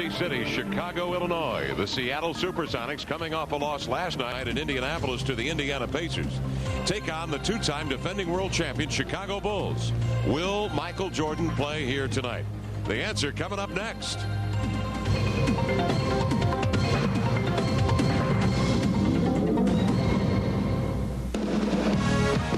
Windy City, Chicago, Illinois. The Seattle Supersonics, coming off a loss last night in Indianapolis to the Indiana Pacers, take on the two-time defending world champion Chicago Bulls. Will Michael Jordan play here tonight? The answer coming up next.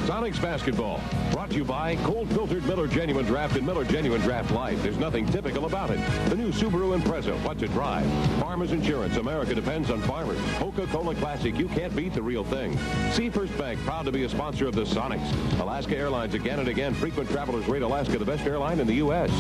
Sonics basketball, brought to you by cold filtered Miller Genuine Draft and Miller Genuine Draft Light. There's nothing typical about it. The new Subaru Impreza, what's it drive? Farmers Insurance, America depends on farmers. Coca-Cola Classic, you can't beat the real thing. Seafirst Bank, proud to be a sponsor of the Sonics. Alaska Airlines, again and again, frequent travelers rate Alaska the best airline in the U.S.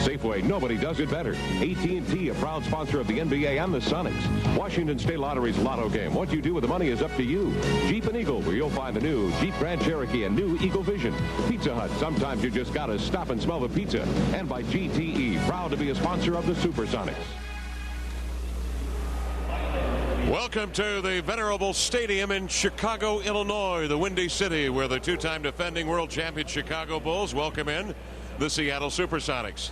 Safeway, nobody does it better. AT&T, a proud sponsor of the NBA and the Sonics. Washington State Lottery's Lotto game. What you do with the money is up to you. Jeep and Eagle, where you'll find the new Jeep Grand Cherokee and new Eagle Vision. Pizza Hut, sometimes you just gotta stop and smell the pizza. And by GTE, proud to be a sponsor of the Supersonics. Welcome to the venerable stadium in Chicago, Illinois, the Windy City, where the two-time defending world champion Chicago Bulls welcome in the Seattle Supersonics.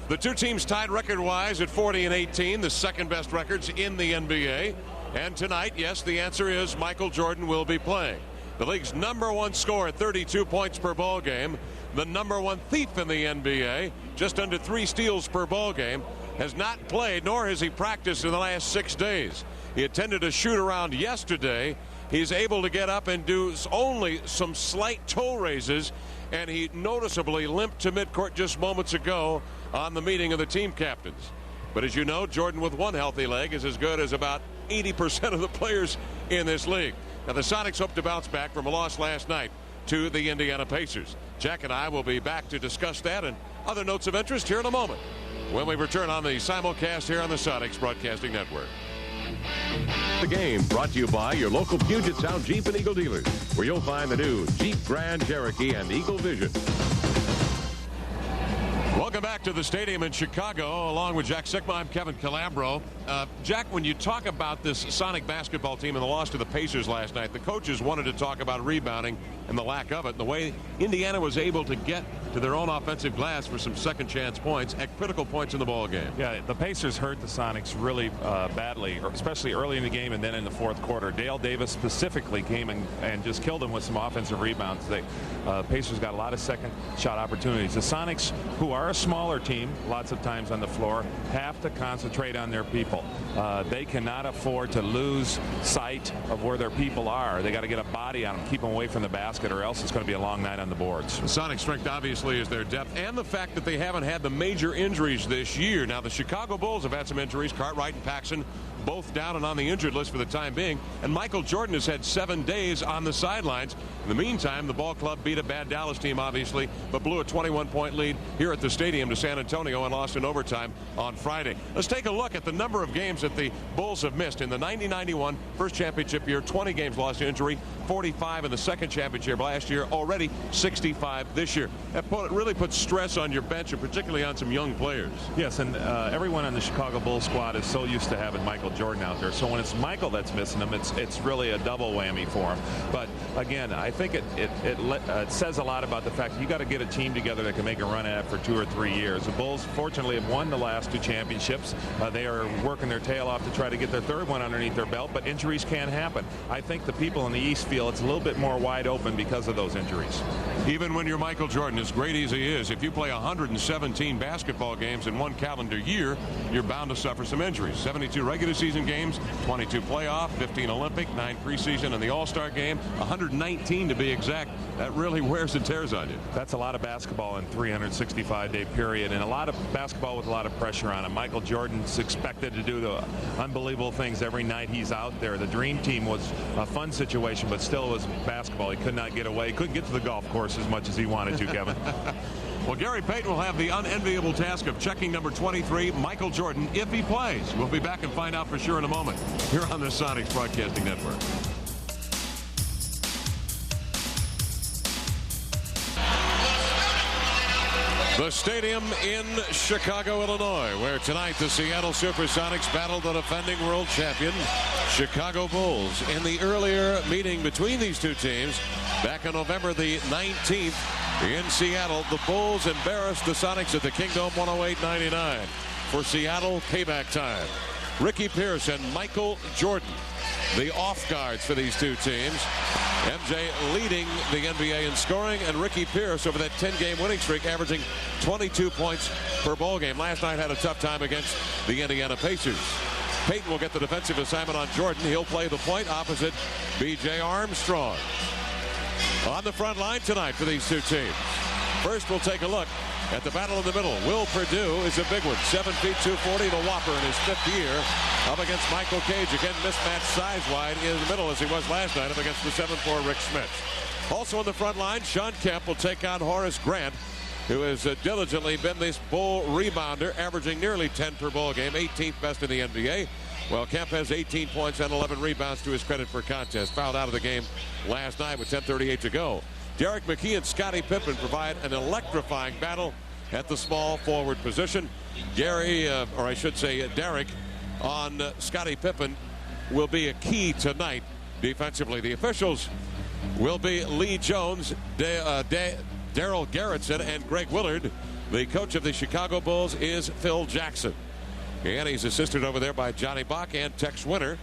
The two teams tied record-wise at 40 and 18, the second best records in the NBA. And tonight, yes, the answer is Michael Jordan will be playing. The league's #1 scorer, 32 points per ball game. The #1 thief in the NBA, just under 3 steals per ball game, has not played, nor has he practiced in the last 6 days. He attended a shoot-around yesterday. He's able to get up and do only some slight toe raises, and he noticeably limped to midcourt just moments ago on the meeting of the team captains. But as you know, Jordan with one healthy leg is as good as about 80% of the players in this league. Now, the Sonics hope to bounce back from a loss last night to the Indiana Pacers. Jack and I will be back to discuss that and other notes of interest here in a moment when we return on the simulcast here on the Sonics Broadcasting Network. The game brought to you by your local Puget Sound Jeep and Eagle dealers, where you'll find the new Jeep Grand Cherokee and Eagle Vision. Welcome back to the stadium in Chicago. Along with Jack Sigma, I'm Kevin Calabro. Jack, when you talk about this Sonic basketball team and the loss to the Pacers last night, the coaches wanted to talk about rebounding and the lack of it, and the way Indiana was able to get to their own offensive glass for some second chance points at critical points in the ball game. Yeah, the Pacers hurt the Sonics really badly, especially early in the game and then in the fourth quarter. Dale Davis specifically came and just killed them with some offensive rebounds. Pacers got a lot of second shot opportunities. The Sonics, who are a smaller team lots of times on the floor, have to concentrate on their people. They cannot afford to lose sight of where their people are. They got to get a body on them, keep them away from the basket, or else it's going to be a long night on the boards. The Sonic strength obviously is their depth and the fact that they haven't had the major injuries this year. Now, the Chicago Bulls have had some injuries. Cartwright and Paxson both down and on the injured list for the time being, and Michael Jordan has had 7 days on the sidelines. In the meantime, the ball club beat a bad Dallas team, obviously, but blew a 21-point lead here at the stadium to San Antonio and lost in overtime on Friday. Let's take a look at the number of games that the Bulls have missed. In the 90-91 first championship year, 20 games lost to injury, 45 in the second championship last year, already 65 this year. That really puts stress on your bench, and particularly on some young players. Yes, and everyone on the Chicago Bulls squad is so used to having Michael Jordan out there. So when it's Michael that's missing him, it's really a double whammy for him. But again, I think it says a lot about the fact that you got to get a team together that can make a run at it for 2 or 3 years. The Bulls fortunately have won the last 2 championships. They are working their tail off to try to get their 3rd one underneath their belt, but injuries can happen. I think the people in the East feel it's a little bit more wide open because of those injuries. Even when you're Michael Jordan, as great as he is, if you play 117 basketball games in one calendar year, you're bound to suffer some injuries. 72 regular season games, 22 playoff, 15 Olympic, 9 preseason, and the All-Star game, 119 to be exact. That really wears and tears on you. That's a lot of basketball in 365-day period, and a lot of basketball with a lot of pressure on him. Michael Jordan's expected to do the unbelievable things every night he's out there. The dream team was a fun situation, but still was basketball. He could not get away. He couldn't get to the golf course as much as he wanted to, Kevin. Well, Gary Payton will have the unenviable task of checking number 23, Michael Jordan, if he plays. We'll be back and find out for sure in a moment here on the Sonics Broadcasting Network. The stadium in Chicago, Illinois, where tonight the Seattle Supersonics battled the defending world champion Chicago Bulls. In the earlier meeting between these two teams back on November the 19th in Seattle, the Bulls embarrassed the Sonics at the Kingdome 108-99. for Seattle payback time. Ricky Pierce and Michael Jordan, the off guards for these two teams. MJ leading the NBA in scoring, and Ricky Pierce over that 10-game winning streak averaging 22 points per ball game. Last night had a tough time against the Indiana Pacers. Payton will get the defensive assignment on Jordan. He'll play the point opposite B.J. Armstrong. On the front line tonight for these two teams. First, we'll take a look at the battle in the middle. Will Perdue is a big one. 7 feet 240, the whopper in his 5th year. Up against Michael Cage. Again, mismatched size-wide in the middle as he was last night up against the 7'4" Rick Smith. Also on the front line, Shawn Kemp will take on Horace Grant, who has diligently been this Bull rebounder, averaging nearly 10 per ball game, 18th best in the NBA. Well, Kemp has 18 points and 11 rebounds to his credit per contest. Fouled out of the game last night with 10:38 to go. Derek McKee and Scottie Pippen provide an electrifying battle at the small forward position. Derek on Scottie Pippen will be a key tonight defensively. The officials will be Lee Jones, Daryl Gerritsen, and Greg Willard. The coach of the Chicago Bulls is Phil Jackson. And he's assisted over there by Johnny Bach and Tex Winter.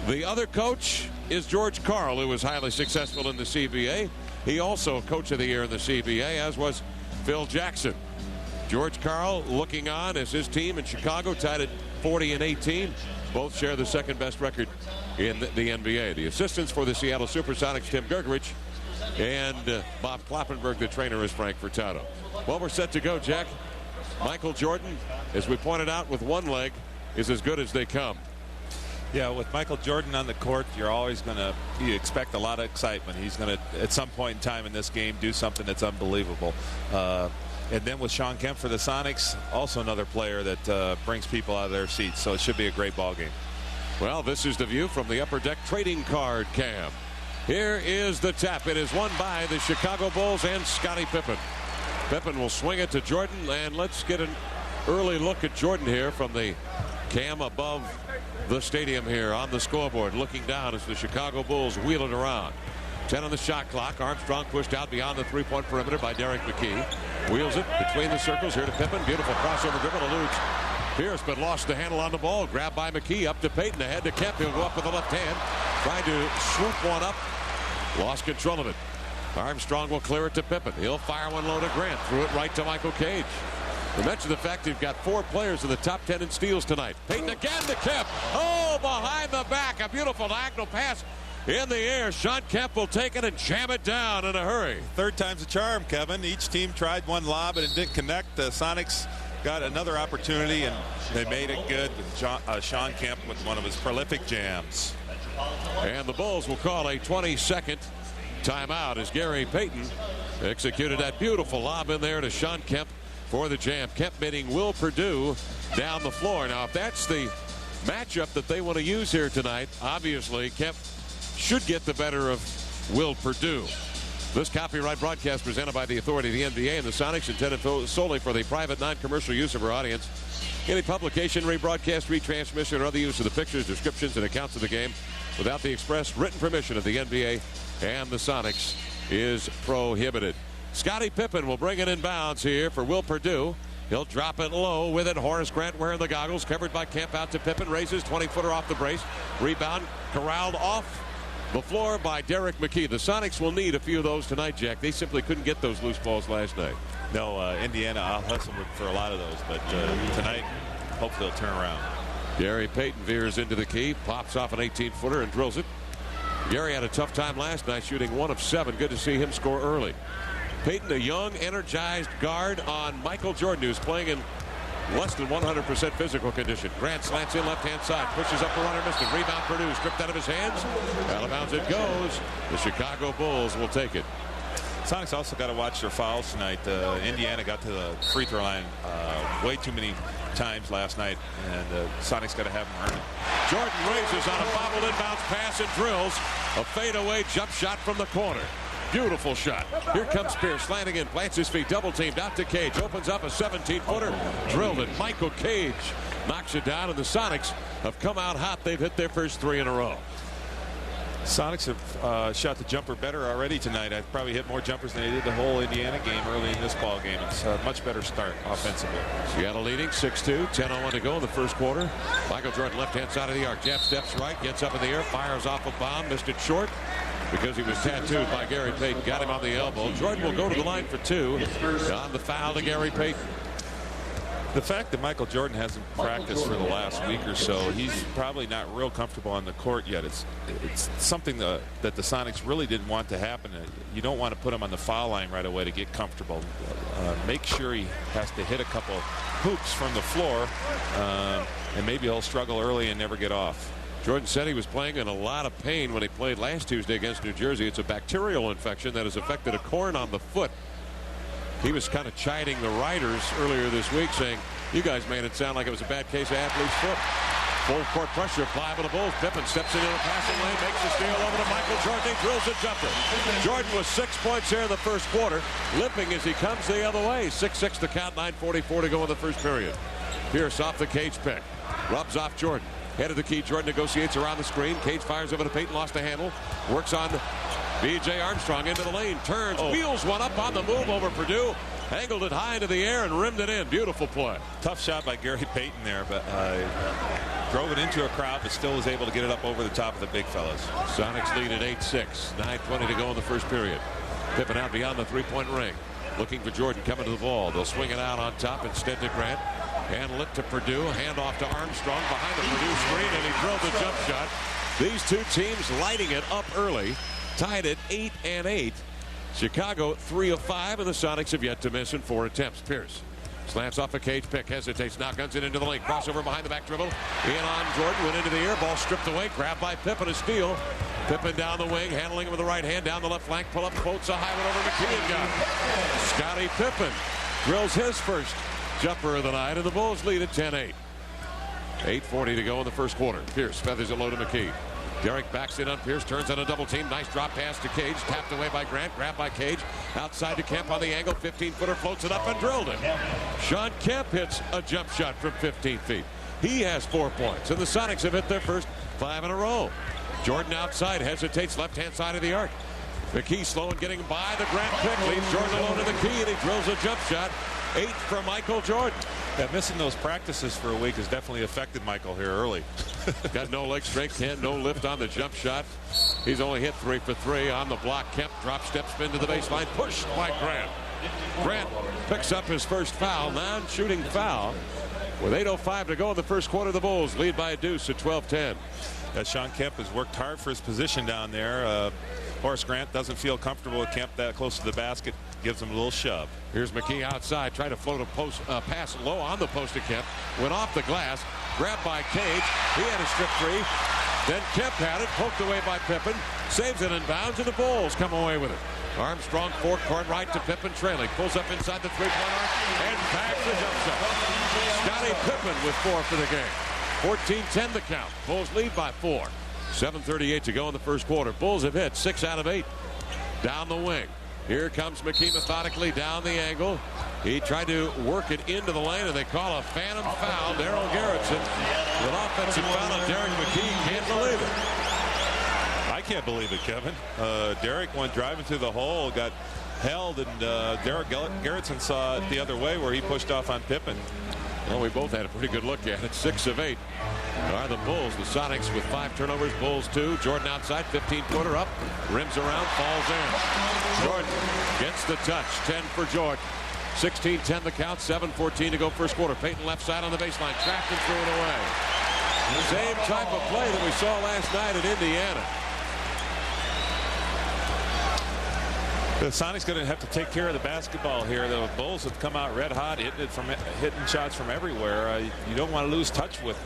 The other coach is George Karl, who was highly successful in the CBA. He also coach of the year in the CBA, as was Phil Jackson. George Karl looking on as his team in Chicago tied at 40-18. Both share the second best record in the NBA. The assistants for the Seattle Supersonics, Tim Gergerich, and Bob Kloppenberg, the trainer, is Frank Furtado. Well, we're set to go, Jack. Michael Jordan, as we pointed out, with one leg, is as good as they come. Yeah, with Michael Jordan on the court, you expect a lot of excitement. He's going to, at some point in time in this game, do something that's unbelievable. And then with Shawn Kemp for the Sonics, also another player that brings people out of their seats. So it should be a great ball game. Well, this is the view from the upper deck trading card cam. Here is the tap. It is won by the Chicago Bulls and Scottie Pippen. Pippen will swing it to Jordan, and let's get an early look at Jordan here from the cam above the stadium here on the scoreboard, looking down as the Chicago Bulls wheel it around. 10 on the shot clock. Armstrong pushed out beyond the three-point perimeter by Derek McKee. Wheels it between the circles here to Pippen. Beautiful crossover dribble, eludes Pierce, but lost the handle on the ball. Grabbed by McKee, up to Payton, ahead to Kemp. He'll go up with the left hand, trying to swoop one up. Lost control of it. Armstrong will clear it to Pippen. He'll fire one low to Grant. Threw it right to Michael Cage. We mentioned the fact they've got 4 players in the top 10 in steals tonight. Payton again to Kemp. Oh, behind the back. A beautiful diagonal pass in the air. Shawn Kemp will take it and jam it down in a hurry. Third time's a charm, Kevin. Each team tried one lob and it didn't connect. The Sonics got another opportunity and they made it good with Shawn Kemp with one of his prolific jams. And the Bulls will call a 20-second timeout as Gary Payton executed that beautiful lob in there to Shawn Kemp for the jam. Kemp meeting Will Perdue down the floor. Now, if that's the matchup that they want to use here tonight, obviously Kemp should get the better of Will Perdue. This copyright broadcast presented by the authority of the NBA and the Sonics, intended solely for the private non-commercial use of our audience. Any publication, rebroadcast, retransmission, or other use of the pictures, descriptions, and accounts of the game without the express written permission of the NBA and the Sonics is prohibited. Scottie Pippen will bring it in bounds here for Will Perdue. He'll drop it low with it. Horace Grant wearing the goggles, covered by Kemp, out to Pippen, raises 20-footer off the brace. Rebound corralled off the floor by Derek McKee. The Sonics will need a few of those tonight, Jack. They simply couldn't get those loose balls last night. No, Indiana, I'll hustle for a lot of those, but tonight, hopefully they'll turn around. Gary Payton veers into the key, pops off an 18-footer and drills it. Gary had a tough time last night, shooting 1 of 7. Good to see him score early. Payton, a young, energized guard on Michael Jordan, who's playing in less than 100% physical condition. Grant slants in left-hand side, pushes up the runner, missed it. Rebound Perdue, stripped out of his hands. Out of bounds it goes. The Chicago Bulls will take it. Sonics also got to watch their fouls tonight. Indiana got to the free throw line way too many times last night, and Sonics got to have them earn it. Jordan raises on a bobbled inbounds pass and drills a fadeaway jump shot from the corner. Beautiful shot. Here comes Pierce, slanting in, plants his feet, double teamed out to Cage, opens up a 17-footer, drilled it. Michael Cage knocks it down, and the Sonics have come out hot. They've hit their first 3 in a row. Sonics have shot the jumper better already tonight. I've probably hit more jumpers than they did the whole Indiana game early in this ball game. It's a much better start offensively. Seattle leading 6-2, 10:01 to go in the first quarter. Michael Jordan, left-hand side of the arc. Jab steps right, gets up in the air, fires off a bomb, missed it short because he was tattooed by Gary Payton. Got him on the elbow. Jordan will go to the line for 2 on the foul to Gary Payton. The fact that Michael Jordan hasn't practiced for the last week or so, he's probably not real comfortable on the court yet. It's something that the Sonics really didn't want to happen. You don't want to put him on the foul line right away to get comfortable. Make sure he has to hit a couple hoops from the floor, and maybe he'll struggle early and never get off. Jordan said he was playing in a lot of pain when he played last Tuesday against New Jersey. It's a bacterial infection that has affected a corn on the foot. He was kind of chiding the writers earlier this week, saying, you guys made it sound like it was a bad case of athlete's foot. Full court pressure applied by the Bulls. Pippen steps into the passing lane, makes the steal over to Michael Jordan. He drills a jumper. Jordan was 6 points here in the first quarter, limping as he comes the other way. 6-6 to count, 9:44 to go in the first period. Pierce off the Cage pick. Rubs off Jordan. Head of the key. Jordan negotiates around the screen. Cage fires over to Payton, lost the handle. Works on B.J. Armstrong into the lane. Turns, wheels one up on the move over Purdue. Angled it high into the air and rimmed it in. Beautiful play. Tough shot by Gary Payton there, but drove it into a crowd, but still was able to get it up over the top of the big fellas. Sonics lead at 8-6. 9:20 to go in the first period. Pippen out beyond the three-point ring. Looking for Jordan coming to the ball. They'll swing it out on top instead to Grant. Handle it to Purdue. Hand off to Armstrong behind the Purdue screen, and he drilled the jump shot. These two teams lighting it up early. Tied at 8-8. Chicago 3 of 5, and the Sonics have yet to miss in 4 attempts. Pierce slants off a Cage pick, hesitates, now guns it into the lane. Crossover behind the back dribble. In on Jordan, went into the air. Ball stripped away, grabbed by Pippen, a steal. Pippen down the wing, handling him with the right hand, down the left flank, pull up, floats a high one over McKee and got it. Scottie Pippen drills his first jumper of the night, and the Bulls lead at 10-8. 8:40 to go in the first quarter. Pierce feathers it low to McKee. Derrick backs in on Pierce, turns on a double team. Nice drop pass to Cage, tapped away by Grant, grabbed by Cage. Outside to Kemp on the angle, 15-footer, floats it up and drilled it. Shawn Kemp hits a jump shot from 15 feet. He has 4 points, and the Sonics have hit their first 5 in a row. Jordan outside, hesitates, left-hand side of the arc. McKee slow and getting by the Grant pick, leaves Jordan alone in the key, and he drills a jump shot. 8 for Michael Jordan. Yeah, missing those practices for a week has definitely affected Michael here early. Got no leg strength, no lift on the jump shot. He's only hit 3 for 3 on the block. Kemp drop step spin to the baseline, pushed by Grant. Grant picks up his first foul, non-shooting foul. With 8:05 to go in the first quarter, the Bulls lead by a deuce at 12-10. Shawn Kemp has worked hard for his position down there. Horace Grant doesn't feel comfortable with Kemp that close to the basket. Gives him a little shove. Here's McKee outside, tried to float a pass low on the post to Kemp. Went off the glass, grabbed by Cage. He had a strip three. Then Kemp had it, poked away by Pippen. Saves it in bounds, and the Bulls come away with it. Armstrong forecourt right to Pippen, trailing. Pulls up inside the three-point arc and bags the jump shot. Scottie Pippen with 4 for the game. 14-10 the count. Bulls lead by 4. 7:38 to go in the first quarter. Bulls have hit 6 out of 8. Down the wing. Here comes McKee methodically down the angle. He tried to work it into the lane, and they call a phantom foul. Daryl Garrettson with offensive foul on Derek McKee. Can't believe it. I can't believe it, Kevin. Derek went driving through the hole, got held, and Derek Garrettson saw it the other way where he pushed off on Pippen. Well, we both had a pretty good look at it. 6 of 8 are the Bulls. The Sonics with 5 turnovers. Bulls 2. Jordan outside, 15-footer up, rims around, falls in. Jordan gets the touch. 10 for Jordan. 16-10 the count. 7:14 to go first quarter. Payton left side on the baseline, trapped and threw it away. The same type of play that we saw last night at Indiana. The Sonics going to have to take care of the basketball here. The Bulls have come out red hot, hitting shots from everywhere. You don't want to lose touch with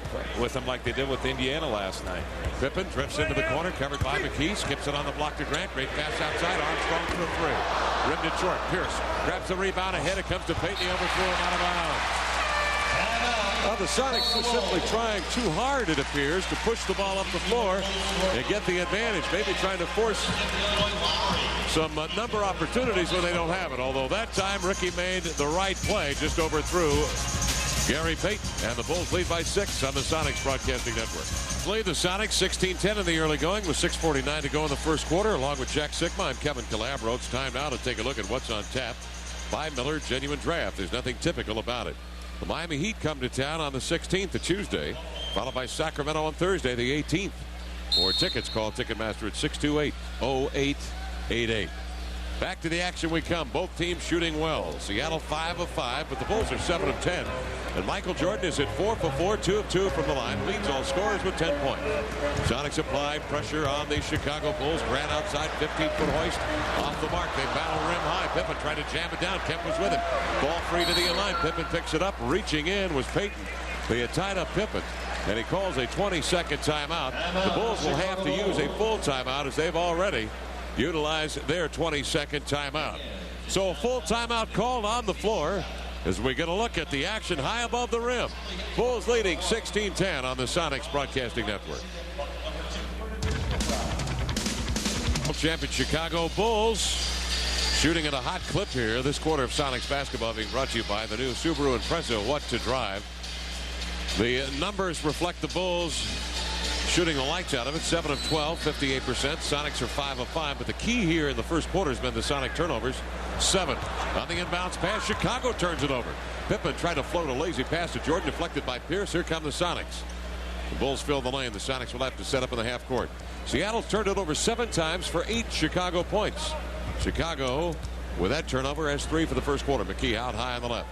them like they did with Indiana last night. Pippen drifts into the corner, covered by McKee, skips it on the block to Grant. Great pass outside. Armstrong for the 3. Rimmed it short. Pierce grabs the rebound ahead. It comes to Payton. He overthrew him out of bounds. Well, the Sonics are simply trying too hard, it appears, to push the ball up the floor and get the advantage. Maybe trying to force some number opportunities when they don't have it. Although that time, Ricky made the right play, just overthrew Gary Payton. And the Bulls lead by 6 on the Sonics Broadcasting Network. Bulls lead the Sonics 16-10 in the early going with 6:49 to go in the first quarter. Along with Jack Sigma, I'm Kevin Calabro. It's time now to take a look at what's on tap by Miller Genuine Draft. There's nothing typical about it. The Miami Heat come to town on the 16th, a Tuesday, followed by Sacramento on Thursday, the 18th. For tickets, call Ticketmaster at 628-0888. Back to the action we come. Both teams shooting well. Seattle 5 of 5, but the Bulls are 7 of 10. And Michael Jordan is at 4 for 4, 2 of 2 from the line. Leads all scorers with 10 points. Sonics apply pressure on the Chicago Bulls. Grant outside, 15-foot hoist. Off the mark. They battle rim high. Pippen tried to jam it down. Kemp was with him. Ball free to the in-line. Pippen picks it up. Reaching in was Payton. They had tied up Pippen, and he calls a 20-second timeout. The Bulls will have to use a full timeout as they've already utilized their 20-second timeout. So a full timeout called on the floor as we get a look at the action high above the rim. Bulls leading 16-10 on the Sonics Broadcasting Network. Champion Chicago Bulls shooting at a hot clip here. This quarter of Sonics basketball being brought to you by the new Subaru Impreza What to Drive. The numbers reflect the Bulls shooting the lights out of it. 7 of 12, 58%. Sonics are 5 of 5, but the key here in the first quarter has been the Sonic turnovers. 7 on the inbounds pass. Chicago turns it over. Pippen tried to float a lazy pass to Jordan, deflected by Pierce. Here come the Sonics. The Bulls fill the lane. The Sonics will have to set up in the half court. Seattle's turned it over 7 times for 8 Chicago points. Chicago, with that turnover, has 3 for the first quarter. McKee out high on the left.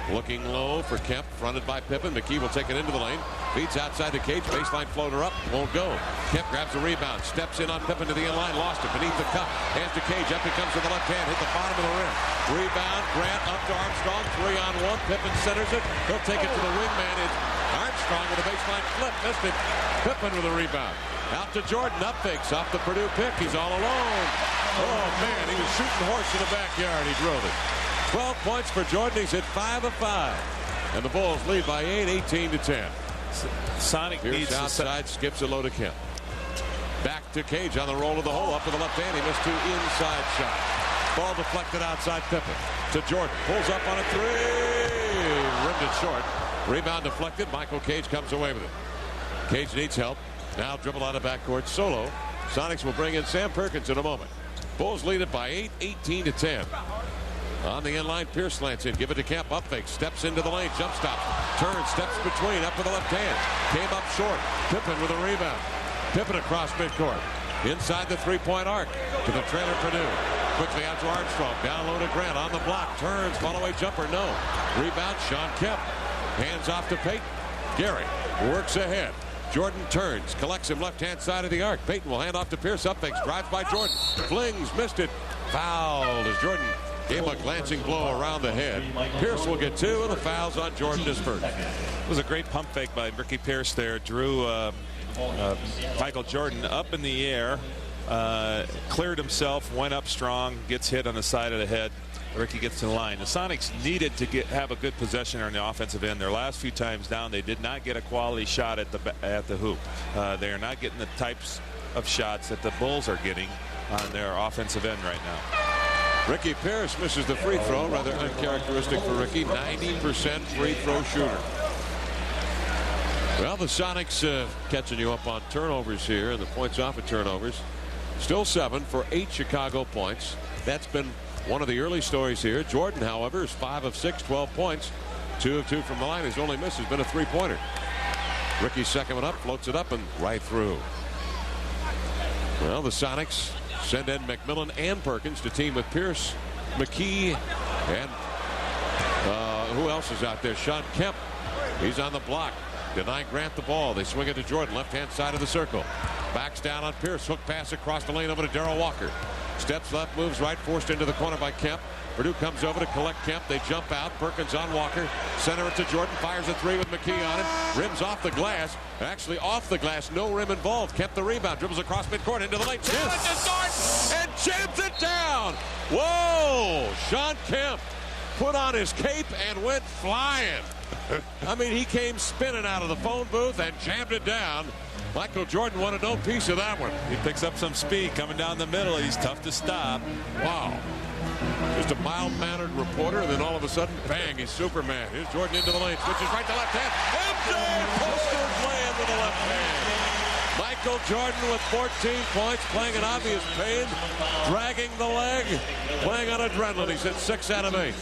Looking low for Kemp, fronted by Pippen. McKee will take it into the lane. Beats outside the cage. Baseline floater up. Won't go. Kemp grabs the rebound. Steps in on Pippen to the inline. Lost it beneath the cup. Hands to Cage. Up he comes with the left hand. Hit the bottom of the rim. Rebound. Grant up to Armstrong. 3-on-1. Pippen centers it. He'll take it to the wingman. It's Armstrong with a baseline flip. Missed it. Pippen with a rebound. Out to Jordan. Up fakes off the Purdue pick. He's all alone. Oh, man. He was shooting horse in the backyard. He drove it. 12 points for Jordan. He's at 5 of 5. And the Bulls lead by 8, 18-10. Sonic Pierce needs outside, skips a low to Kemp. Back to Cage on the roll to the hole. Up to the left hand. He missed 2 inside shots. Ball deflected outside Pippen. To Jordan. Pulls up on a 3. Rimmed it short. Rebound deflected. Michael Cage comes away with it. Cage needs help. Now dribble out of backcourt solo. Sonics will bring in Sam Perkins in a moment. Bulls lead it by 8, 18-10. On the inline, Pierce slants in. Give it to Kemp. Up fake. Steps into the lane. Jump stop. Turns. Steps between. Up with the left hand. Came up short. Pippen with a rebound. Pippen across midcourt. Inside the three-point arc. To the trailer Purdue. Quickly out to Armstrong. Down low to Grant. On the block. Turns. Follow-away jumper. No. Rebound. Shawn Kemp. Hands off to Payton. Gary works ahead. Jordan turns. Collects him left-hand side of the arc. Payton will hand off to Pierce. Up fakes. Drives by Jordan. Flings. Missed it. Fouled as Jordan gave a glancing blow around the head. Pierce will get 2, and the foul's on Jordan is first. It was a great pump fake by Ricky Pierce there. Drew Michael Jordan up in the air, cleared himself, went up strong, gets hit on the side of the head. Ricky gets to the line. The Sonics needed to have a good possession on the offensive end. Their last few times down, they did not get a quality shot at the hoop. They are not getting the types of shots that the Bulls are getting on their offensive end right now. Ricky Pierce misses the free throw, rather uncharacteristic for Ricky. 90% free throw shooter. Well, the Sonics catching you up on turnovers here, and the points off of turnovers. Still 7 for 8 Chicago points. That's been one of the early stories here. Jordan, however, is 5 of 6, 12 points. 2 of 2 from the line. His only miss has been a three-pointer. Ricky's second one up, floats it up and right through. Well, the Sonics send in McMillan and Perkins to team with Pierce, McKee, and who else is out there? Shawn Kemp. He's on the block. Denying Grant the ball. They swing it to Jordan, left-hand side of the circle. Backs down on Pierce. Hook pass across the lane over to Darrell Walker. Steps left, moves right, forced into the corner by Kemp. Purdue comes over to collect Kemp. They jump out. Perkins on Walker. Center it to Jordan. Fires a 3 with McKee on it. Rims off the glass. Actually off the glass. No rim involved. Kemp the rebound. Dribbles across midcourt into the lane. And jams it down. Whoa! Shawn Kemp put on his cape and went flying. I mean, he came spinning out of the phone booth and jammed it down. Michael Jordan wanted no piece of that one. He picks up some speed coming down the middle. He's tough to stop. Wow. Just a mild-mannered reporter, and then all of a sudden, bang, he's Superman. Here's Jordan into the lane. Switches right to left hand. MJ Poster land with the left hand. Michael Jordan with 14 points, playing in obvious pain, dragging the leg, playing on adrenaline. He's hit 6 out of 8.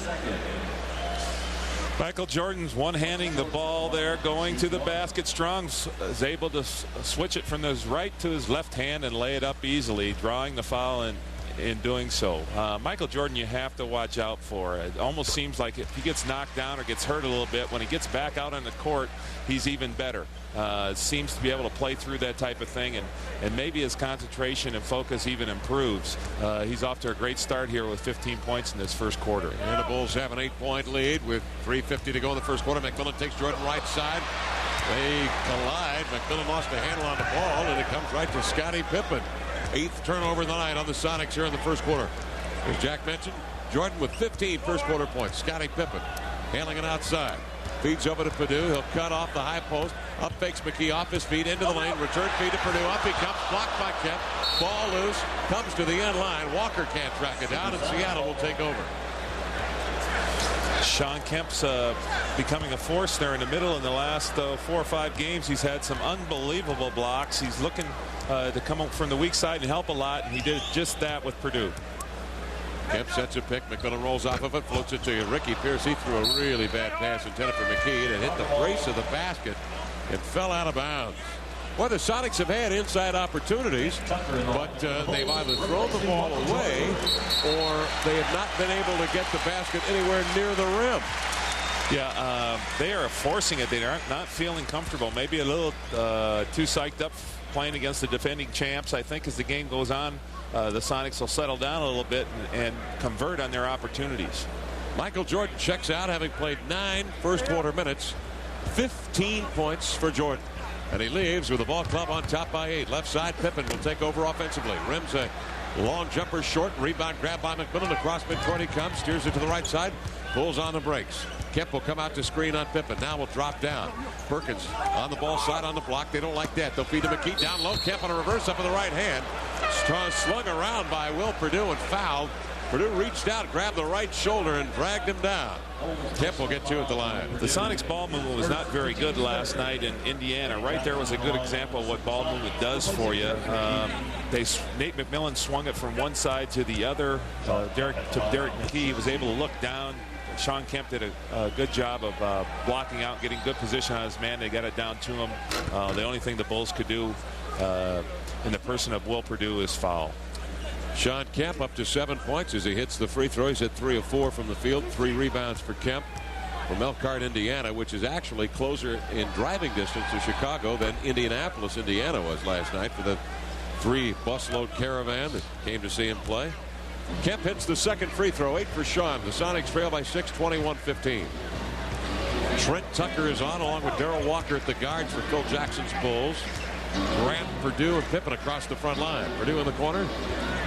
Michael Jordan's one-handing the ball there, going to the basket. Strong is able to switch it from his right to his left hand and lay it up easily, drawing the foul in doing so. Michael Jordan, you have to watch out for. It almost seems like if he gets knocked down or gets hurt a little bit, when he gets back out on the court, he's even better. Seems to be able to play through that type of thing, and maybe his concentration and focus even improves. He's off to a great start here with 15 points in this first quarter. And the Bulls have an 8-point lead with 3:50 to go in the first quarter. McMillan takes Jordan right side. They collide. McMillan lost a handle on the ball, and it comes right to Scottie Pippen. 8th turnover of the night on the Sonics here in the first quarter. As Jack mentioned, Jordan with 15 first quarter points. Scottie Pippen handling it outside. Feeds over to Perdue. He'll cut off the high post. Up fakes McKee off his feet into the lane. Return feed to Perdue. Up he comes. Blocked by Kemp. Ball loose. Comes to the end line. Walker can't track it down, and Seattle will take over. Shawn Kemp's becoming a force there in the middle. In the last 4 or 5 games, he's had some unbelievable blocks. He's looking to come up from the weak side and help a lot, and he did just that with Perdue. Kemp sets a pick. McMillan rolls off of it, floats it to you. Ricky Pierce, he threw a really bad pass intended for McKee, and it hit the brace of the basket and fell out of bounds. Well, the Sonics have had inside opportunities, but they've either thrown the ball away or they have not been able to get the basket anywhere near the rim. Yeah, they are forcing it. They are not feeling comfortable. Maybe a little too psyched up playing against the defending champs. I think as the game goes on, the Sonics will settle down a little bit and convert on their opportunities. Michael Jordan checks out, having played 9 first quarter minutes. 15 points for Jordan. And he leaves with the ball club on top by 8. Left side, Pippen will take over offensively. Rims a long jumper short. Rebound grab by McMillan. Across midcourt he comes. Steers it to the right side. Pulls on the brakes. Kemp will come out to screen on Pippen. Now will drop down. Perkins on the ball side on the block. They don't like that. They'll feed to McKee down low. Kemp on a reverse up in the right hand. Slung around by Will Perdue and fouled. Perdue reached out, grabbed the right shoulder, and dragged him down. Kemp will get 2 at the line. The Sonics ball movement was not very good last night in Indiana. Right there was a good example of what ball movement does for you. Nate McMillan swung it from one side to the other. Derek McKee was able to look down. Shawn Kemp did a good job of blocking out, getting good position on his man. They got it down to him. The only thing the Bulls could do in the person of Will Perdue is foul. Shawn Kemp up to 7 points as he hits the free throw. He's hit 3 of 4 from the field. 3 rebounds for Kemp from Elkhart, Indiana, which is actually closer in driving distance to Chicago than Indianapolis, Indiana was last night for the 3 busload caravan that came to see him play. Kemp hits the second free throw. 8 for Shawn. The Sonics trail by 6, 21-15. Trent Tucker is on along with Darrell Walker at the guards for Phil Jackson's Bulls. Grant, Perdue, and Pippen across the front line. Perdue in the corner.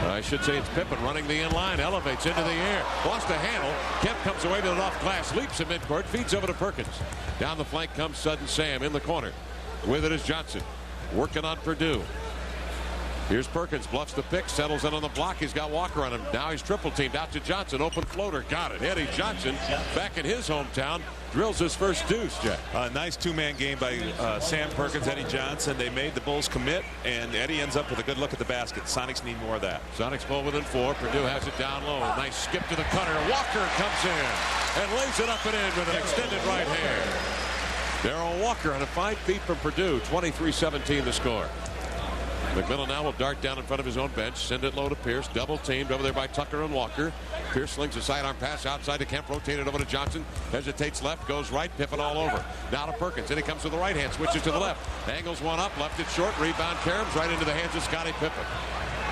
I should say it's Pippen running the in-line, elevates into the air, lost a handle. Kemp comes away with it off glass, leaps at midcourt, feeds over to Perkins. Down the flank comes Sudden Sam in the corner. With it is Johnson, working on Perdue. Here's Perkins, bluffs the pick, settles in on the block. He's got Walker on him. Now he's triple teamed out to Johnson. Open floater, got it. Eddie Johnson back in his hometown drills his first deuce, Jack. A nice 2-man game by Sam Perkins, Eddie Johnson. They made the Bulls commit, and Eddie ends up with a good look at the basket. Sonics need more of that. Sonics pull within 4. Perdue has it down low. Nice skip to the cutter. Walker comes in and lays it up and in with an extended right hand. Darrell Walker on a 5 feet from Perdue. 23-17 the score. McMillan now will dart down in front of his own bench, send it low to Pierce, double teamed over there by Tucker and Walker. Pierce slings a sidearm pass outside to Kemp, rotated over to Johnson, hesitates left, goes right, Pippen all over. Now to Perkins, and he comes to the right hand, switches to the left, angles one up, left it short, rebound caroms right into the hands of Scottie Pippen.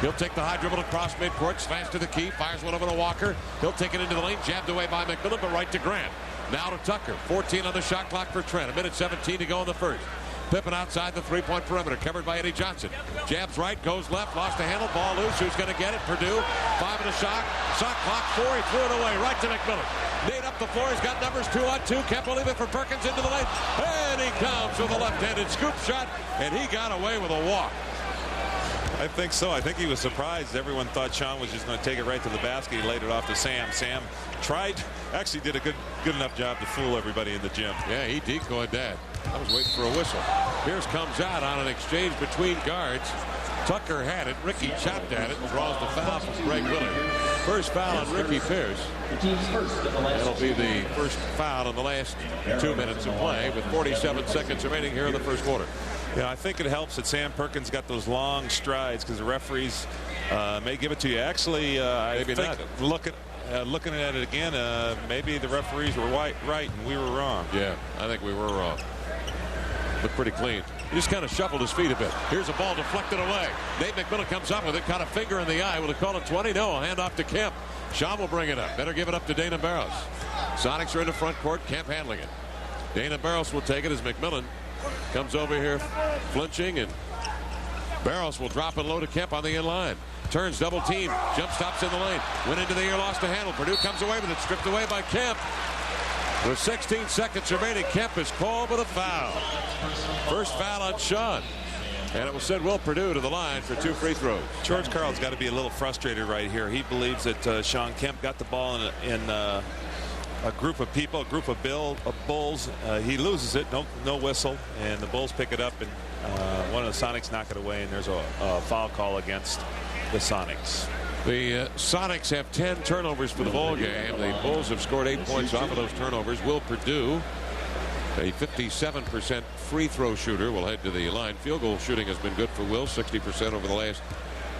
He'll take the high dribble across midcourt, smash to the key, fires one over to Walker. He'll take it into the lane, jabbed away by McMillan, but right to Grant. Now to Tucker, 14 on the shot clock for Trent, 1:17 to go in the first. Pippen outside the three-point perimeter, covered by Eddie Johnson. Jabs right, goes left, lost the handle, ball loose. Who's going to get it? Perdue. 5 on the shot. Shot clock 4. He threw it away right to McMillan. Nate up the floor. He's got numbers 2 on 2. Kemp will leave it for Perkins into the lane. And he comes with a left-handed scoop shot, and he got away with a walk. I think so. I think he was surprised. Everyone thought Shawn was just going to take it right to the basket. He laid it off to Sam. Sam actually did a good enough job to fool everybody in the gym. Yeah, he decoyed that. I was waiting for a whistle. Pierce comes out on an exchange between guards. Tucker had it. Ricky chopped at it and draws the foul from Greg Willard. First foul on Ricky Pierce. That'll be the first foul in the last 2 minutes of play with 47 seconds remaining here in the first quarter. Yeah, I think it helps that Sam Perkins got those long strides because the referees may give it to you. Actually, I think looking at it again, maybe the referees were right and we were wrong. Yeah, I think we were wrong. Looked pretty clean. He just kind of shuffled his feet a bit. Here's a ball deflected away. Nate McMillan comes up with it, caught a finger in the eye. Will he call it 20? No, hand off to Kemp. Shawn will bring it up. Better give it up to Dana Barros. Sonics are in the front court. Kemp handling it. Dana Barros will take it as McMillan comes over here flinching, and Barros will drop it low to Kemp on the in line. Turns, double team, jump stops in the lane. Went into the air, lost the handle. Purdue comes away with it, stripped away by Kemp. With 16 seconds remaining, Kemp is called with a foul. First foul on Shawn. And it will send Will Purdue to the line for 2 free throws. George Karl's got to be a little frustrated right here. He believes that Shawn Kemp got the ball in a group of people, a group of Bulls. He loses it, no whistle, and the Bulls pick it up, and one of the Sonics knock it away, and there's a foul call against the Sonics. The Sonics have 10 turnovers for the ball game. The Bulls have scored 8 points off of those turnovers. Will Purdue, a 57% free throw shooter, will head to the line. Field goal shooting has been good for Will, 60% over the last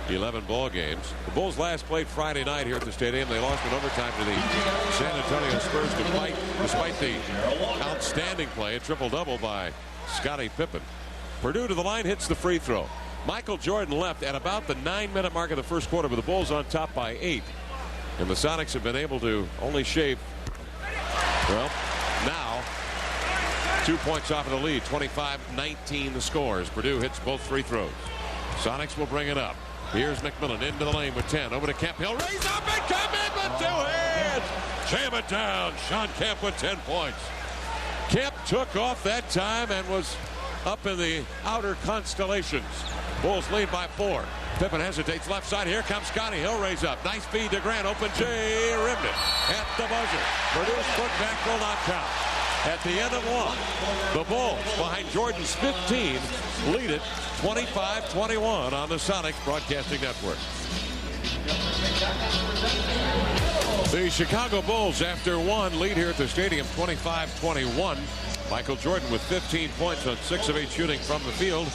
11 ball games. The Bulls last played Friday night here at the stadium. They lost in overtime to the San Antonio Spurs despite the outstanding play, a triple-double by Scottie Pippen. Purdue to the line, hits the free throw. Michael Jordan left at about the 9-minute mark of the first quarter, but the Bulls on top by 8. And the Sonics have been able to only shave, well, now 2 points off of the lead. 25-19 the score as Purdue hits both free throws. Sonics will bring it up. Here's McMillan into the lane with 10. Over to Kemp. He'll raise up and come in with 2 hands. Jam it down. Shawn Kemp with 10 points. Kemp took off that time and was up in the outer constellations. Bulls lead by 4. Pippen hesitates left side. Here comes Scotty. He'll raise up. Nice feed to Grant. Open J. Rimmed it at the buzzer. Purdue's putback will not count. At the end of 1, the Bulls behind Jordan's 15 lead it 25-21 on the Sonics Broadcasting Network. The Chicago Bulls, after 1, lead here at the stadium 25-21. Michael Jordan with 15 points on 6 of 8 shooting from the field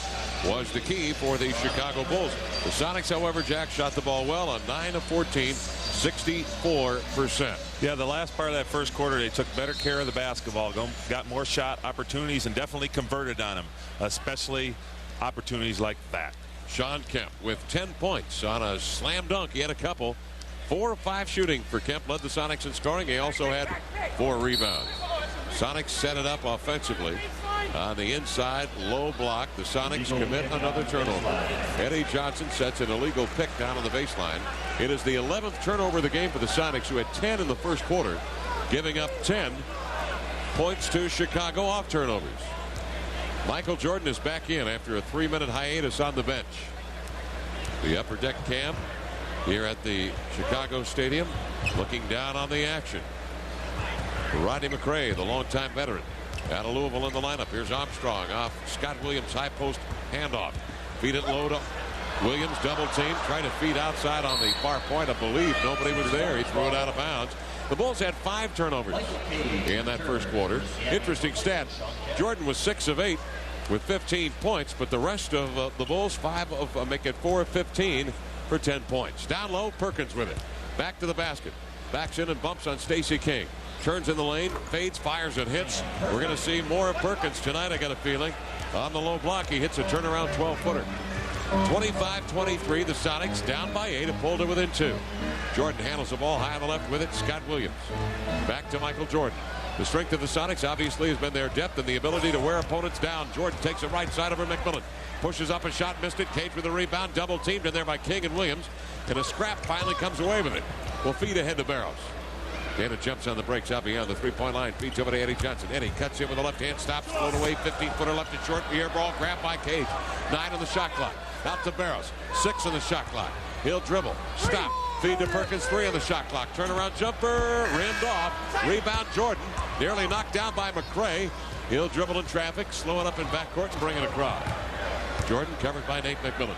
was the key for the Chicago Bulls. The Sonics, however, Jack shot the ball well on 9 of 14, 64%. Yeah, the last part of that first quarter, they took better care of the basketball, got more shot opportunities, and definitely converted on them, especially opportunities like that. Shawn Kemp with 10 points on a slam dunk. He had a couple. 4 of 5 shooting for Kemp, led the Sonics in scoring. He also had 4 rebounds. Sonics set it up offensively. On the inside, low block. The Sonics commit another turnover. Eddie Johnson sets an illegal pick down on the baseline. It is the 11th turnover of the game for the Sonics, who had 10 in the first quarter, giving up 10 points to Chicago off turnovers. Michael Jordan is back in after a 3-minute hiatus on the bench. The upper deck cam here at the Chicago Stadium, looking down on the action. Rodney McRae, the longtime veteran, out of Louisville in the lineup. Here's Armstrong off Scott Williams' high post handoff. Feed it low to Williams, double team, trying to feed outside on the far point. I believe nobody was there. He threw it out of bounds. The Bulls had 5 turnovers in that first quarter. Interesting stat. Jordan was 6 of 8 with 15 points, but the rest of the Bulls, 5 make it 4 of 15 for 10 points. Down low, Perkins with it. Back to the basket. Backs in and bumps on Stacey King. Turns in the lane, fades, fires, and hits. We're going to see more of Perkins tonight, I got a feeling. On the low block, he hits a turnaround 12-footer. 25-23, the Sonics down by 8 and pulled it within 2. Jordan handles the ball high on the left with it. Scott Williams. Back to Michael Jordan. The strength of the Sonics obviously has been their depth and the ability to wear opponents down. Jordan takes it right side over McMillan. Pushes up a shot, missed it. Cage with a rebound. Double teamed in there by King and Williams. And a scrap finally comes away with it. Will feed ahead to Barros. Dana jumps on the breaks out beyond the 3-point line. Feeds over to Eddie Johnson. Eddie cuts in with the left hand. Stops. Float away. 15-footer left and short. The air ball grabbed by Cage. 9 on the shot clock. Out to Barrows. 6 on the shot clock. He'll dribble. Stop. Feed to Perkins. 3 on the shot clock. Turnaround jumper. Rimmed off. Rebound Jordan. Nearly knocked down by McRae. He'll dribble in traffic. Slow it up in backcourt and bring it across. Jordan covered by Nate McMillan.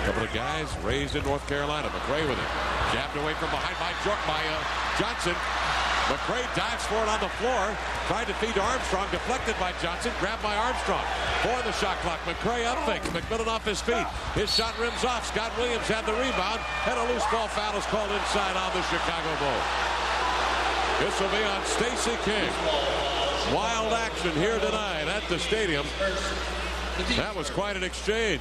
Couple of guys raised in North Carolina. McRae with it. Jabbed away from behind by Johnson. McRae dives for it on the floor. Tried to feed to Armstrong. Deflected by Johnson. Grabbed by Armstrong. 4 on the shot clock. McRae up fakes. McMillan off his feet. His shot rims off. Scott Williams had the rebound. And a loose ball foul is called inside on the Chicago Bulls. This will be on Stacey King. Wild action here tonight at the stadium. That was quite an exchange.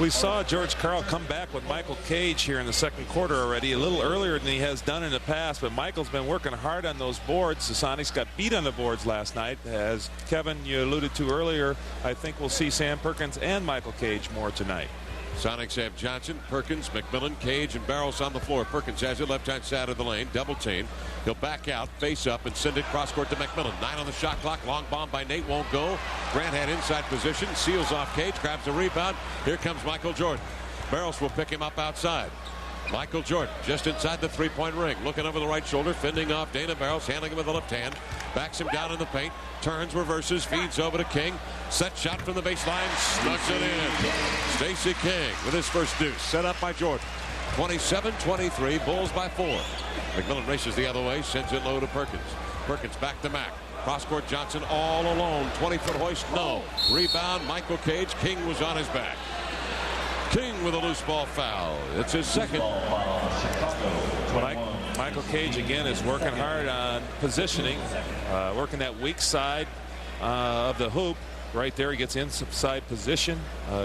We saw George Karl come back with Michael Cage here in the second quarter already, a little earlier than he has done in the past, but Michael's been working hard on those boards. The Sonics got beat on the boards last night. As Kevin, you alluded to earlier, I think we'll see Sam Perkins and Michael Cage more tonight. Sonics have Johnson, Perkins, McMillan, Cage, and Barrows on the floor. Perkins has it left-hand side of the lane. Double team. He'll back out, face up, and send it cross-court to McMillan. 9 on the shot clock. Long bomb by Nate. Won't go. Grant had inside position. Seals off Cage. Grabs the rebound. Here comes Michael Jordan. Barrows will pick him up outside. Michael Jordan just inside the three-point ring. Looking over the right shoulder. Fending off Dana Barrows. Handling him with the left hand. Backs him down in the paint. Turns, reverses, feeds over to King. Set shot from the baseline. Snugs it in. Stacey King with his first deuce. Set up by Jordan. 27-23. Bulls by 4. McMillan races the other way. Sends it low to Perkins. Perkins back to Mack. Cross-court Johnson all alone. 20-foot hoist. No. Rebound. Michael Cage. King was on his back. King with a loose ball foul. It's his second. Michael Cage again is working hard on positioning, working that weak side of the hoop. Right there, he gets inside position,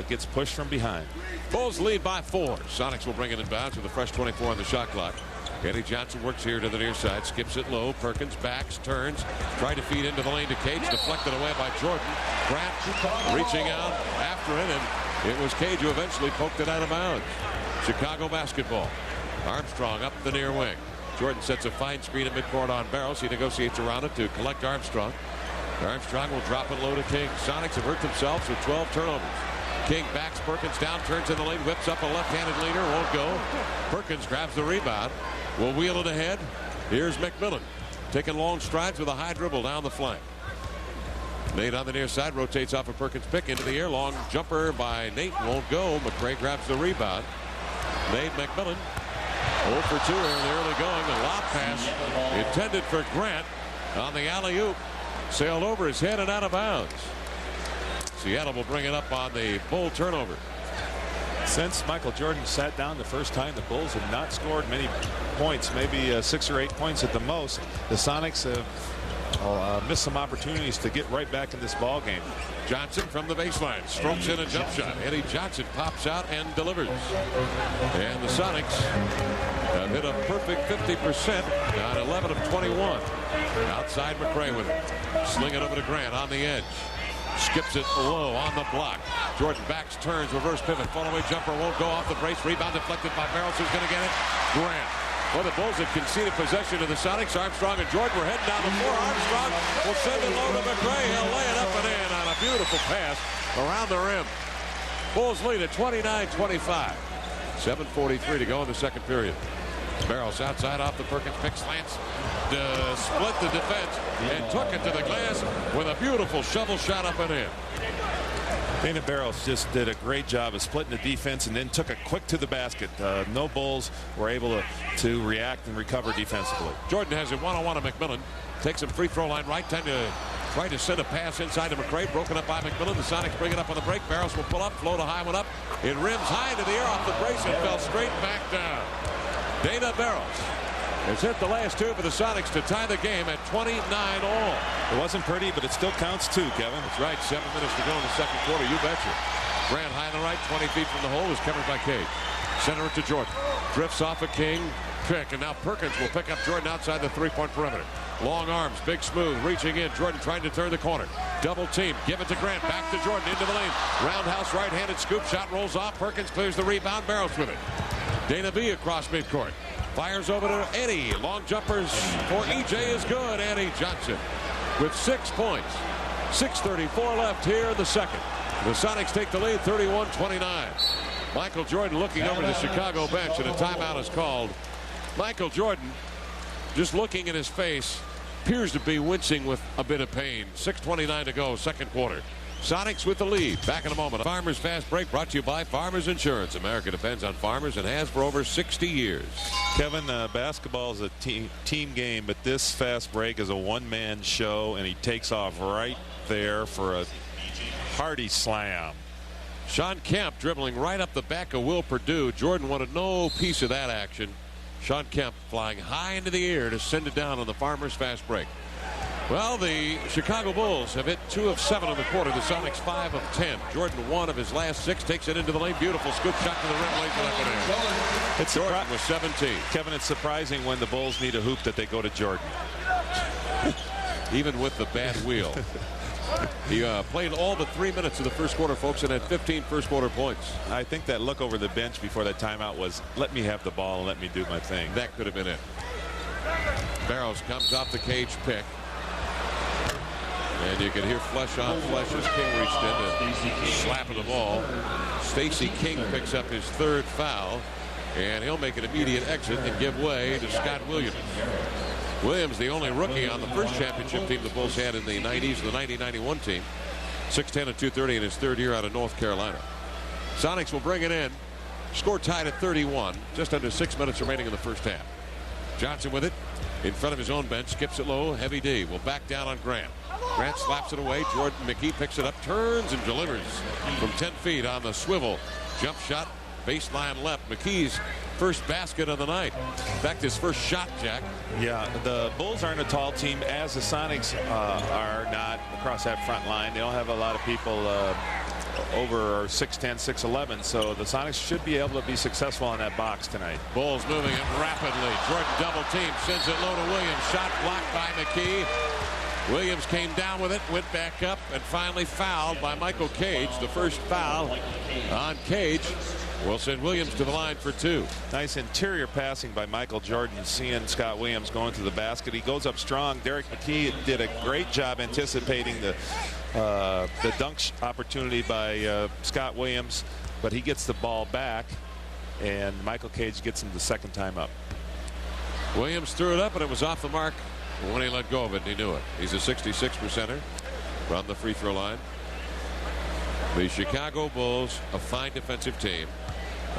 gets pushed from behind. Bulls lead by 4. Sonics will bring it in bounds with a fresh 24 on the shot clock. Eddie Johnson works here to the near side, skips it low. Perkins backs, turns, tried to feed into the lane to Cage, deflected away by Jordan. Grant reaching out after it, and it was Cage who eventually poked it out of bounds. Chicago basketball. Armstrong up the near wing. Jordan sets a fine screen at midcourt on Barrows. He negotiates around it to collect Armstrong. Armstrong will drop it low to King. Sonics have hurt themselves with 12 turnovers. King backs Perkins down, turns in the lane, whips up a left-handed leader, won't go. Perkins grabs the rebound, will wheel it ahead. Here's McMillan taking long strides with a high dribble down the flank. Nate on the near side rotates off a Perkins pick into the air. Long jumper by Nate, won't go. McRae grabs the rebound. Nate McMillan 0 for 2 here in the early going. A lob pass intended for Grant on the alley-oop. Sailed over his head and out of bounds. Seattle will bring it up on the Bull turnover. Since Michael Jordan sat down the first time, the Bulls have not scored many points, maybe 6 or 8 points at the most. The Sonics have missed some opportunities to get right back in this ball game. Johnson from the baseline strokes in a jump shot. Eddie Johnson pops out and delivers. And the Sonics have hit a perfect 50% on 11 of 21. Outside McRae with it. Sling it over to Grant on the edge. Skips it low on the block. Jordan backs, turns, reverse pivot. Fall away jumper won't go off the brace. Rebound deflected by Barrows. Who's going to get it? Grant. Well, the Bulls have conceded possession to the Sonics. Armstrong and Jordan were heading down the floor. Armstrong will send it low to McRae. He'll lay it up and in on a beautiful pass around the rim. Bulls lead at 29-25. 7:43 to go in the second period. Barrows outside off the Perkins pick, slants, split the defense, and took it to the glass with a beautiful shovel shot up and in. Dana Barrows just did a great job of splitting the defense and then took it quick to the basket. No Bulls were able to react and recover defensively. Jordan has it one-on-one to McMillan. Takes him free throw line right. Time to try to send a pass inside to McRae. Broken up by McMillan. The Sonics bring it up on the break. Barrows will pull up, float a high one up. It rims high into the air off the brace and fell straight back down. Dana Barrows has hit the last two for the Sonics to tie the game at 29 all. It wasn't pretty, but it still counts too, Kevin. That's right. 7 minutes to go in the second quarter. You betcha. Grant high on the right, 20 feet from the hole, is covered by Cage. Center it to Jordan. Drifts off a King. Pick, and now Perkins will pick up Jordan outside the three-point perimeter. Long arms, big smooth, reaching in. Jordan trying to turn the corner. Double team. Give it to Grant. Back to Jordan into the lane. Roundhouse right-handed scoop shot rolls off. Perkins clears the rebound. Barrows with it. Dana B across midcourt. Fires over to Eddie. Long jumpers for EJ is good. Eddie Johnson with 6 points. 6:34 left here in the second. The Sonics take the lead 31-29. Michael Jordan looking over the Chicago bench, and a timeout is called. Michael Jordan, just looking at his face, appears to be wincing with a bit of pain. 6:29 to go, second quarter. Sonics with the lead. Back in a moment. Farmers Fast Break brought to you by Farmers Insurance. America depends on farmers and has for over 60 years. Kevin, basketball is a team game, but this fast break is a one-man show, and he takes off right there for a hearty slam. Shawn Kemp dribbling right up the back of Will Perdue. Jordan wanted no piece of that action. Shawn Kemp flying high into the air to send it down on the Farmers Fast Break. Well, the Chicago Bulls have hit 2 of 7 in the quarter. The Sonics 5 of 10. Jordan 1 of his last 6. Takes it into the lane. Beautiful scoop shot to the rim. Lays it up and in. It's Jordan with 17. Kevin, it's surprising when the Bulls need a hoop that they go to Jordan. Even with the bad wheel. He played all but 3 minutes of the first quarter, folks, and had 15 first quarter points. I think that look over the bench before that timeout was, let me have the ball and let me do my thing. That could have been it. Barrows comes off the cage pick. And you can hear flesh on flesh as King reached in and slapping the ball. Stacey King picks up his 3rd foul, and he'll make an immediate exit and give way to Scott Williams. Williams, the only rookie on the first championship team the Bulls had in the 90s, the 90-91 team. 6'10" and 230 in his 3rd year out of North Carolina. Sonics will bring it in. Score tied at 31. Just under 6 minutes remaining in the first half. Johnson with it in front of his own bench. Skips it low. Heavy D will back down on Grant. Grant slaps it away. Jordan McKee picks it up, turns and delivers from 10 feet on the swivel. Jump shot, baseline left. McKee's first basket of the night. In fact, his first shot, Jack. Yeah, the Bulls aren't a tall team, as the Sonics are not across that front line. They don't have a lot of people over 6'10", 6'11", so the Sonics should be able to be successful in that box tonight. Bulls moving it rapidly. Jordan double team, sends it low to Williams. Shot blocked by McKee. Williams came down with it, went back up, and finally fouled by Michael Cage. The first foul on Cage will send Williams to the line for 2. Nice interior passing by Michael Jordan, seeing Scott Williams going to the basket. He goes up strong. Derek McKee did a great job anticipating the dunk opportunity by Scott Williams, but he gets the ball back, and Michael Cage gets him the second time up. Williams threw it up, and it was off the mark when he let go of it, and he knew it. He's a 66%er from the free throw line. The Chicago Bulls, a fine defensive team,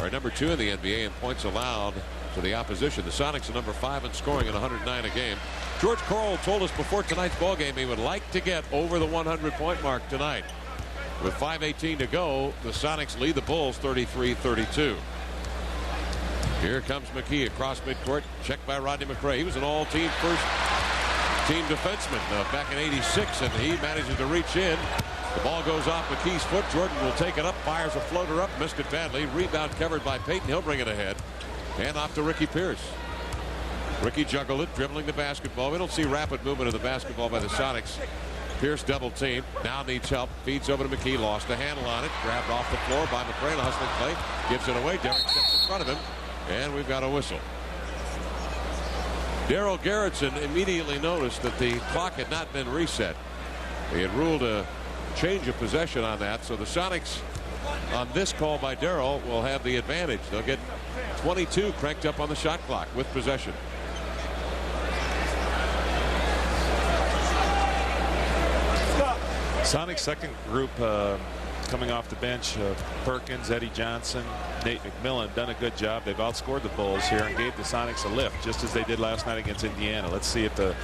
are number 2 in the NBA in points allowed to the opposition. The Sonics are number 5 in scoring at 109 a game. George Corll told us before tonight's ballgame he would like to get over the 100-point mark tonight. With 5:18 to go, the Sonics lead the Bulls 33-32. Here comes McKee across midcourt, checked by Rodney McRae. He was an all-team first-team defenseman back in '86, and he manages to reach in. The ball goes off McKee's foot. Jordan will take it up, fires a floater up, missed it badly. Rebound covered by Payton. He'll bring it ahead. And off to Ricky Pierce. Ricky juggled it, dribbling the basketball. We don't see rapid movement of the basketball by the Sonics. Pierce double team. Now needs help. Feeds over to McKee. Lost a handle on it. Grabbed off the floor by McRae. Hustling play. Gives it away. Derek steps in front of him. And we've got a whistle. Darryl Garrettson immediately noticed that the clock had not been reset. He had ruled a change of possession on that. So the Sonics on this call by Darryl will have the advantage. They'll get 22 cranked up on the shot clock with possession. Sonics second group coming off the bench. Perkins, Eddie Johnson, Nate McMillan have done a good job. They've outscored the Bulls here and gave the Sonics a lift, just as they did last night against Indiana. Let's see if the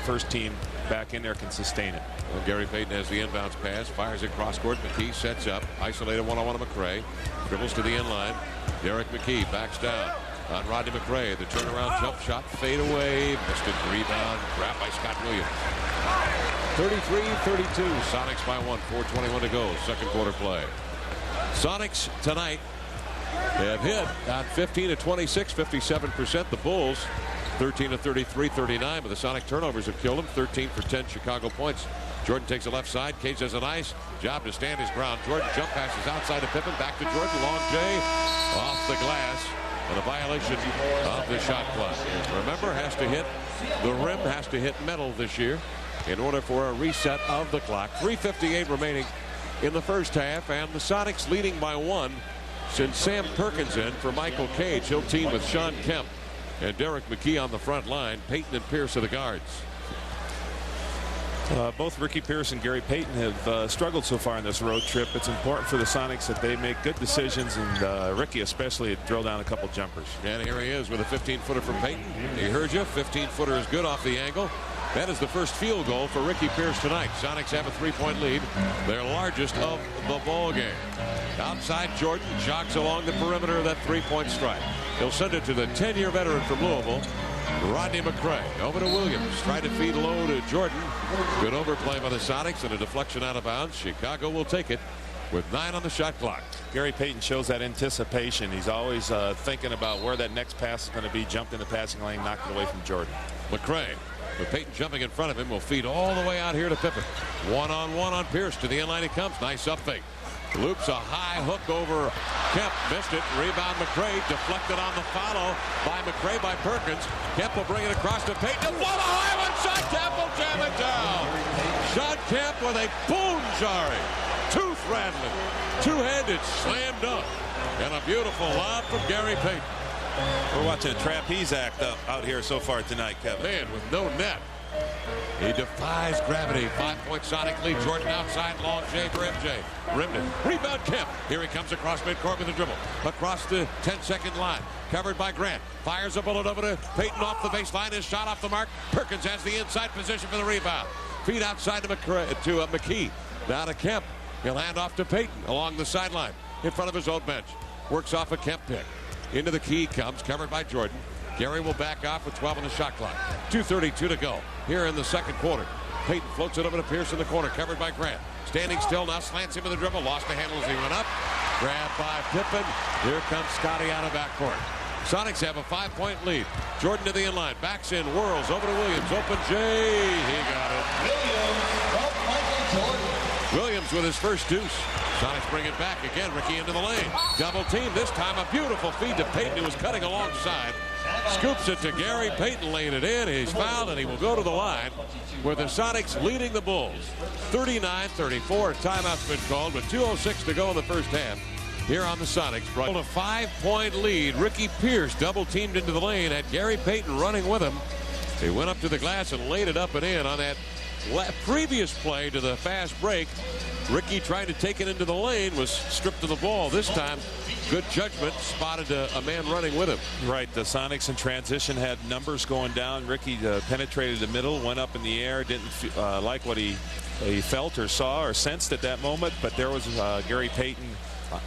first team back in there can sustain it. Well, Gary Payton has the inbounds pass, fires it cross court. McKee sets up, isolated one-on-one to McRae, dribbles to the inline. Derek McKee backs down on Rodney McRae. The turnaround jump shot, fade away, missed it. Rebound, grabbed by Scott Williams. 33-32, Sonics by 1, 4:21 to go, second quarter play. Sonics tonight have hit on 15 of 26, 57%. The Bulls 13 of 33, 39, but the Sonic turnovers have killed him. 13 for 10 Chicago points. Jordan takes the left side. Cage does a nice job to stand his ground. Jordan jump passes outside of Pippen. Back to Jordan. Long J off the glass. And a violation of the shot clock. Remember, has to hit the rim, has to hit metal this year in order for a reset of the clock. 3:58 remaining in the first half, and the Sonics leading by 1 since Sam Perkins in for Michael Cage. He'll team with Shawn Kemp and Derek McKee on the front line. Payton and Pierce are the guards. Both Ricky Pierce and Gary Payton have struggled so far in this road trip. It's important for the Sonics that they make good decisions, and Ricky especially throw down a couple jumpers. And here he is with a 15-footer from Payton. He heard you. 15-footer is good off the angle. That is the first field goal for Ricky Pierce tonight. Sonics have a 3-point lead, their largest of the ball game. Outside, Jordan jogs along the perimeter of that 3-point strike. He'll send it to the 10-year veteran from Louisville, Rodney McCray. Over to Williams. Try to feed low to Jordan. Good overplay by the Sonics and a deflection out of bounds. Chicago will take it with 9 on the shot clock. Gary Payton shows that anticipation. He's always thinking about where that next pass is going to be. Jumped in the passing lane, knocked it away from Jordan. McCray, with Payton jumping in front of him, will feed all the way out here to Pippen. One-on-one on Pierce. To the end line he comes. Nice up fake. Loops a high hook over Kemp. Missed it. Rebound McCray. Deflected on the follow by McCray by Perkins. Kemp will bring it across to Payton. What a high one shot. Kemp will jam it down. Shawn Kemp with a bone-jarring, tooth-rattling, two-handed slam dunk. And a beautiful lob from Gary Payton. We're watching a trapeze act out here so far tonight, Kevin. Man with no net. He defies gravity. 5-point Sonic lead. Jordan outside. Long J for MJ. Rimmed it. Rebound Kemp. Here he comes across midcourt with a dribble. Across the 10-second line. Covered by Grant. Fires a bullet over to Payton off the baseline. His shot off the mark. Perkins has the inside position for the rebound. Feed outside to McKee. Down to Kemp. He'll hand off to Payton along the sideline in front of his own bench. Works off a Kemp pick. Into the key comes, covered by Jordan. Gary will back off with 12 on the shot clock. 2:32 to go here in the second quarter. Payton floats it over to Pierce in the corner, covered by Grant. Standing still, now slants him with the dribble. Lost the handle as he went up. Grabbed by Pippen. Here comes Scotty out of backcourt. Sonics have a 5-point lead. Jordan to the inline. Backs in, whirls over to Williams. Open J. He got it. Williams with his first deuce. Sonics bring it back again. Ricky into the lane. Double team. This time a beautiful feed to Payton, who was cutting alongside. Scoops it to Gary. Payton laying it in. He's fouled, and he will go to the line with the Sonics leading the Bulls. 39-34. Timeout's been called with 2:06 to go in the first half. Here on the Sonics. Brought a 5-point lead. Ricky Pierce double teamed into the lane. Had Gary Payton running with him. He went up to the glass and laid it up and in on that previous play to the fast break. Ricky trying to take it into the lane, was stripped of the ball. This time, good judgment, spotted a man running with him. Right, the Sonics in transition had numbers going down. Ricky penetrated the middle, went up in the air, didn't like what he felt or saw or sensed at that moment, but there was Gary Payton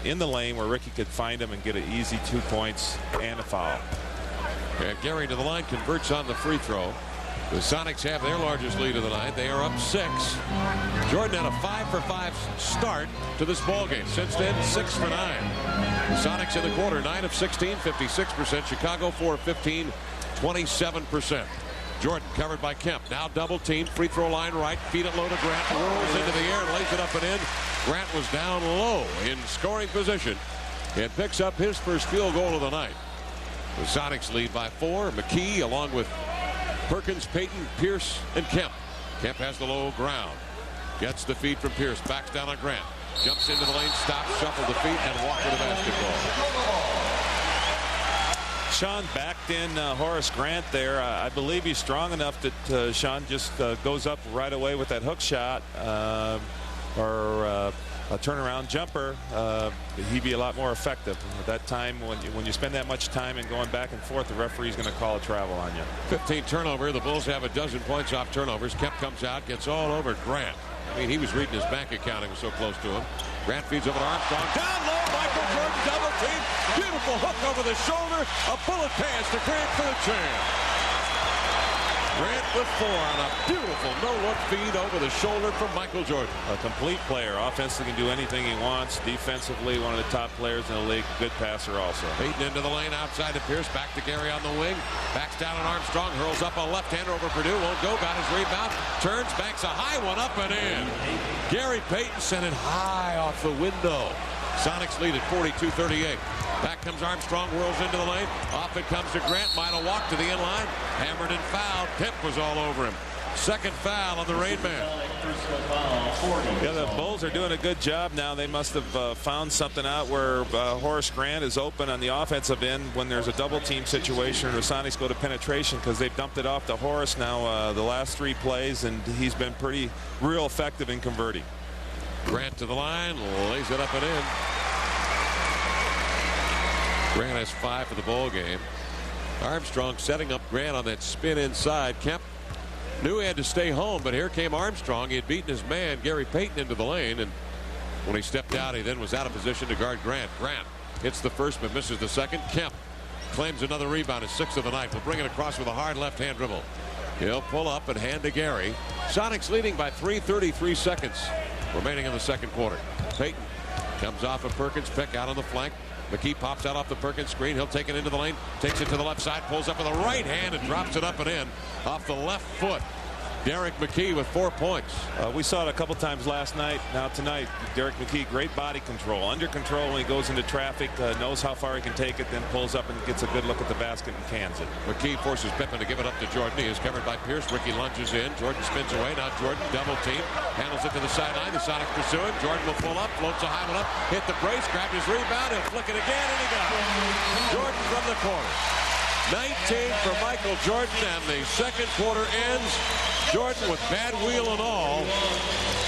in the lane where Ricky could find him and get an easy 2 points and a foul. And Gary to the line, converts on the free throw. The Sonics have their largest lead of the night. They are up 6. Jordan had a 5-for-5 start to this ball game. Since then, 6 for 9. The Sonics in the quarter, 9 of 16, 56%. Chicago 4 of 15, 27%. Jordan covered by Kemp. Now double teamed. Free throw line right. Feed it low to Grant. Whirls into the air and lays it up and in. Grant was down low in scoring position and picks up his first field goal of the night. The Sonics lead by 4. McKee along with Perkins, Payton, Pierce, and Kemp. Kemp has the low ground. Gets the feed from Pierce. Backs down on Grant. Jumps into the lane, stops, shuffled the feet, and walked with the basketball. Shawn backed in Horace Grant there. I believe he's strong enough that Shawn just goes up right away with that hook shot or a turnaround jumper. He'd be a lot more effective. At that time, when you spend that much time and going back and forth, the referee's going to call a travel on you. 15 turnover. The Bulls have a dozen points off turnovers. Kemp comes out, gets all over Grant. I mean, he was reading his bank account. He was so close to him. Grant feeds over to Armstrong. Down low, Michael Jordan, double team. Beautiful hook over the shoulder. A bullet pass to Grant for the jam. Grant with 4 on a beautiful no-look feed over the shoulder from Michael Jordan. A complete player. Offensively can do anything he wants. Defensively, one of the top players in the league. Good passer also. Payton into the lane outside to Pierce. Back to Gary on the wing. Backs down on Armstrong. Hurls up a left-hander over Purdue. Won't go. Got his rebound. Turns. Banks a high one up and in. Gary Payton sent it high off the window. Sonics lead at 42-38. Back comes Armstrong, whirls into the lane. Off it comes to Grant. Might have walked to the inline. Hammered and fouled. Kemp was all over him. Second foul on the Rain Man. Yeah, the Bulls are doing a good job now. They must have found something out where Horace Grant is open on the offensive end when there's a double team situation, and the Sonics go to penetration because they've dumped it off to Horace now the last 3 plays, and he's been real effective in converting. Grant to the line, lays it up and in. Grant has 5 for the ball game. Armstrong setting up Grant on that spin inside. Kemp knew he had to stay home, but here came Armstrong. He had beaten his man Gary Payton into the lane, and when he stepped out, he then was out of position to guard Grant. Grant hits the first but misses the second. Kemp claims another rebound, his 6th of the night. Will bring it across with a hard left-hand dribble. He'll pull up and hand to Gary. Sonics leading by 3:33 seconds remaining in the second quarter. Payton comes off of Perkins' pick out on the flank. McKee pops out off the Perkins screen. He'll take it into the lane, takes it to the left side, pulls up with the right hand and drops it up and in off the left foot. Derek McKee with 4 points. We saw it a couple times last night. Now tonight, Derek McKee, great body control, under control when he goes into traffic, knows how far he can take it, then pulls up and gets a good look at the basket and cans it. McKee forces Pippen to give it up to Jordan. He is covered by Pierce. Ricky lunges in. Jordan spins away. Now Jordan double team, handles it to the sideline. The Sonics pursue him. Jordan will pull up, floats a high one up, hit the brace, grabbed his rebound, he'll flick it again, and he got it. Jordan from the corner. 19 for Michael Jordan, and the second quarter ends. Jordan, with bad wheel and all,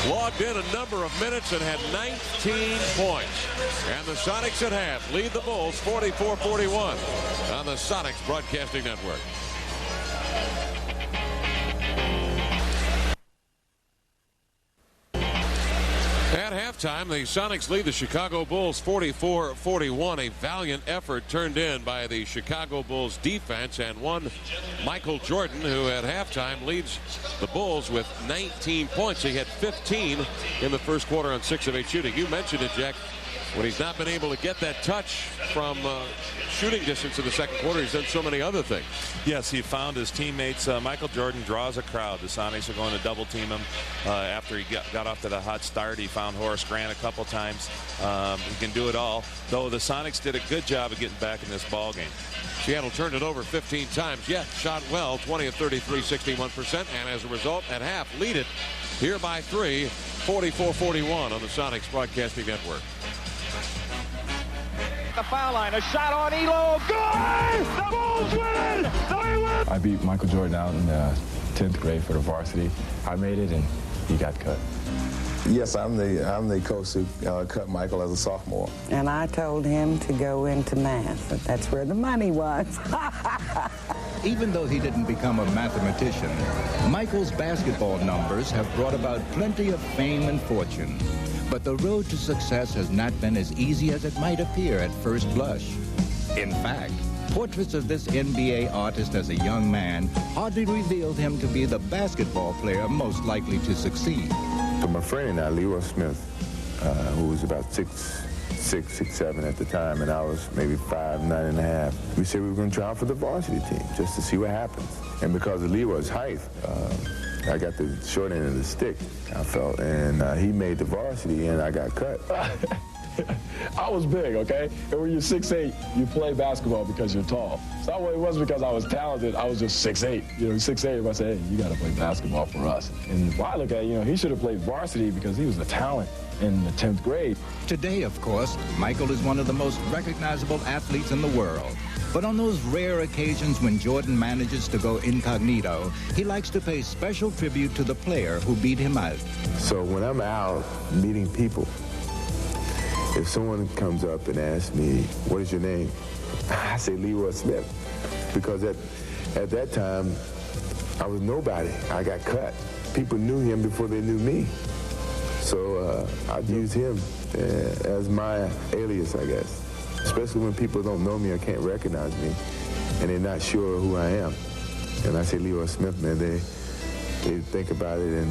logged in a number of minutes and had 19 points. And the Sonics at half lead the Bulls 44-41 on the Sonics Broadcasting Network. At halftime, the Sonics lead the Chicago Bulls 44-41. A valiant effort turned in by the Chicago Bulls defense, and one Michael Jordan, who at halftime leads the Bulls with 19 points. He had 15 in the first quarter on 6 of 8 shooting. You mentioned it, Jack. When he's not been able to get that touch from shooting distance in the second quarter, he's done so many other things. Yes, he found his teammates. Michael Jordan draws a crowd. The Sonics are going to double team him. After he got off to the hot start, he found Horace Grant a couple times. He can do it all, though the Sonics did a good job of getting back in this ball game. Seattle turned it over 15 times, yet shot well, 20 of 33, 61%, and as a result, at half, lead it here by 3, 44-41 on the Sonics Broadcasting Network. The foul line, a shot on Elo, good! The Bulls win! They win! I beat Michael Jordan out in the 10th grade for the varsity. I made it, and he got cut. Yes, I'm the coach who cut Michael as a sophomore. And I told him to go into math, but that's where the money was. Even though he didn't become a mathematician, Michael's basketball numbers have brought about plenty of fame and fortune. But the road to success has not been as easy as it might appear at first blush. In fact, portraits of this NBA artist as a young man hardly revealed him to be the basketball player most likely to succeed. For my friend and I, Leroy Smith, who was about 6'7" at the time, and I was maybe 5'9½", we said we were going to try out for the varsity team just to see what happens. And because of Leroy's height, I got the short end of the stick, I felt, and he made the varsity, and I got cut. I was big, okay? And when you're 6'8", you play basketball because you're tall. So it wasn't because I was talented. I was just 6'8". You know, 6'8", I said, hey, you got to play basketball for us. And I look at it, he should have played varsity because he was a talent in the 10th grade. Today, of course, Michael is one of the most recognizable athletes in the world. But on those rare occasions when Jordan manages to go incognito, he likes to pay special tribute to the player who beat him out. So when I'm out meeting people, if someone comes up and asks me, what is your name? I say Leroy Smith, because at that time, I was nobody. I got cut. People knew him before they knew me. So I'd use him as my alias, I guess. Especially when people don't know me or can't recognize me, and they're not sure who I am. And I say Leroy Smith, man, they think about it, and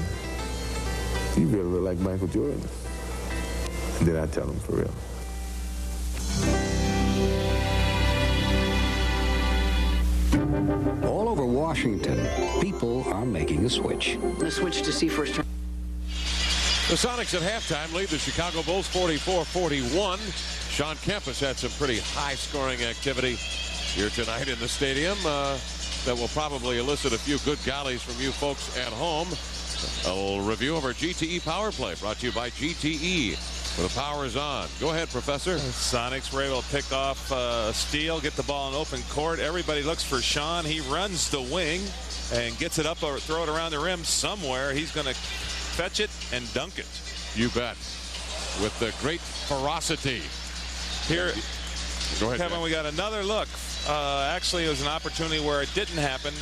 you really look like Michael Jordan. And then I tell them for real. All over Washington, people are making a switch. The switch to see first turn. The Sonics at halftime lead the Chicago Bulls 44-41. Shawn Kemp has had some pretty high-scoring activity here tonight in the stadium that will probably elicit a few good gollies from you folks at home. A little review of our GTE power play brought to you by GTE. The power is on. Go ahead, Professor. Sonics were able to pick off a steal, get the ball in open court. Everybody looks for Shawn. He runs the wing and gets it up or throw it around the rim somewhere. He's going to fetch it and dunk it. You bet. With the great ferocity. Here, go ahead, Kevin, Jack. we got another look. Actually, it was an opportunity where it didn't happen.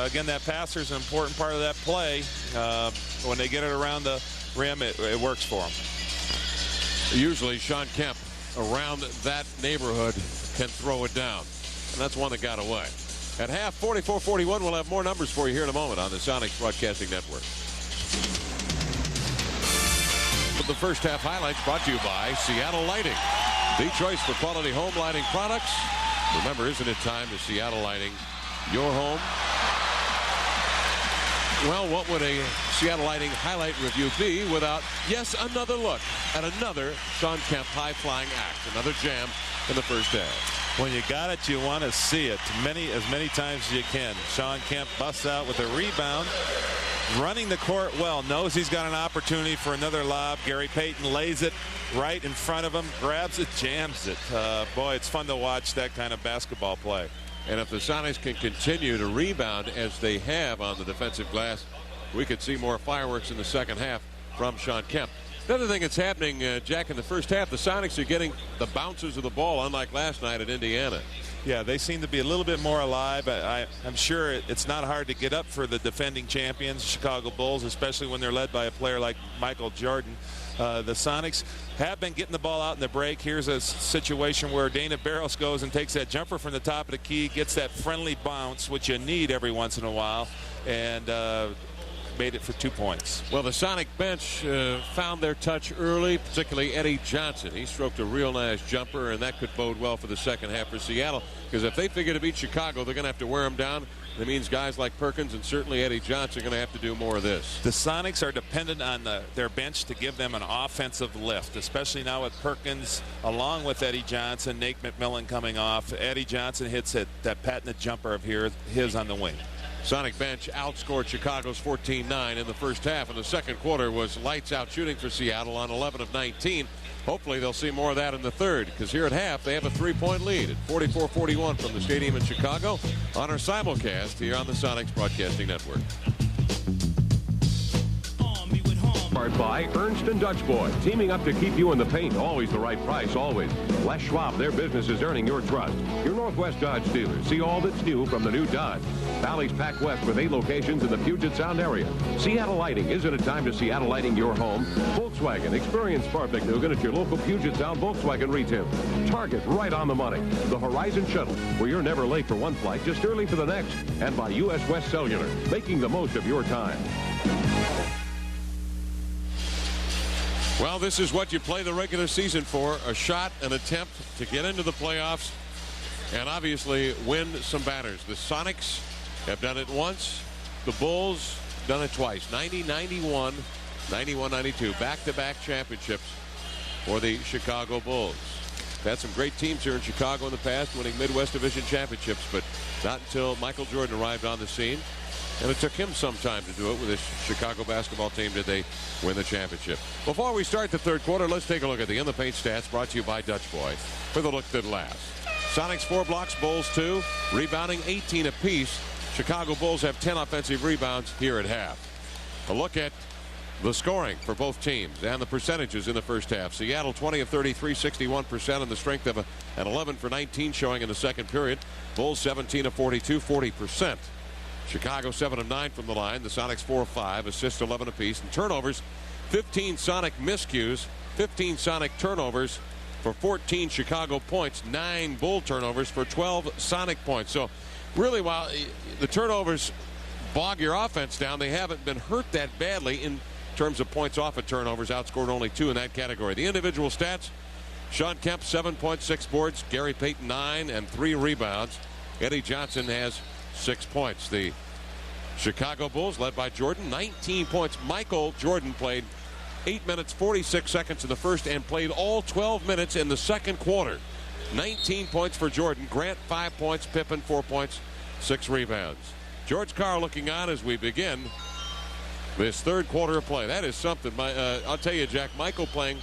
Again, that passer is an important part of that play. When they get it around the rim, it works for them. Usually Shawn Kemp around that neighborhood can throw it down. And that's one that got away. At half, 44-41, we'll have more numbers for you here in a moment on the Sonics Broadcasting Network. The first half highlights brought to you by Seattle Lighting, the choice for quality home lighting products. Remember, isn't it time to Seattle Lighting your home? Well, what would a Seattle Lighting highlight review be without, yes, another look at another Shawn Kemp high-flying act, another jam in the first half. When you got it, you want to see it as many times as you can. Shawn Kemp busts out with a rebound, running the court well, knows he's got an opportunity for another lob. Gary Payton lays it right in front of him, grabs it, jams it. Boy, it's fun to watch that kind of basketball play. And if the Sonics can continue to rebound as they have on the defensive glass, we could see more fireworks in the second half from Shawn Kemp. Another thing that's happening, Jack, in the first half, the Sonics are getting the bounces of the ball, unlike last night at Indiana. Yeah, they seem to be a little bit more alive. I'm sure it's not hard to get up for the defending champions, Chicago Bulls, especially when they're led by a player like Michael Jordan. The Sonics have been getting the ball out in the break. Here's a situation where Dana Barros goes and takes that jumper from the top of the key, gets that friendly bounce, which you need every once in a while, and made it for 2 points. Well, the Sonic bench found their touch early, particularly Eddie Johnson. He stroked a real nice jumper, and that could bode well for the second half for Seattle, because if they figure to beat Chicago, they're going to have to wear them down. That means guys like Perkins and certainly Eddie Johnson are going to have to do more of this. The Sonics are dependent on their bench to give them an offensive lift, especially now with Perkins along with Eddie Johnson, Nate McMillan coming off. Eddie Johnson hits that patented jumper of his on the wing. Sonic bench outscored Chicago's 14-9 in the first half, and the second quarter was lights out shooting for Seattle on 11 of 19. Hopefully they'll see more of that in the third, because here at half they have a 3-point lead at 44-41 from the stadium in Chicago on our simulcast here on the Sonics Broadcasting Network. Powered by Ernst & Dutch Boy, teaming up to keep you in the paint. Always the right price, always. Les Schwab, their business is earning your trust. Your Northwest Dodge dealer. See all that's new from the new Dodge. Valley's Pac West with 8 locations in the Puget Sound area. Seattle Lighting. Isn't it time to Seattle Lighting your home? Volkswagen. Experience Sparvik Nugan at your local Puget Sound Volkswagen retail. Target, right on the money. The Horizon Shuttle, where you're never late for one flight, just early for the next. And by U.S. West Cellular, making the most of your time. Well, this is what you play the regular season for, a shot, an attempt to get into the playoffs and obviously win some batters. The Sonics have done it once. The Bulls done it twice. 90-91, 91-92, back-to-back championships for the Chicago Bulls. Had some great teams here in Chicago in the past, winning Midwest Division championships, but not until Michael Jordan arrived on the scene. And it took him some time to do it with his Chicago basketball team did they win the championship. Before we start the third quarter, let's take a look at the In the Paint stats brought to you by Dutch Boy for the look that lasts. Sonics 4 blocks, Bulls 2, rebounding 18 apiece. Chicago Bulls have 10 offensive rebounds here at half. A look at the scoring for both teams and the percentages in the first half. Seattle 20 of 33, 61% on the strength of an 11 for 19 showing in the second period. Bulls 17 of 42, 40%. Chicago 7 of 9 from the line. The Sonics 4 of 5, assists 11 apiece, and turnovers 15 Sonic miscues, 15 Sonic turnovers for 14 Chicago points, 9 Bull turnovers for 12 Sonic points. So really, while the turnovers bog your offense down, they haven't been hurt that badly in terms of points off of turnovers, outscored only 2 in that category. The individual stats: Shawn Kemp 7.6 boards, Gary Payton 9 and 3 rebounds. Eddie Johnson has 6 points. The Chicago Bulls, led by Jordan, 19 points. Michael Jordan played 8 minutes 46 seconds in the first and played all 12 minutes in the second quarter. 19 points for Jordan. Grant 5 points. Pippen 4 points, 6 rebounds. George Carr looking on as we begin This third quarter of play, that is something. I'll tell you, Jack, Michael playing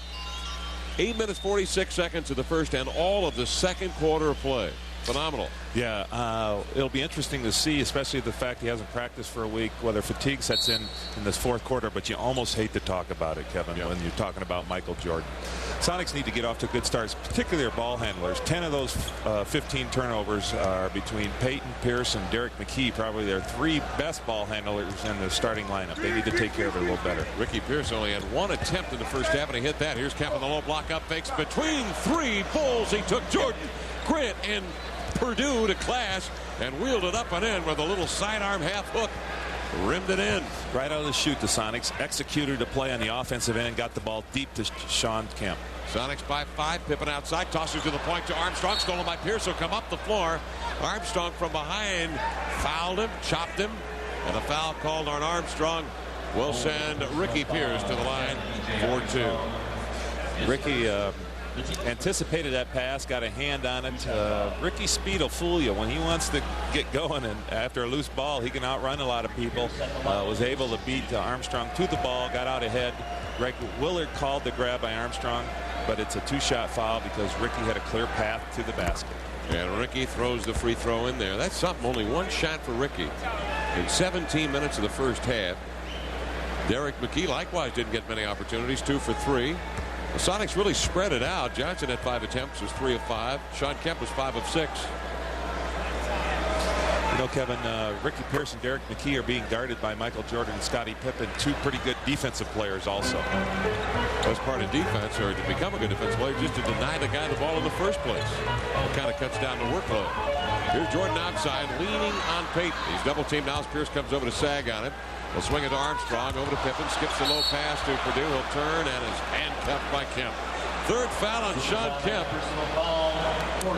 8 minutes 46 seconds of the first and all of the second quarter of play. Phenomenal. Yeah, it'll be interesting to see, especially the fact he hasn't practiced for a week, whether fatigue sets in this fourth quarter. But you almost hate to talk about it, Kevin, when you're talking about Michael Jordan. Sonics need to get off to good starts, particularly their ball handlers. 10 of those 15 turnovers are between Peyton, Pierce, and Derek McKee, probably their 3 best ball handlers in the starting lineup. They need to take care of it a little better. Ricky Pierce only had 1 attempt in the first half, and he hit that. Here's Kemp in the low block up fakes between 3 Bulls. He took Jordan, Grant, and Purdue to class and wheeled it up and in with a little sidearm half hook. Rimmed it in. Right out of the chute, the Sonics executed a play on the offensive end, got the ball deep to Shawn Kemp. Sonics by 5. Pippen outside, tosses to the point to Armstrong, stolen by Pierce. He'll come up the floor. Armstrong from behind fouled him, chopped him, and a foul called on Armstrong will send Ricky Pierce to the line for 2. Ricky anticipated that pass, got a hand on it. Ricky's speed will fool you when he wants to get going, and after a loose ball he can outrun a lot of people. Was able to beat Armstrong to the ball, got out ahead. Greg Willard called the grab by Armstrong, but it's a 2-shot foul because Ricky had a clear path to the basket. And Ricky throws the free throw in there. That's something. Only 1 shot for Ricky in 17 minutes of the first half. Derek McKee likewise didn't get many opportunities. 2 for 3. The Sonics really spread it out. Johnson had 5 attempts, was 3 of 5. Shawn Kemp was 5 of 6. You know, Kevin, Ricky Pierce and Derek McKee are being guarded by Michael Jordan and Scottie Pippen, 2 pretty good defensive players also. As part of defense, or to become a good defensive player, just to deny the guy the ball in the first place. It kind of cuts down the workload. Here's Jordan outside, leaning on Peyton. He's double teamed now as Pierce comes over to sag on him. He'll swing it to Armstrong, over to Pippen, skips the low pass to Purdue. He'll turn and is handcuffed by Kemp. 3rd foul on Shawn Kemp.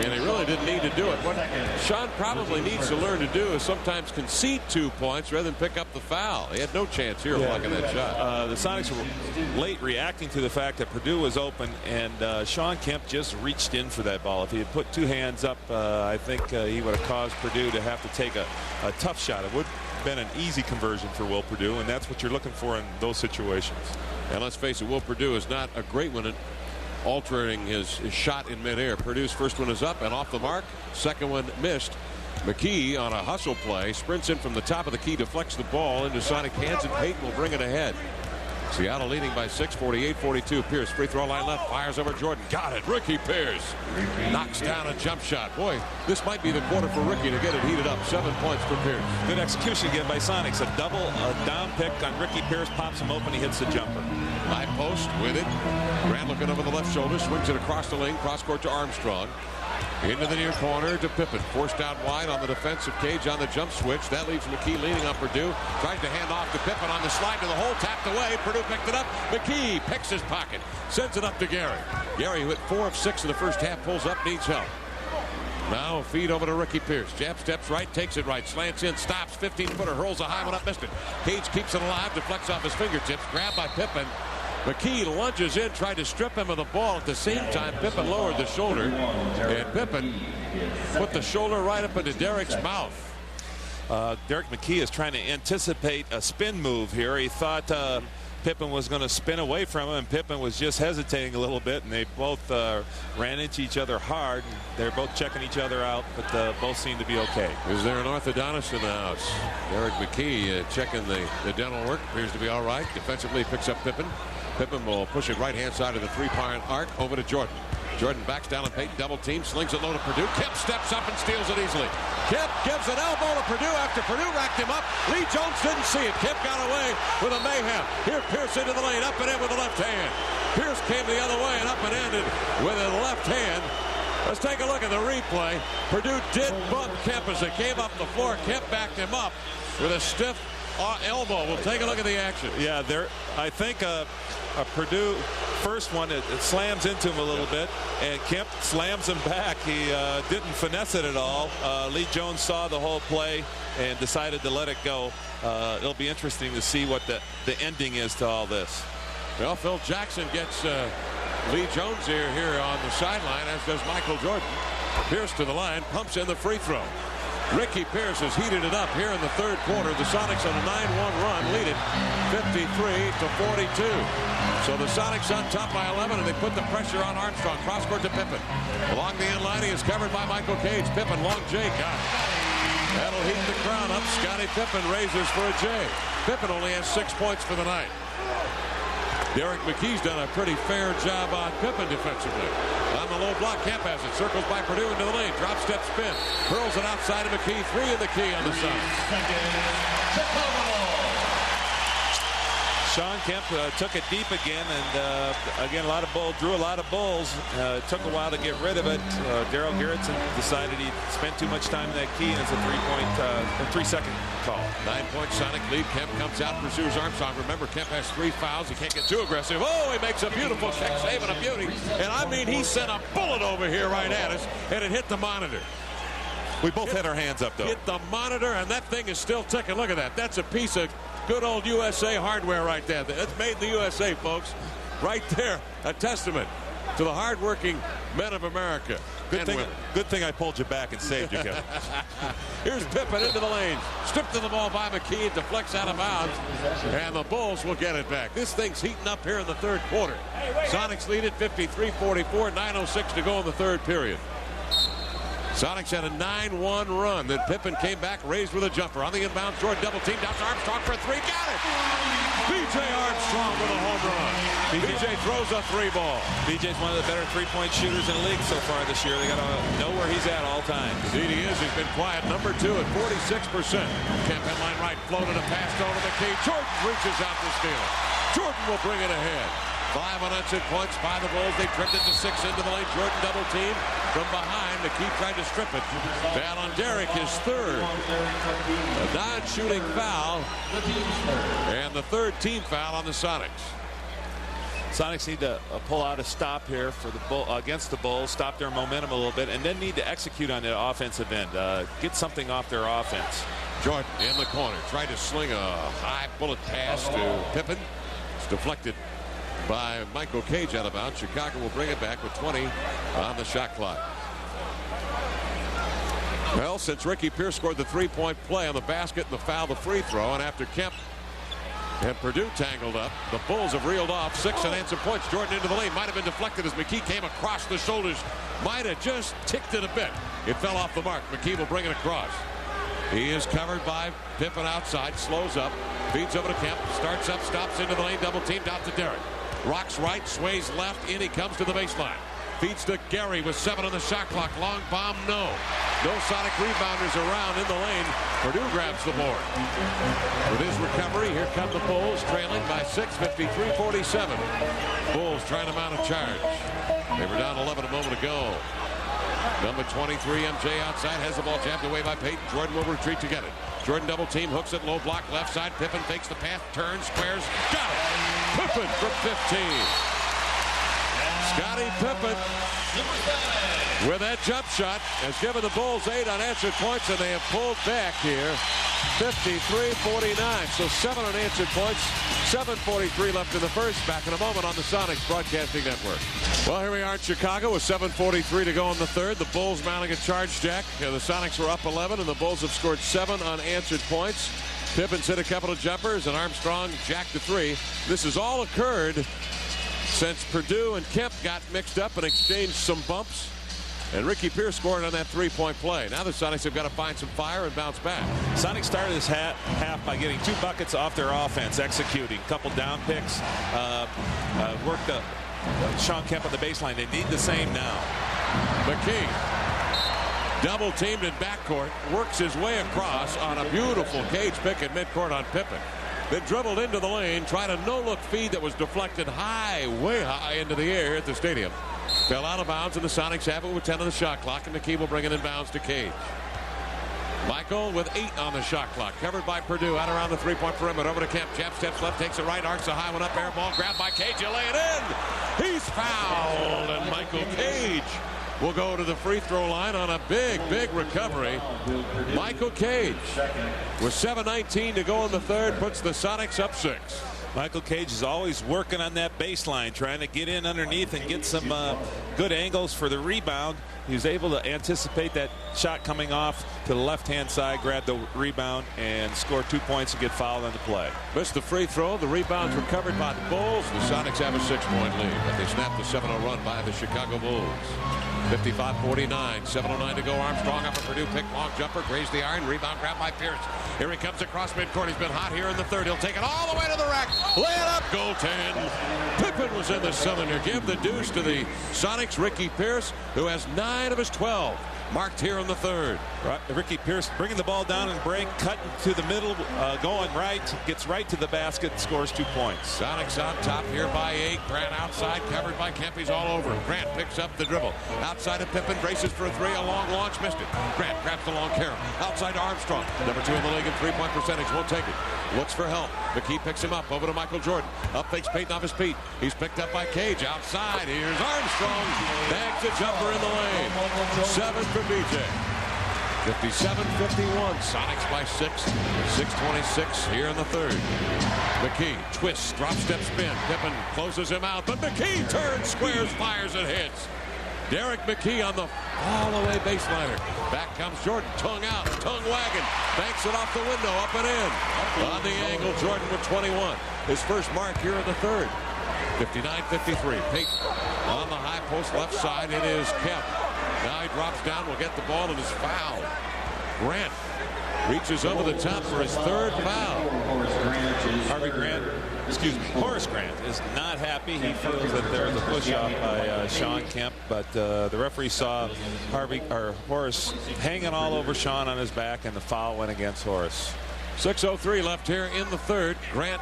And he really didn't need to do it. What Shawn probably needs to learn to do is sometimes concede 2 points rather than pick up the foul. He had no chance here of blocking that shot. The Sonics were late reacting to the fact that Purdue was open, and Shawn Kemp just reached in for that ball. If he had put 2 hands up, I think he would have caused Purdue to have to take a tough shot. It would have been an easy conversion for Will Purdue, and that's what you're looking for in those situations. And let's face it, Will Purdue is not a great one at altering his shot in midair. Purdue's first one is up and off the mark. Second one missed. McKee on a hustle play sprints in from the top of the key, deflects the ball into Sonic hands, and Peyton will bring it ahead. Seattle leading by 6, 48-42. Pierce free throw line left, fires over Jordan. Got it. Ricky Pierce knocks down a jump shot. Boy, this might be the quarter for Ricky to get it heated up. 7 points for Pierce. Good execution again by Sonics. A down pick on Ricky Pierce, pops him open, he hits the jumper. High post with it. Grant looking over the left shoulder, swings it across the lane, cross court to Armstrong. Into the near corner to Pippen. Forced out wide on the defensive cage on the jump switch. That leaves McKee leaning on Purdue. Tries to hand off to Pippen on the slide to the hole. Tapped away. Purdue picked it up. McKee picks his pocket. Sends it up to Gary. Gary, who hit 4 of 6 in the first half, pulls up, needs help. Now feed over to Ricky Pierce. Jab steps right, takes it right, slants in, stops, 15-footer, hurls a high one up, missed it. Cage keeps it alive, deflects off his fingertips, grabbed by Pippen. McKee lunges in, tried to strip him of the ball. At the same time, Pippen lowered the shoulder, and Pippen put the shoulder right up into Derek's mouth. Derek McKee is trying to anticipate a spin move here. He thought Pippen was going to spin away from him, and Pippen was just hesitating a little bit, and they both ran into each other hard. They're both checking each other out, but both seem to be okay. Is there an orthodontist in the house? Derek McKee checking the dental work. Appears to be all right. Defensively picks up Pippen. Pippen will push it right-hand side of the three-point arc over to Jordan. Jordan backs down and Peyton double team, slings it low to Purdue. Kemp steps up and steals it easily. Kemp gives an elbow to Purdue after Purdue racked him up. Lee Jones didn't see it. Kemp got away with a mayhem. Here Pierce into the lane, up and in with the left hand. Pierce came the other way and up and ended with a left hand. Let's take a look at the replay. Purdue did bump Kemp as they came up the floor. Kemp backed him up with a stiff elbow. We'll take a look at the action. Yeah, I think a Purdue first one, it slams into him a little bit, and Kemp slams him back. He didn't finesse it at all. Lee Jones saw the whole play and decided to let it go. It'll be interesting to see what the ending is to all this. Well, Phil Jackson gets Lee Jones here on the sideline, as does Michael Jordan. Pierce to the line, pumps in the free throw. Ricky Pierce has heated it up here in the third quarter. The Sonics on a 9-1 run lead it 53-42. So the Sonics on top by 11, and they put the pressure on Armstrong. Cross court to Pippen. Along the end line, he is covered by Michael Cage. Pippen, long J, got it. That'll heat the crowd up. Scottie Pippen raises for a J. Pippen only has 6 points for the night. Derek McKee's done a pretty fair job on Pippen defensively. On the low block, Kemp has it. Circles by Purdue into the lane. Drop step spin. Hurls it outside of McKee. 3 in the key on the side. Shawn Kemp took it deep again, and again, drew a lot of bulls. Took a while to get rid of it. Daryl Garrettson decided he spent too much time in that key, and it's a 3-second call. 9-point Sonic lead. Kemp comes out, pursues Armstrong. Remember, Kemp has 3 fouls. He can't get too aggressive. Oh, he makes a beautiful check save and a beauty. And I mean, he sent a bullet over here right at us, and it hit the monitor. We both had our hands up, though. Hit the monitor, and that thing is still ticking. Look at that. That's a piece of good old USA hardware right there. That's made in the USA, folks. Right there, a testament to the hardworking men of America. Good thing I pulled you back and saved you, Kevin. Here's Pippen into the lane. Stripped of the ball by McKee. Deflects out of bounds. And the Bulls will get it back. This thing's heating up here in the third quarter. Sonics lead it 53-44. 9:06 to go in the third period. Sonics had a 9-1 run. Then Pippen came back, raised with a jumper. On the inbound, Jordan double team down to Armstrong for 3. Got it! B.J. Armstrong with a home run. B.J. throws a 3 ball. B.J.'s one of the better three-point shooters in the league so far this year. They got to know where he's at all times. Indeed he is. He's been quiet. Number 2 at 46%. Kemp headline right, floated a pass over the key. Jordan reaches out to steal it. Jordan will bring it ahead. 5 unanswered points by the Bulls. They trimmed it to 6 into the lane. Jordan double team from behind. McKee tried to strip it. Foul on Derek, his third. A non-shooting foul. And the third team foul on the Sonics. Sonics need to pull out a stop here for the against the Bulls, stop their momentum a little bit, and then need to execute on the offensive end. Get something off their offense. Jordan in the corner. Tried to sling a high bullet pass to Pippen. It's deflected by Michael Cage out of bounds. Chicago will bring it back with 20 on the shot clock. Well, since Ricky Pierce scored the 3-point play on the basket and the foul, the free throw, and after Kemp and Purdue tangled up, the Bulls have reeled off 6 unanswered points. Jordan into the lane. Might have been deflected as McKee came across the shoulders. Might have just ticked it a bit. It fell off the mark. McKee will bring it across. He is covered by Pippen outside. Slows up. Feeds over to Kemp. Starts up. Stops into the lane. Double teamed out to Derek. Rocks right, sways left, in he comes to the baseline. Feeds to Gary with 7 on the shot clock. Long bomb, no. No Sonic rebounders around in the lane. Purdue grabs the board. With his recovery, here come the Bulls, trailing by 6, 53-47. Bulls trying to mount a charge. They were down 11 a moment ago. Number 23, MJ outside, has the ball jabbed away by Payton. Jordan will retreat to get it. Jordan double team, hooks it, low block, left side. Pippen fakes the pass, turns, squares, got it! Pippen from 15. Scottie Pippen with that jump shot has given the Bulls 8 unanswered points, and they have pulled back here 53-49. So 7 unanswered points, 7:43 left in the first. Back in a moment on the Sonics Broadcasting Network. Well, here we are in Chicago with 7:43 to go in the third. The Bulls mounting a charge, Jack. The Sonics were up 11, and the Bulls have scored 7 unanswered points. Pippen's hit a couple of jumpers, and Armstrong jacked a 3. This has all occurred since Purdue and Kemp got mixed up and exchanged some bumps. And Ricky Pierce scored on that 3-point play. Now the Sonics have got to find some fire and bounce back. Sonics started this half by getting 2 buckets off their offense, executing. A couple down picks. Worked Shawn Kemp on the baseline. They need the same now. McKee, double teamed in backcourt, works his way across on a beautiful Cage pick at midcourt on Pippen. Then dribbled into the lane, tried a no-look feed that was deflected high, way high into the air at the stadium. Fell out of bounds, and the Sonics have it with 10 on the shot clock, and McKee will bring it in bounds to Cage. Michael with 8 on the shot clock, covered by Purdue out around the 3-point perimeter. Over to Kemp. Jab steps left, takes it right, arcs a high one up, air ball grabbed by Cage. You lay it in. He's fouled, and Michael Cage will go to the free throw line on a big recovery. Michael Cage with 7:19 to go in the third puts the Sonics up 6. Michael Cage is always working on that baseline, trying to get in underneath and get some good angles for the rebound. He was able to anticipate that shot coming off to the left-hand side, grab the rebound, and score 2 points and get fouled on the play. Missed the free throw. The rebound's recovered by the Bulls. The Sonics have a 6-point lead, but they snapped the 7-0 run by the Chicago Bulls. 55-49, 7:09 to go. Armstrong up a Purdue pick, long jumper, grazed the iron, rebound grabbed by Pierce. Here he comes across midcourt. He's been hot here in the third. He'll take it all the way to the rack. Lay it up, goaltend. Pippen was in the cylinder. Give the deuce to the Sonics. Ricky Pierce, who has 9 of his 12 marked here in the third. Right, Ricky Pierce bringing the ball down and break, cutting to the middle, going right, gets right to the basket, scores 2 points. Sonics on top here by 8. Grant outside, covered by Kemp. He's all over him. Grant picks up the dribble. Outside of Pippen, braces for a 3. A long launch, missed it. Grant grabs the long carry. Outside to Armstrong. Number 2 in the league in 3-point percentage. Won't take it. Looks for help. McKee picks him up. Over to Michael Jordan. Up fakes Payton off his feet. He's picked up by Cage. Outside. Here's Armstrong. Bags the jumper in the lane. 7 for BJ. 57-51. Sonics by 6. 6:26 here in the third. McKee twists, drop step spin. Pippen closes him out, but McKee turns, squares, fires, and hits. Derek McKee on the all-the-way baseliner. Back comes Jordan. Tongue out, tongue wagon. Banks it off the window, up and in. On the angle, Jordan with 21. His first mark here in the third. 59-53. Payton on the high post left side. It is Kemp. Now he drops down, will get the ball, and is fouled. Grant reaches over the top for his third foul. Horace Grant is not happy. He feels that there's a push-off by Shawn Kemp, but the referee saw Horace hanging all over Shawn on his back, and the foul went against Horace. 6:03 left here in the third. Grant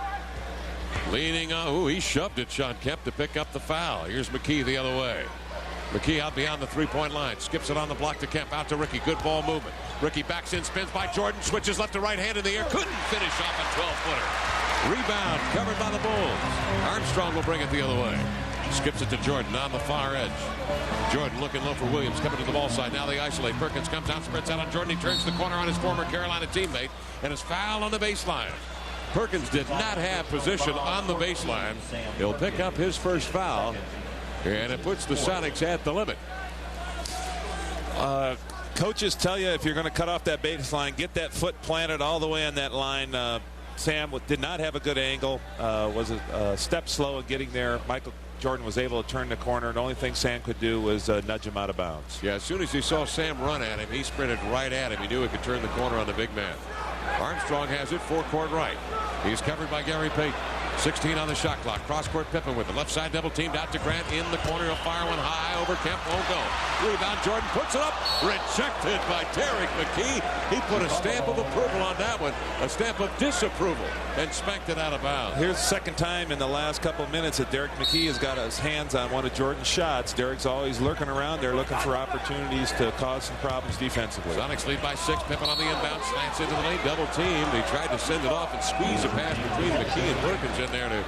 leaning on. Ooh, he shoved at Shawn Kemp to pick up the foul. Here's McKee the other way. McKee out beyond the 3-point line. Skips it on the block to Kemp. Out to Ricky. Good ball movement. Ricky backs in, spins by Jordan. Switches left to right hand in the air. Couldn't finish off a 12-footer. Rebound covered by the Bulls. Armstrong will bring it the other way. Skips it to Jordan on the far edge. Jordan looking low for Williams. Coming to the ball side. Now they isolate. Perkins comes out, spreads out on Jordan. He turns the corner on his former Carolina teammate and is fouled on the baseline. Perkins did not have position on the baseline. He'll pick up his first foul. And it puts the Sonics at the limit. Coaches tell you if you're going to cut off that baseline, get that foot planted all the way on that line. Sam did not have a good angle, was a step slow in getting there. Michael Jordan was able to turn the corner. The only thing Sam could do was nudge him out of bounds. Yeah, as soon as he saw Sam run at him, he sprinted right at him. He knew he could turn the corner on the big man. Armstrong has it, forecourt right. He's covered by Gary Payton. 16 on the shot clock. Cross-court Pippen with the left side double teamed out to Grant in the corner. He'll fire one high over Kemp. Won't go. Rebound. Jordan puts it up. Rejected by Derek McKee. He put a stamp of approval on that one. A stamp of disapproval and spanked it out of bounds. Here's the second time in the last couple of minutes that Derek McKee has got his hands on one of Jordan's shots. Derek's always lurking around there looking for opportunities to cause some problems defensively. Sonics lead by 6. Pippen on the inbound. Slants into the lane. Double team. They tried to send it off and squeeze a pass between McKee and Perkins in there to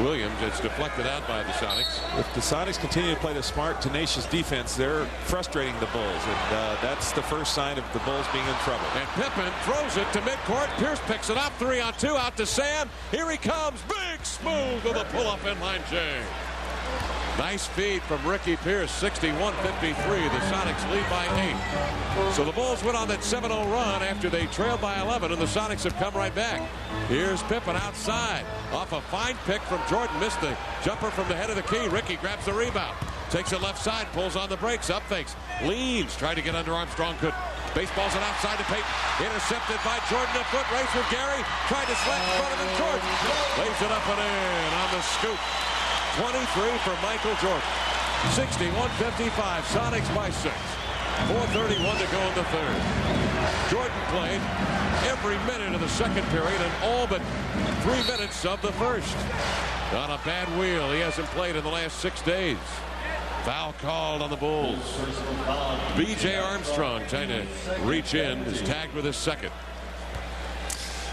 Williams. It's deflected out by the Sonics. If the Sonics continue to play the smart, tenacious defense, they're frustrating the Bulls, and that's the first sign of the Bulls being in trouble. And Pippen throws it to midcourt. Pierce picks it up. 3-on-2 out to Sam. Here he comes. Big smooth with a pull-up inline J. Nice feed from Ricky Pierce. 61-53. The Sonics lead by 8. So the Bulls went on that 7-0 run after they trailed by 11, and the Sonics have come right back. Here's Pippen outside. Off a fine pick from Jordan. Missed the jumper from the head of the key. Ricky grabs the rebound. Takes it left side. Pulls on the brakes. Up fakes. Leans. Tried to get under Armstrong. Couldn't. Baseball's it outside to Payton. Intercepted by Jordan. A foot race with Gary. Tried to slant in front of him. Jordan lays it up and in on the scoop. 23 for Michael Jordan. 61-55. Sonics by 6. 4:31 to go in the third. Jordan played every minute of the second period and all but 3 minutes of the first. On a bad wheel. He hasn't played in the last 6 days. Foul called on the Bulls. B.J. Armstrong trying to reach in. Is tagged with his second.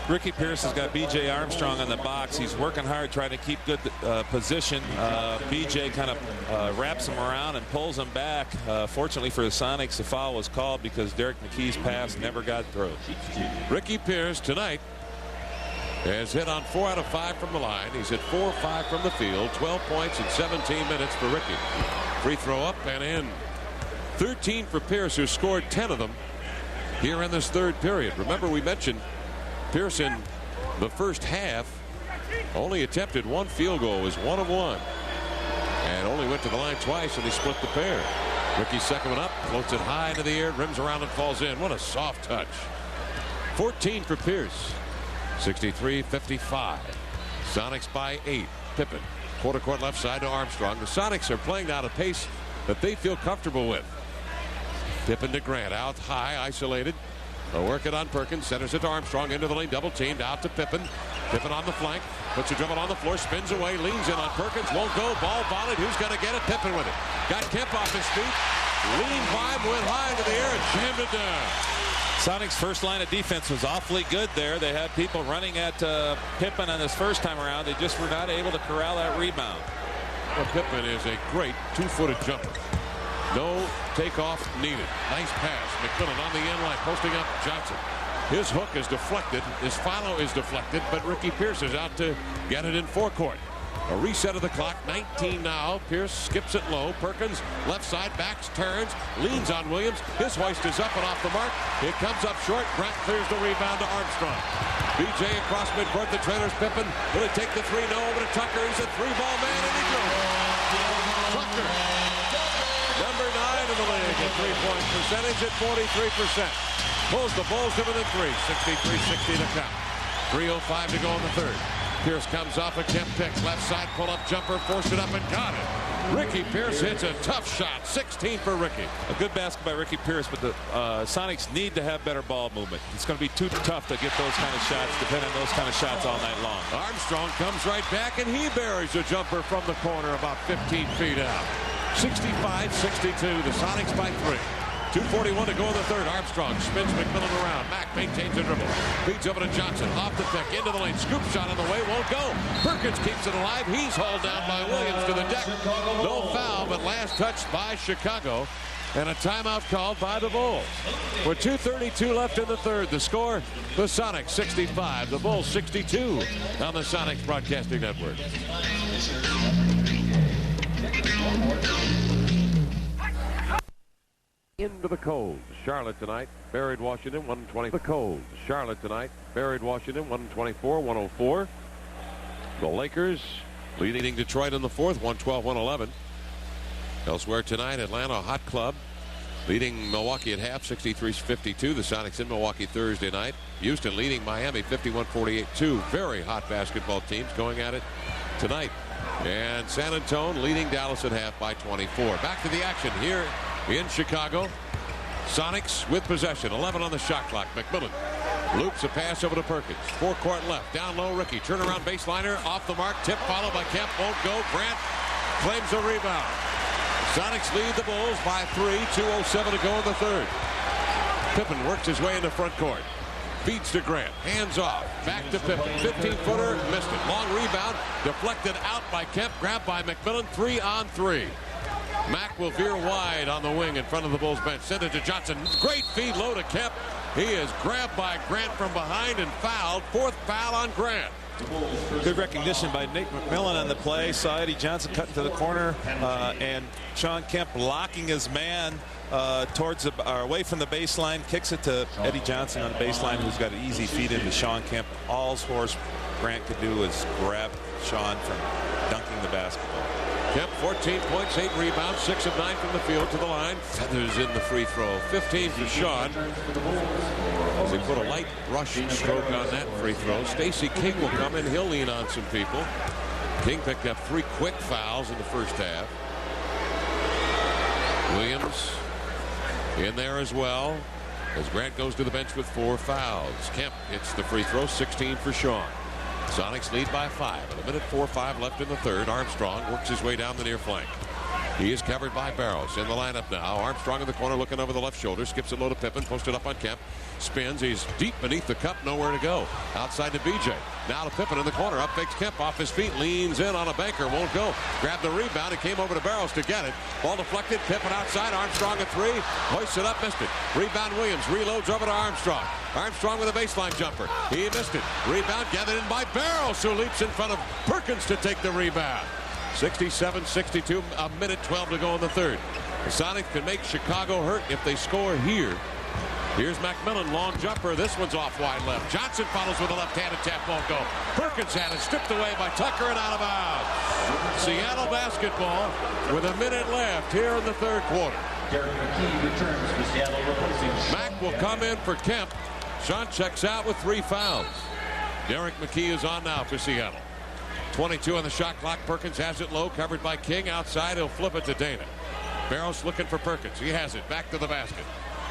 Ricky Pierce has got B.J. Armstrong on the box. He's working hard trying to keep good position. B.J. kind of wraps him around and pulls him back. Fortunately for the Sonics, the foul was called because Derek McKee's pass never got through. Ricky Pierce tonight has hit on 4 out of 5 from the line. He's hit 4 or 5 from the field. 12 points in 17 minutes for Ricky. Free throw up and in. 13 for Pierce, who scored 10 of them here in this third period. Remember, we mentioned Pierce in the first half only attempted 1 field goal, was 1 of 1, and only went to the line twice, and he split the pair. Ricky's second one up, floats it high into the air, rims around and falls in. What a soft touch. 14 for Pierce. 63-55. Sonics by 8. Pippen, quarter court left side to Armstrong. The Sonics are playing now at a pace that they feel comfortable with. Pippen to Grant, out high, isolated. They'll work it on Perkins, centers it to Armstrong, into the lane, double teamed, out to Pippen. Pippen on the flank, puts a dribble on the floor, spins away, leans in on Perkins, won't go, ball volleyed. Who's going to get it? Pippen with it. Got Kemp off his feet, leaned by him, went high into the air and jammed it down. Sonic's first line of defense was awfully good there. They had people running at Pippen on this first time around. They just were not able to corral that rebound. Well, Pippen is a great two-footed jumper. No takeoff needed. Nice pass. McMillan on the end line, posting up Johnson. His hook is deflected. His follow is deflected, but Ricky Pierce is out to get it in forecourt. A reset of the clock. 19 now. Pierce skips it low. Perkins left side, backs, turns, leans on Williams. His hoist is up and off the mark. It comes up short. Grant clears the rebound to Armstrong. BJ across midcourt. The trailer's Pippen. Will he take the three? No, over to Tucker. He's a three-ball man, and he goes. Tucker, number 9 in the league at three-point percentage at 43%. Pulls the Bulls to within 3. 63-60 to count. 3:05 to go in the third. Pierce comes off a Kemp pick. Left side pull-up jumper. Forced it up and got it. Ricky Pierce hits a tough shot. 16 for Ricky. A good basket by Ricky Pierce, but the Sonics need to have better ball movement. It's going to be too tough to get those kind of shots, depend on those kind of shots all night long. Armstrong comes right back, and he buries a jumper from the corner about 15 feet out. 65-62. The Sonics by 3. 2:41 to go in the third. Armstrong spins McMillan around. Mack maintains a dribble. Feeds over to Johnson. Off the pick. Into the lane. Scoop shot on the way. Won't go. Perkins keeps it alive. He's hauled down by Williams to the deck. No foul, but last touched by Chicago. And a timeout called by the Bulls. With 2:32 left in the third. The score, the Sonics 65. The Bulls 62 on the Sonics Broadcasting Network. Into the cold. Charlotte tonight, buried Washington 120. The cold. Charlotte tonight, buried Washington 124-104. The Lakers leading Detroit in the fourth, 112-111. Elsewhere tonight, Atlanta Hot Club leading Milwaukee at half, 63-52. The Sonics in Milwaukee Thursday night. Houston leading Miami 51-48. Two very hot basketball teams going at it tonight. And San Antonio leading Dallas at half by 24. Back to the action here in Chicago. Sonics with possession. 11 on the shot clock. McMillan loops a pass over to Perkins. Forecourt left. Down low, Ricky. Turnaround baseliner. Off the mark. Tip followed by Kemp. Won't go. Grant claims a rebound. Sonics lead the Bulls by 3. 2:07 to go in the third. Pippen works his way into front court. Feeds to Grant. Hands off. Back to Pippen. 15-footer. Missed it. Long rebound. Deflected out by Kemp. Grabbed by McMillan. 3-on-3. Mack will veer wide on the wing in front of the Bulls bench. Send it to Johnson. Great feed low to Kemp. He is grabbed by Grant from behind and fouled. Fourth foul on Grant. Good recognition by Nick McMillan on the play. Saw Eddie Johnson cutting to the corner, and Shawn Kemp locking his man towards away from the baseline. Kicks it to Eddie Johnson on the baseline, who's got an easy feed into Shawn Kemp. All Horace Grant could do is grab Shawn from dunking the basketball. Kemp 14 points, 8 rebounds, 6 of 9 from the field to the line. Feathers in the free throw. 15 for Shawn. As he put a light rush stroke on that free throw. Stacey King will come in. He'll lean on some people. King picked up 3 quick fouls in the first half. Williams in there as well, as Grant goes to the bench with 4 fouls. Kemp hits the free throw. 16 for Shawn. Sonics lead by 5. With 1:04.5 left in the third. Armstrong works his way down the near flank. He is covered by Barrows. In the lineup now. Armstrong in the corner looking over the left shoulder. Skips it low to Pippen. Posted up on Kemp. Spins. He's deep beneath the cup. Nowhere to go. Outside to BJ. Now to Pippen in the corner. Up fakes Kemp off his feet. Leans in on a banker. Won't go. Grabbed the rebound. He came over to Barrows to get it. Ball deflected. Pippen outside. Armstrong at 3. Hoists it up. Missed it. Rebound Williams. Reloads over to Armstrong. Armstrong with a baseline jumper. He missed it. Rebound gathered in by Barrows, who leaps in front of Perkins to take the rebound. 67-62, a minute 12 to go in the third. The Sonics can make Chicago hurt if they score here. Here's McMillan, long jumper. This one's off wide left. Johnson follows with a left-handed tap, won't go. Perkins had it stripped away by Tucker and out of bounds. Seattle basketball with a minute left here in the third quarter. Mack will come in for Kemp. Shawn checks out with 3 fouls. Derek McKee is on now for Seattle. 22 on the shot clock. Perkins has it low, covered by King. Outside, he'll flip it to Dana. Barrows looking for Perkins. He has it. Back to the basket.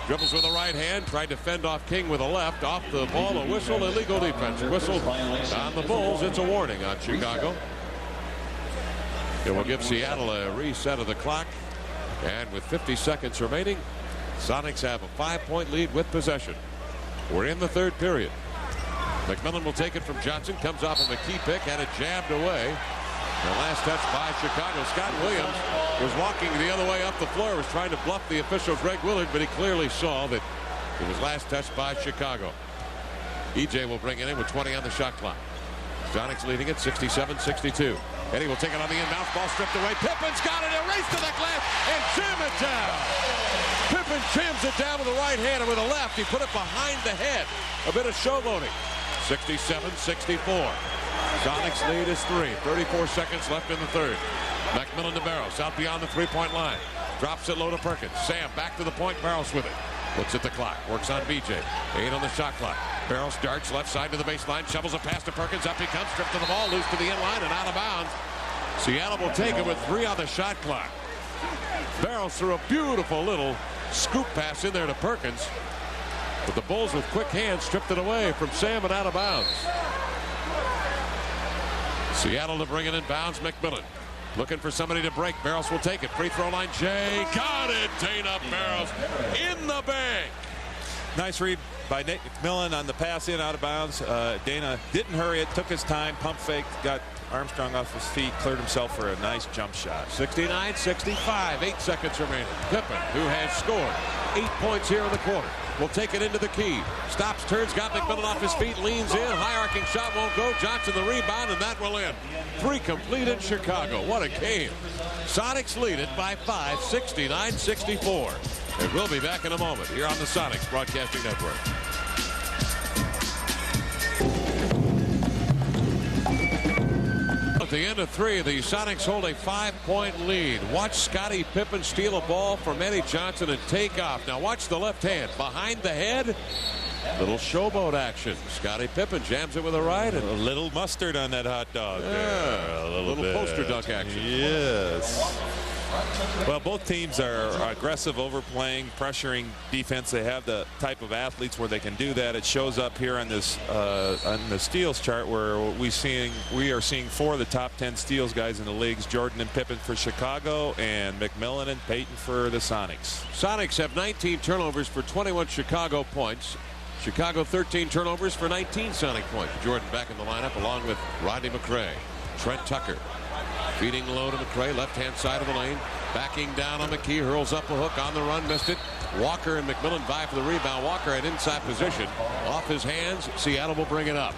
Dribbles with the right hand. Tried to fend off King with a left. Off the ball, a whistle. Illegal defense. Whistle on the Bulls. It's a warning on Chicago. It will give Seattle a reset of the clock. And with 50 seconds remaining, Sonics have a 5-point lead with possession. We're in the third period. McMillan will take it from Johnson. Comes off of a key pick. Had it jabbed away. The last touch by Chicago. Scott Williams was walking the other way up the floor. Was trying to bluff the official Greg Willard, but he clearly saw that it was last touched by Chicago. EJ will bring it in with 20 on the shot clock. Sonics leading it 67-62. Eddie will take it on the inbound. Ball stripped away. Pippen's got it. A race to the glass and jam it down. Pippen jams it down with the right hand and with the left. He put it behind the head. A bit of showboating. 67-64. Sonics lead is 3. 34 seconds left in the third. McMillan to Barrows. Out beyond the three-point line. Drops it low to Perkins. Sam back to the point. Barrows with it. Looks at the clock. Works on BJ. 8 on the shot clock. Barrows darts left side to the baseline. Shovels a pass to Perkins. Up he comes. Stripped to the ball. Loose to the inline and out of bounds. Seattle will take it with 3 on the shot clock. Barrows threw a beautiful little scoop pass in there to Perkins. But the Bulls with quick hands stripped it away from Sam and out of bounds. Seattle to bring it in bounds. McMillan looking for somebody to break. Barrows will take it. Free throw line. Jay got it. Dana Barrows in the bank. Nice read by Nate McMillan on the pass in out of bounds. Dana didn't hurry it. Took his time. Pump fake. Got Armstrong off his feet. Cleared himself for a nice jump shot. 69-65. 8 seconds remaining. Pippen, who has scored 8 points here in the quarter, will take it into the key. Stops, turns, got McMillan off his feet, leans in. High arcing shot won't go. Johnson the rebound, and that will in. 3 completed Chicago. What a game. Sonics lead it by 5, 69-64. And we'll be back in a moment here on the Sonics Broadcasting Network. At the end of 3, the Sonics hold a 5-point lead. Watch Scottie Pippen steal a ball from Eddie Johnson and take off. Now watch the left hand behind the head. Little showboat action. Scottie Pippen jams it with a right. And a little mustard on that hot dog. Yeah, there. A little poster duck action. Yes. Well, both teams are aggressive, overplaying, pressuring defense. They have the type of athletes where they can do that. It shows up here on this on the steals chart where we are seeing 4 of the top 10 steals guys in the leagues. Jordan and Pippen for Chicago, and McMillan and Payton for the Sonics. Sonics have 19 turnovers for 21 Chicago points. Chicago 13 turnovers for 19 Sonic points. Jordan back in the lineup along with Rodney McRae. Trent Tucker feeding low to McRae, left-hand side of the lane. Backing down on McKee, hurls up a hook on the run, missed it. Walker and McMillan vie for the rebound. Walker at inside position. Off his hands, Seattle will bring it up.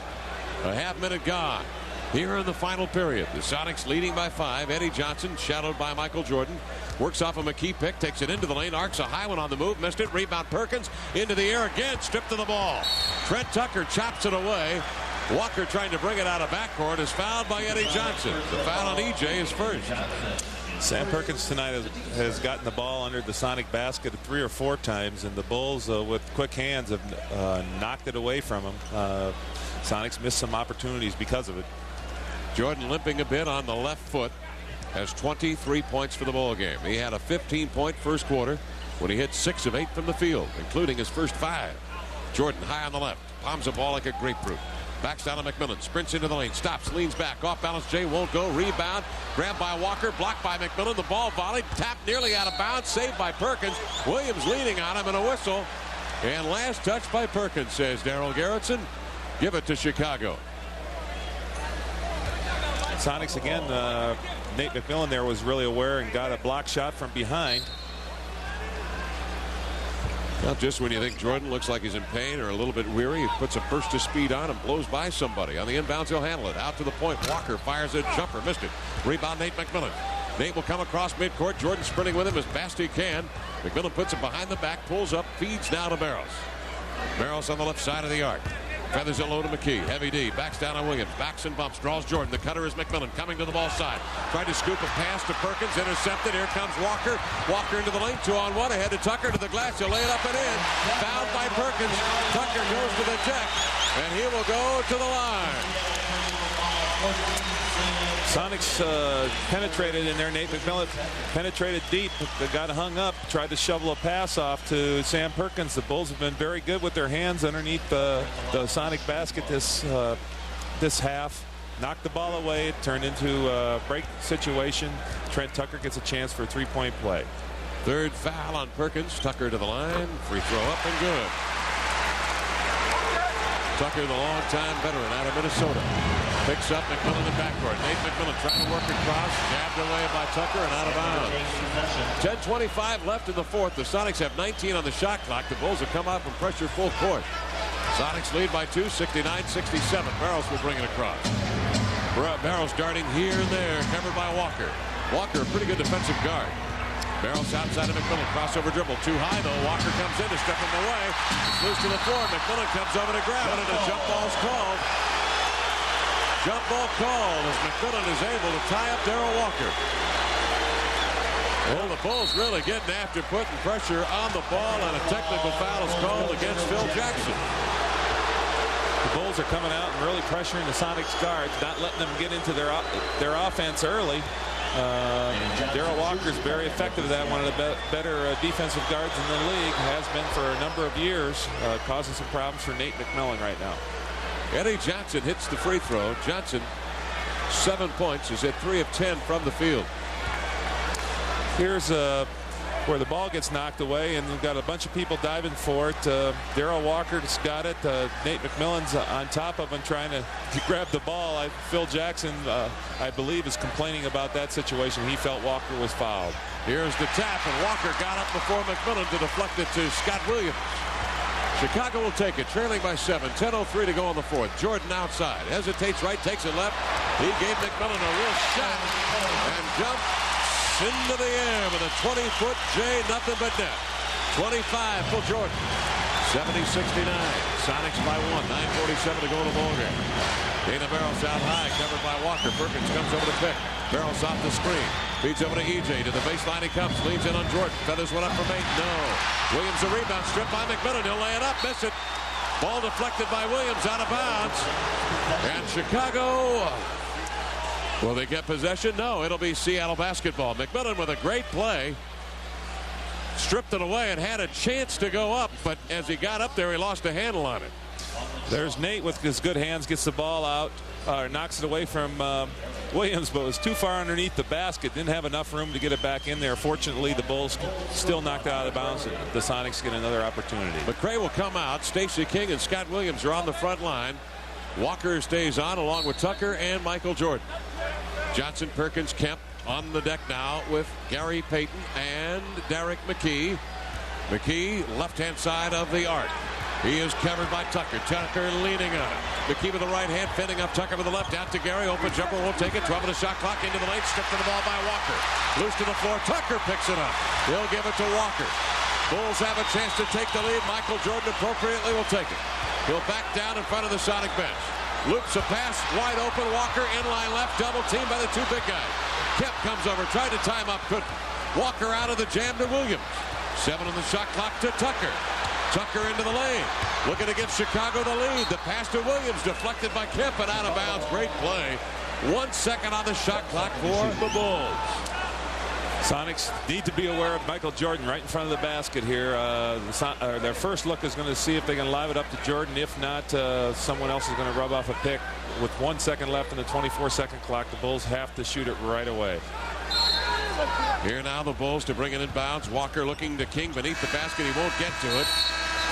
A half-minute gone here in the final period. The Sonics leading by 5. Eddie Johnson, shadowed by Michael Jordan, works off a McKee pick, takes it into the lane, arcs a high one on the move, missed it. Rebound Perkins, into the air again, stripped to the ball. Trent Tucker chops it away. Walker trying to bring it out of backcourt is fouled by Eddie Johnson. The foul on EJ is first. Sam Perkins tonight has gotten the ball under the Sonic basket 3 or 4 times, and the Bulls with quick hands have knocked it away from him. Sonics missed some opportunities because of it. Jordan limping a bit on the left foot, has 23 points for the ball game. He had a 15-point first quarter when he hit 6 of 8 from the field, including his first 5. Jordan high on the left, palms the ball like a grapefruit. Backs down to McMillan. Sprints into the lane. Stops. Leans back. Off balance. Jay won't go. Rebound. Grabbed by Walker. Blocked by McMillan. The ball volleyed. Tapped nearly out of bounds. Saved by Perkins. Williams leaning on him and a whistle. And last touch by Perkins, says Darryl Garrettson. Give it to Chicago. Sonics again. Nate McMillan there was really aware and got a block shot from behind. Well, just when you think Jordan looks like he's in pain or a little bit weary, he puts a burst of speed on and blows by somebody. On the inbounds, he'll handle it. Out to the point. Walker fires a jumper. Missed it. Rebound, Nate McMillan. Nate will come across midcourt. Jordan sprinting with him as fast he can. McMillan puts it behind the back, pulls up, feeds now to Barros. Barros on the left side of the arc. Feathers it low to McKee. Heavy D. Backs down on Williams. Backs and bumps. Draws Jordan. The cutter is McMillan. Coming to the ball side. Tried to scoop a pass to Perkins. Intercepted. Here comes Walker. Walker into the lane. 2-on-1. Ahead to Tucker to the glass. He'll lay it up and in. Fouled by Perkins. Tucker goes to the deck. And he will go to the line. Sonics penetrated in there. Nate McMillan penetrated deep. They got hung up. Tried to shovel a pass off to Sam Perkins. The Bulls have been very good with their hands underneath the Sonic basket this half. Knocked the ball away. It turned into a break situation. Trent Tucker gets a chance for a three-point play. Third foul on Perkins. Tucker to the line. Free throw up and good. Tucker, the longtime veteran out of Minnesota. Picks up McMillan in backcourt. Nate McMillan trying to work across. Jabbed away by Tucker and out of bounds. 10:25 left in the fourth. The Sonics have 19 on the shot clock. The Bulls have come out from pressure full court. Sonics lead by 2, 69-67. Barros will bring it across. Barros darting here and there, covered by Walker. Walker, a pretty good defensive guard. Barros outside of McMillan. Crossover dribble. Too high, though. Walker comes in to step him away. It's loose to the floor. McMillan comes over to grab it, and a jump ball's called. Jump ball called as McMillan is able to tie up Darryl Walker. Well, the Bulls really getting after putting pressure on the ball, and a technical foul is called against Phil Jackson. The Bulls are coming out and really pressuring the Sonics guards, not letting them get into their offense early. Darryl Walker is very effective at that. One of the better defensive guards in the league, has been for a number of years, causing some problems for Nate McMillan right now. Eddie Johnson hits the free throw. Johnson, 7 points, is at 3 of 10 from the field. Here's where the ball gets knocked away, and we've got a bunch of people diving for it. Darryl Walker's got it. Nate McMillan's on top of him trying to grab the ball. Phil Jackson, I believe, is complaining about that situation. He felt Walker was fouled. Here's the tap, and Walker got up before McMillan to deflect it to Scott Williams. Chicago will take it, trailing by 7. 10:03 to go in the fourth. Jordan outside. Hesitates right, takes it left. He gave McMillan a real shot and jumps into the air with a 20-foot J, nothing but net. 25 for Jordan. 70-69. Sonics by 1. 9:47 to go in the ball game. Dana Barros out high, covered by Walker. Perkins comes over to pick. Barros off the screen. Feeds over to EJ. To the baseline he comes. Leads in on Jordan. Feathers one up for Mate. No. Williams a rebound. Stripped by McMillan. He'll lay it up. Miss it. Ball deflected by Williams out of bounds. And Chicago, will they get possession? No. It'll be Seattle basketball. McMillan with a great play. Stripped it away and had a chance to go up. But as he got up there, he lost a handle on it. There's Nate with his good hands, gets the ball out, knocks it away from Williams, but was too far underneath the basket. Didn't have enough room to get it back in there. Fortunately, the Bulls still knocked it out of bounds. The Sonics get another opportunity. McRae will come out. Stacey King and Scott Williams are on the front line. Walker stays on along with Tucker and Michael Jordan. Johnson, Perkins, Kemp on the deck now with Gary Payton and Derek McKee. McKee, left-hand side of the arc. He is covered by Tucker. Tucker leaning on it. McKee with the right hand, fending up Tucker with the left. Out to Gary. Open jumper, won't take it. 12 on the shot clock, into the lane. Stripped of the ball by Walker. Loose to the floor. Tucker picks it up. He'll give it to Walker. Bulls have a chance to take the lead. Michael Jordan appropriately will take it. He'll back down in front of the Sonic bench. Loops a pass, wide open. Walker inline left, double team by the two big guys. Kemp comes over, tried to time up, couldn't. Walker out of the jam to Williams. 7 on the shot clock to Tucker. Tucker into the lane. Looking to give Chicago the lead. The pass to Williams deflected by Kemp and out of bounds. Great play. 1 second on the shot clock for the Bulls. Sonics need to be aware of Michael Jordan right in front of the basket here. Their first look is going to see if they can live it up to Jordan. If not, someone else is going to rub off a pick. With 1 second left in the 24-second clock, the Bulls have to shoot it right away. Here now the Bulls to bring it in bounds. Walker looking to King beneath the basket. He won't get to it.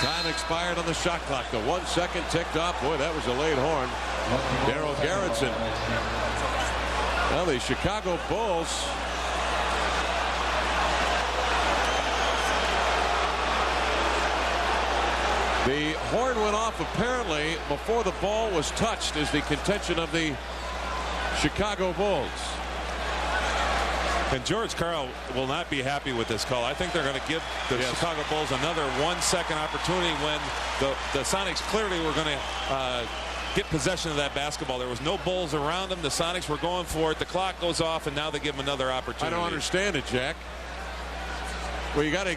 Time expired on the shot clock. The 1 second ticked off. Boy, that was a late horn. Daryl Garrettson. Well, the Chicago Bulls the horn went off apparently before the ball was touched, is the contention of the Chicago Bulls. And George Karl will not be happy with this call. I think they're going to give the Chicago Bulls another 1 second opportunity when the Sonics clearly were going to get possession of that basketball. There was no Bulls around them. The Sonics were going for it. The clock goes off, and now they give them another opportunity. I don't understand it, Jack. Well, you got to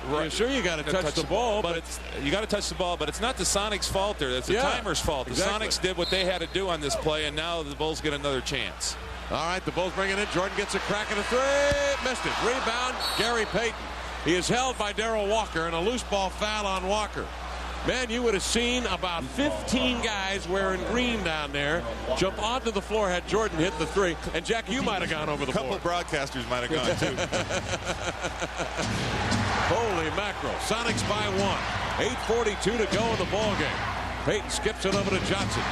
touch the ball, but you got to touch the ball, but it's not the Sonics' fault there. It's the timer's fault. Exactly. The Sonics did what they had to do on this play, and now the Bulls get another chance. All right, the Bulls bring it in. Jordan gets a crack at a three. Missed it. Rebound, Gary Payton. He is held by Darrell Walker, and a loose ball foul on Walker. Man, you would have seen about 15 guys wearing green down there jump onto the floor had Jordan hit the three. And, Jack, you might have gone over the board. board. A couple broadcasters might have gone, too. Holy mackerel. Sonics by 1. 8:42 to go in the ball game. Payton skips it over to Johnson.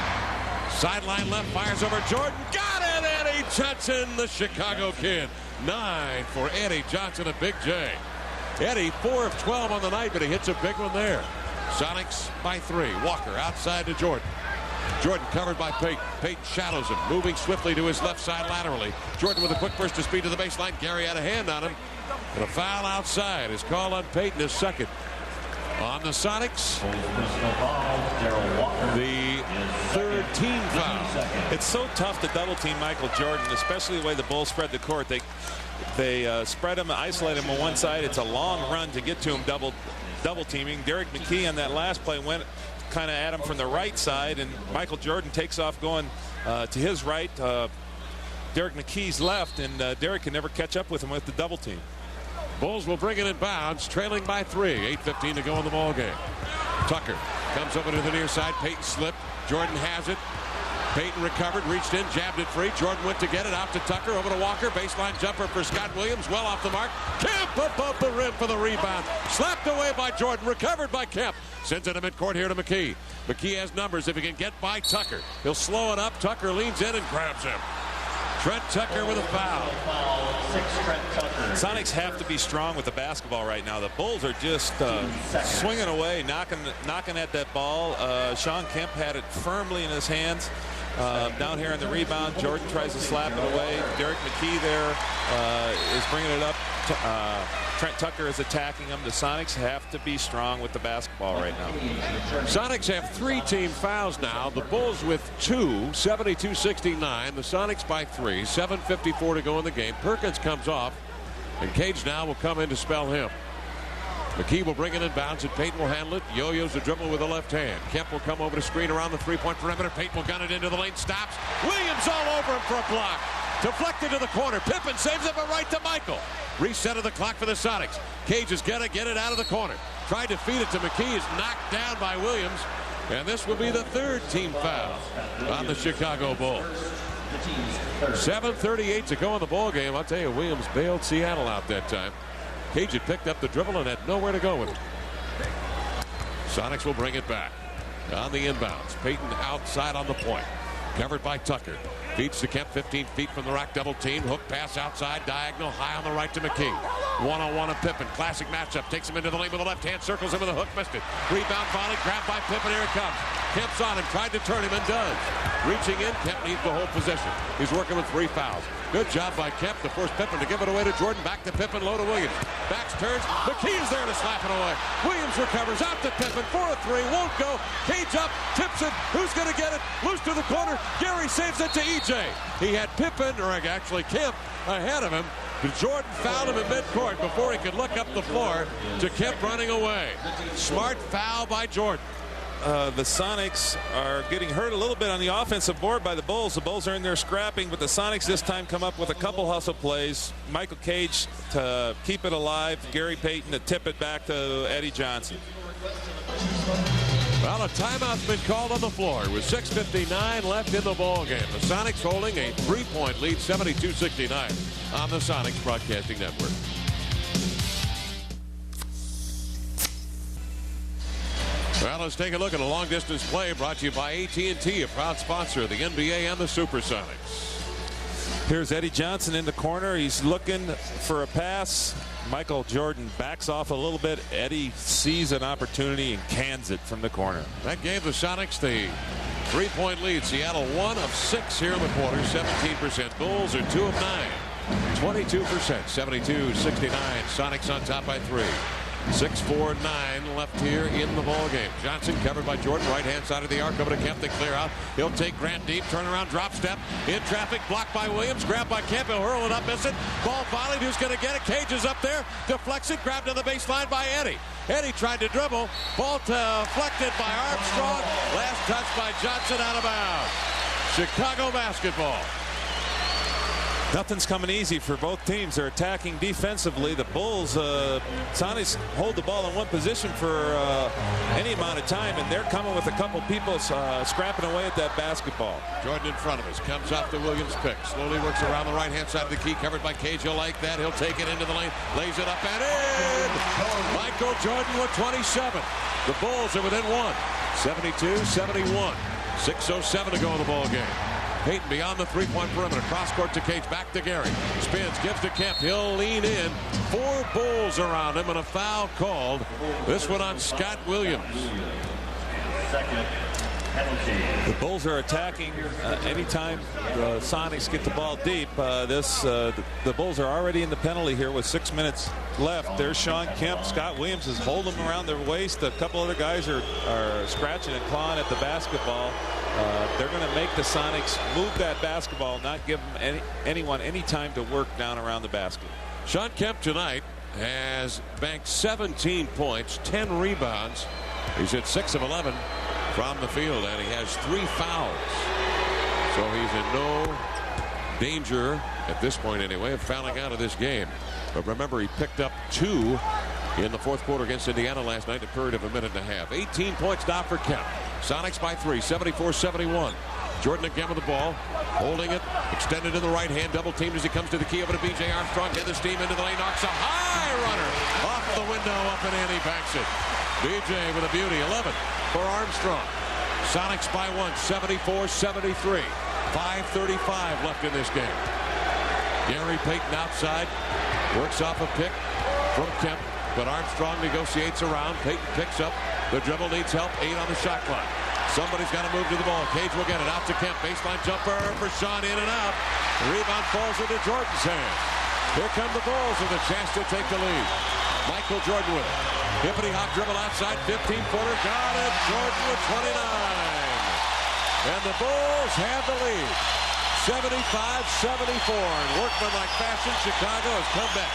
Sideline left, fires over Jordan. Got it, Eddie Johnson, the Chicago kid. 9 for Eddie Johnson, a big J. Eddie, 4 of 12 on the night, but he hits a big one there. Sonics by 3. Walker outside to Jordan. Jordan covered by Payton. Payton shadows him, moving swiftly to his left side laterally. Jordan with a quick burst of speed to the baseline. Gary had a hand on him. And a foul outside. His call on Payton is second. On the Sonics, the third team foul. It's so tough to double team Michael Jordan, especially the way the Bulls spread the court. They spread him, isolate him on one side. It's a long run to get to him double teaming. Derek McKee on that last play went kind of at him from the right side, and Michael Jordan takes off going to his right. Derek McKee's left, and Derek can never catch up with him with the double team. Bulls will bring it in bounds, trailing by 3. 8:15 to go in the ball game. Tucker comes over to the near side. Payton slipped. Jordan has it. Payton recovered, reached in, jabbed it free. Jordan went to get it, out to Tucker, over to Walker. Baseline jumper for Scott Williams, well off the mark. Kemp above the rim for the rebound. Slapped away by Jordan, recovered by Kemp. Sends it to midcourt here to McKee. McKee has numbers if he can get by Tucker. He'll slow it up. Tucker leans in and grabs him. Trent Tucker with a foul. Sonics have to be strong with the basketball right now. The Bulls are just swinging away, knocking at that ball. Shawn Kemp had it firmly in his hands. Down here in the rebound, Jordan tries to slap it away. Derek McKee there is bringing it up. Trent Tucker is attacking him. The Sonics have to be strong with the basketball right now. Sonics have 3 team fouls now. The Bulls with 2, 72-69. The Sonics by 3, 7:54 to go in the game. Perkins comes off, and Cage now will come in to spell him. McKee will bring it in bounds, and Payton will handle it. Yo-yos the dribble with the left hand. Kemp will come over to screen around the three-point perimeter. Payton will gun it into the lane, stops. Williams all over him for a block. Deflected to the corner. Pippen saves it, but right to Michael. Reset of the clock for the Sonics. Cage is going to get it out of the corner. Tried to feed it to McKee. Is knocked down by Williams. And this will be the 3rd team foul on the Chicago Bulls. 7:38 to go in the ball game. I'll tell you, Williams bailed Seattle out that time. Cage had picked up the dribble and had nowhere to go with it. Sonics will bring it back. On the inbounds. Payton outside on the point. Covered by Tucker. Feeds to Kemp 15 feet from the rack, double team. Hook pass outside, diagonal, high on the right to McKee. One-on-one of Pippen. Classic matchup. Takes him into the lane with the left hand. Circles him with a hook. Missed it. Rebound volley. Grabbed by Pippen. Here it comes. Kemp's on him. Tried to turn him and does. Reaching in. Kemp needs to hold possession. He's working with 3 fouls. Good job by Kemp to force Pippen to give it away to Jordan. Back to Pippen. Low to Williams. Backs, turns. McKee is there to slap it away. Williams recovers. Out to Pippen. 4 of 3. Won't go. Cage up. Tips it. Who's going to get it? Loose to the corner. Gary saves it to EJ. He had Pippen, or actually Kemp, ahead of him. Jordan fouled him in midcourt before he could look up the floor to Kemp running away. Smart foul by Jordan. the Sonics are getting hurt a little bit on the offensive board by the Bulls. The Bulls are in there scrapping, but the Sonics this time come up with a couple hustle plays. Michael Cage to keep it alive. Gary Payton to tip it back to Eddie Johnson. Well, a timeout's been called on the floor with 6:59 left in the ball game. The Sonics holding a 3-point lead, 72-69 on the Sonics Broadcasting Network. Well, let's take a look at a long-distance play brought to you by AT&T, a proud sponsor of the NBA and the Supersonics. Here's Eddie Johnson in the corner. He's looking for a pass. Michael Jordan backs off a little bit. Eddie sees an opportunity and cans it from the corner. That gave the Sonics the 3-point lead. Seattle 1 of 6 here in the quarter, 17%. Bulls are 2 of 9, 22%, 72-69. Sonics on top by 3. 6:49 left here in the ball game. Johnson covered by Jordan, right hand side of the arc, over to Kemp. They clear out. He'll take Grant deep, turn around, drop step in traffic, blocked by Williams, grabbed by Kemp. He'll hurl it up, miss it. Ball volleyed. Who's going to get it? Cage is up there, deflects it, grabbed to the baseline by Eddie. Eddie tried to dribble. Ball deflected by Armstrong. Last touch by Johnson, out of bounds. Chicago basketball. Nothing's coming easy for both teams. They're attacking defensively. The Bulls, Sonics hold the ball in one position for any amount of time, and they're coming with a couple people scrapping away at that basketball. Jordan in front of us, comes off the Williams pick, slowly works around the right-hand side of the key, covered by Cage. He'll like that. He'll take it into the lane, lays it up and in. Michael Jordan with 27. The Bulls are within 1, 72-71. 6:07 to go in the ball game. Payton beyond the three-point perimeter. Cross court to Cage. Back to Gary. Spins. Gives to Kemp. He'll lean in. 4 Bulls around him and a foul called. This one on Scott Williams. The Bulls are attacking anytime the Sonics get the ball deep. The Bulls are already in the penalty here with 6 minutes left. There's Shawn Kemp. Scott Williams is holding them around their waist. A couple other guys are scratching and clawing at the basketball. They're going to make the Sonics move that basketball, not give them anyone any time to work down around the basket. Shawn Kemp tonight has banked 17 points, 10 rebounds. He's hit 6 of 11 from the field, and he has 3 fouls. So he's in no danger at this point anyway of fouling out of this game. But remember, he picked up 2 in the fourth quarter against Indiana last night, a period of a minute and a half. 18 points now for Kemp. Sonics by 3, 74-71. Jordan again with the ball, holding it, extended to the right hand, double teamed as he comes to the key, over to B.J. Armstrong, hit the steam into the lane, knocks a high runner off the window, up and in, he banks it. B.J. with a beauty, 11 for Armstrong. Sonics by 1, 74-73. 5:35 left in this game. Gary Payton outside, works off a pick from Kemp, but Armstrong negotiates around. Payton picks up. The dribble needs help. 8 on the shot clock. Somebody's got to move to the ball. Cage will get it out to Kemp. Baseline jumper for Shawn, in and out. The rebound falls into Jordan's hands. Here come the Bulls with a chance to take the lead. Michael Jordan with it. Hippity hop dribble outside. 15-footer. Got it. Jordan with 29. And the Bulls have the lead. 75-74. In workmanlike fashion, Chicago has come back.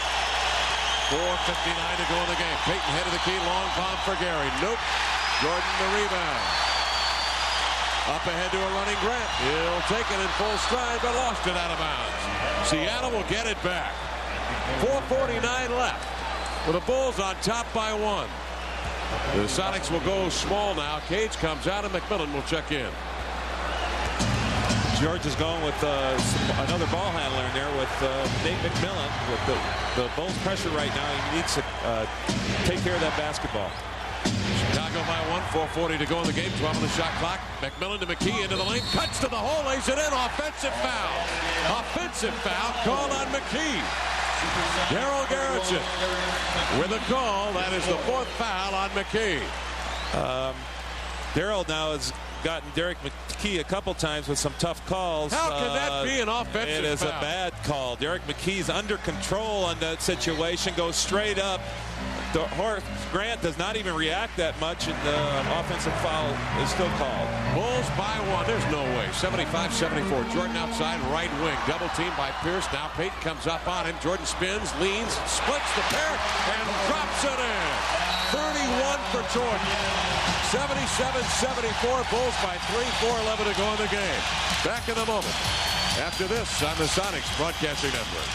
4:59 to go in the game. Payton head of the key. Long bomb for Gary. Nope. Jordan the rebound. Up ahead to a running Grant. He'll take it in full stride, but lost it out of bounds. Seattle will get it back. 4:49 left. With the Bulls on top by 1. The Sonics will go small now. Cage comes out and McMillan will check in. George is going with another ball handler in there with Nate McMillan. With the Bulls pressure right now, he needs to take care of that basketball. Chicago by 1, 4:40 to go in the game. 12 on the shot clock. McMillan to McKee into the lane. Cuts to the hole, lays it in. Offensive foul. Offensive foul called on McKee. Daryl Garrettson with a call. That is the 4th foul on McKee. Daryl now has gotten Derek McKee a couple times with some tough calls. How can that be an offensive foul? It is a bad call. Derek McKee's under control on that situation, goes straight up. Grant does not even react that much, and the offensive foul is still called. Bulls by 1. There's no way. 75-74. Jordan outside, right wing. Double team by Pierce. Now Payton comes up on him. Jordan spins, leans, splits the pair, and drops it in. 31 for Jordan. 77-74. Bulls by 3. 4:11 to go in the game. Back in a moment. After this on the Sonics Broadcasting Network.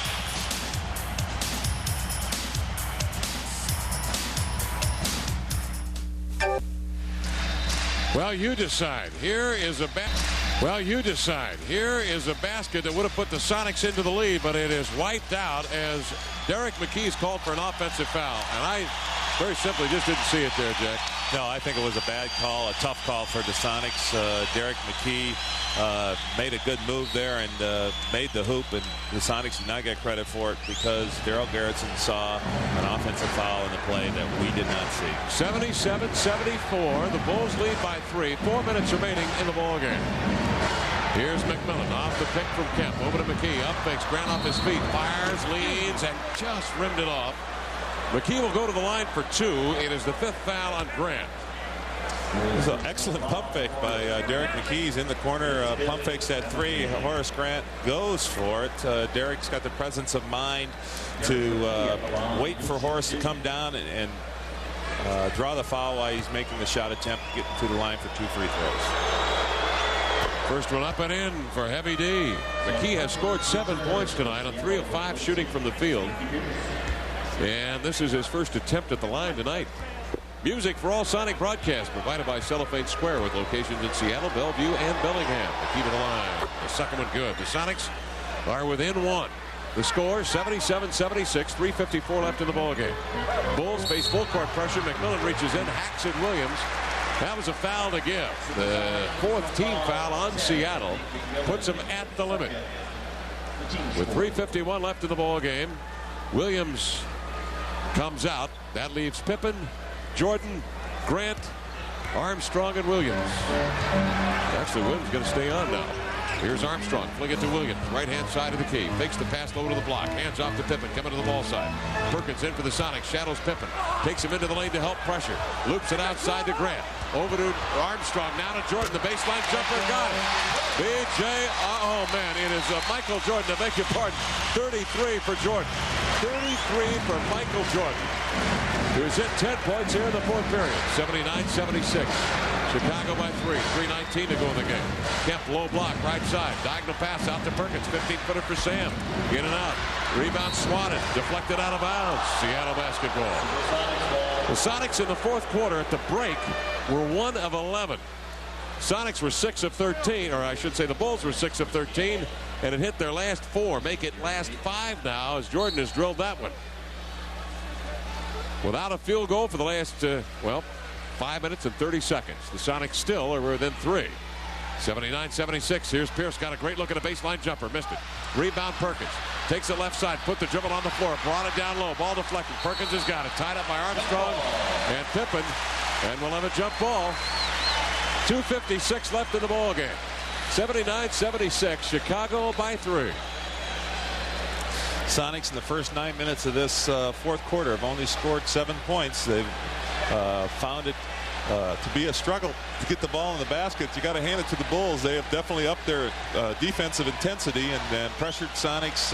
Well, you decide. Here is a basket that would have put the Sonics into the lead, but it is wiped out as Derek McKee's called for an offensive foul. And I very simply just didn't see it there, Jack. No, I think it was a bad call, a tough call for the Sonics. Derek McKee made a good move there and made the hoop, and the Sonics did not get credit for it because Daryl Garrettson saw an offensive foul in the play that we did not see. 77-74. The Bulls lead by 3. 4 minutes remaining in the ball game. Here's McMillan off the pick from Kemp. Over to McKee. Up fakes. Grant off his feet. Fires, leans, and just rimmed it off. McKee will go to the line for 2. It is the 5th foul on Grant. It was an excellent pump fake by Derek McKee. He's in the corner. Pump fakes at 3. Horace Grant goes for it. Derek's got the presence of mind to wait for Horace to come down and draw the foul while he's making the shot attempt, getting to the line for 2 free throws. First one up and in for Heavy D. McKee has scored 7 points tonight on 3 of 5 shooting from the field. And this is his first attempt at the line tonight. Music for all Sonic broadcasts provided by Cellophane Square with locations in Seattle, Bellevue, and Bellingham. The key to the line. The second one good. The Sonics are within 1. The score 77-76. 3:54 left in the ball game. Bulls face full court pressure. McMillan reaches in, hacks at Williams. That was a foul to give. The 4th team foul on Seattle puts them at the limit. With 3:51 left in the ball game, Williams comes out. That leaves Pippen, Jordan, Grant, Armstrong, and Williams. Actually, Williams is going to stay on now. Here's Armstrong. Fling it to Williams. Right-hand side of the key. Fakes the pass low to the block. Hands off to Pippen. Coming to the ball side. Perkins in for the Sonics. Shadows Pippen. Takes him into the lane to help pressure. Loops it outside to Grant. Over to Armstrong. Now to Jordan. The baseline jumper. Got it. B.J. Oh, man. It is Michael Jordan. To beg your pardon. 33 for Jordan. 33 for Michael Jordan, who's hit 10 points here in the 4th period. 79-76. Chicago by 3. 3:19 to go in the game. Kemp low block right side. Diagonal pass out to Perkins. 15-footer for Sam. In and out. Rebound swatted. Deflected out of bounds. Seattle basketball. The Sonics in the 4th quarter at the break were 1 of 11. Sonics were 6 of 13, or I should say the Bulls were 6 of 13, and it hit their last 4. Make it last 5 now as Jordan has drilled that one. Without a field goal for the last, 5 minutes and 30 seconds. The Sonics still are within 3. 79-76. Here's Pierce. Got a great look at a baseline jumper. Missed it. Rebound Perkins. Takes it left side. Put the dribble on the floor. Brought it down low. Ball deflected. Perkins has got it. Tied up by Armstrong and Pippen. And we'll have a jump ball. 2:56 left in the ball game. 79-76. Chicago by 3. Sonics in the first 9 minutes of this 4th quarter have only scored 7 points. They've found it to be a struggle to get the ball in the basket. You got to hand it to the Bulls. They have definitely upped their defensive intensity and pressured Sonics,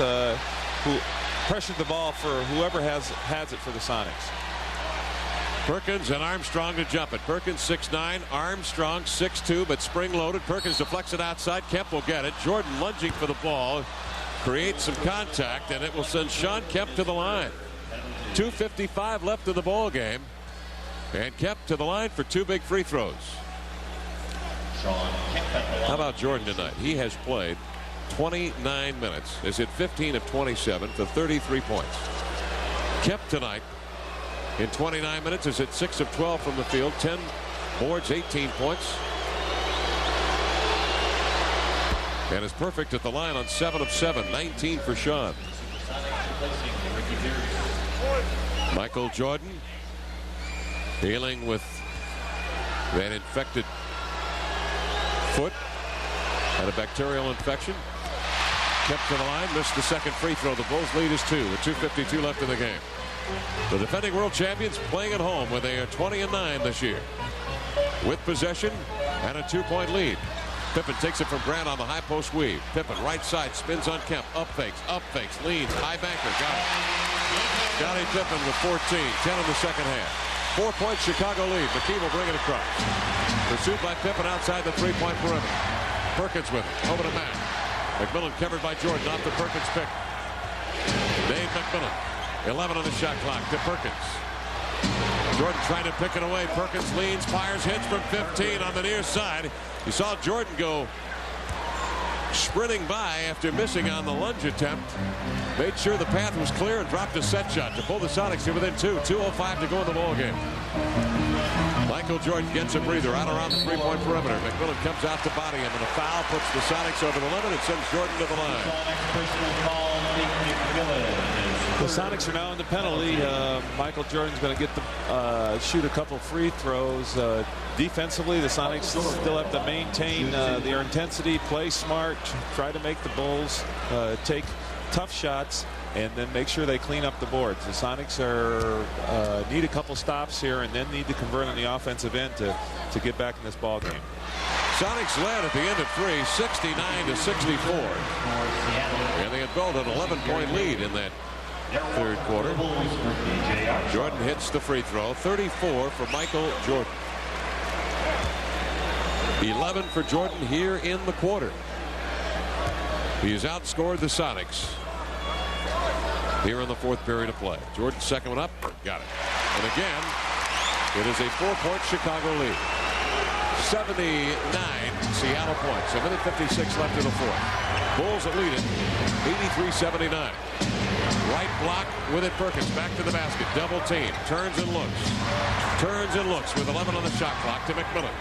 who pressured the ball for whoever has it for the Sonics. Perkins and Armstrong to jump it. Perkins 6'9", Armstrong 6'2", but spring-loaded. Perkins deflects it outside. Kemp will get it. Jordan lunging for the ball. Creates some contact, and it will send Shawn Kemp to the line. 2:55 left in the ball game. And Kemp to the line for 2 big free throws. How about Jordan tonight? He has played 29 minutes. Has hit 15 of 27 for 33 points. Kemp tonight in 29 minutes has hit 6 of 12 from the field. 10 boards, 18 points. And is perfect at the line on 7 of 7. 19 for Shawn. Michael Jordan dealing with that infected foot and a bacterial infection. Kept to the line, missed the second free throw. The Bulls lead is 2 with 2:52 left in the game. The defending world champions playing at home where they are 20-9 this year with possession and a 2-point lead. Pippen takes it from Grant on the high post weave. Pippen right side spins on Kemp. Up fakes, leans, high banker. Got it. Scottie Pippen with 14. 10 in the second half. 4-point Chicago lead. McKee will bring it across. Pursued by Pippen outside the 3-point perimeter. Perkins with it. Over to Mack. McMillan covered by Jordan off the Perkins pick. Dave McMillan. 11 on the shot clock to Perkins. Jordan trying to pick it away. Perkins leans, fires, hits from 15 on the near side. You saw Jordan go sprinting by after missing on the lunge attempt. Made sure the path was clear and dropped a set shot to pull the Sonics to within 2. 2:05 to go in the ball game. Michael Jordan gets a breather out around the 3-point perimeter. McMillan comes out to body him, and a foul puts the Sonics over the limit and sends Jordan to the line. The Sonics are now in the penalty. Michael Jordan's going to get the shoot a couple free throws. Defensively, the Sonics still have to maintain their intensity, play smart, try to make the Bulls take tough shots, and then make sure they clean up the boards. The Sonics need a couple stops here and then need to convert on the offensive end to get back in this ball game. Sonics led at the end of 3, 69-64. And they had built an 11-point lead in that third quarter. Jordan hits the free throw. 34 for Michael Jordan. 11 for Jordan here in the quarter. He has outscored the Sonics here in the fourth period of play. Jordan's second one up. Got it. And again, it is a 4-point Chicago lead. 79 Seattle points. A minute 56 left in the fourth. Bulls that lead it 83-79. Right block with it. Perkins back to the basket. Double team. Turns and looks. Turns and looks with 11 on the shot clock to McMillan.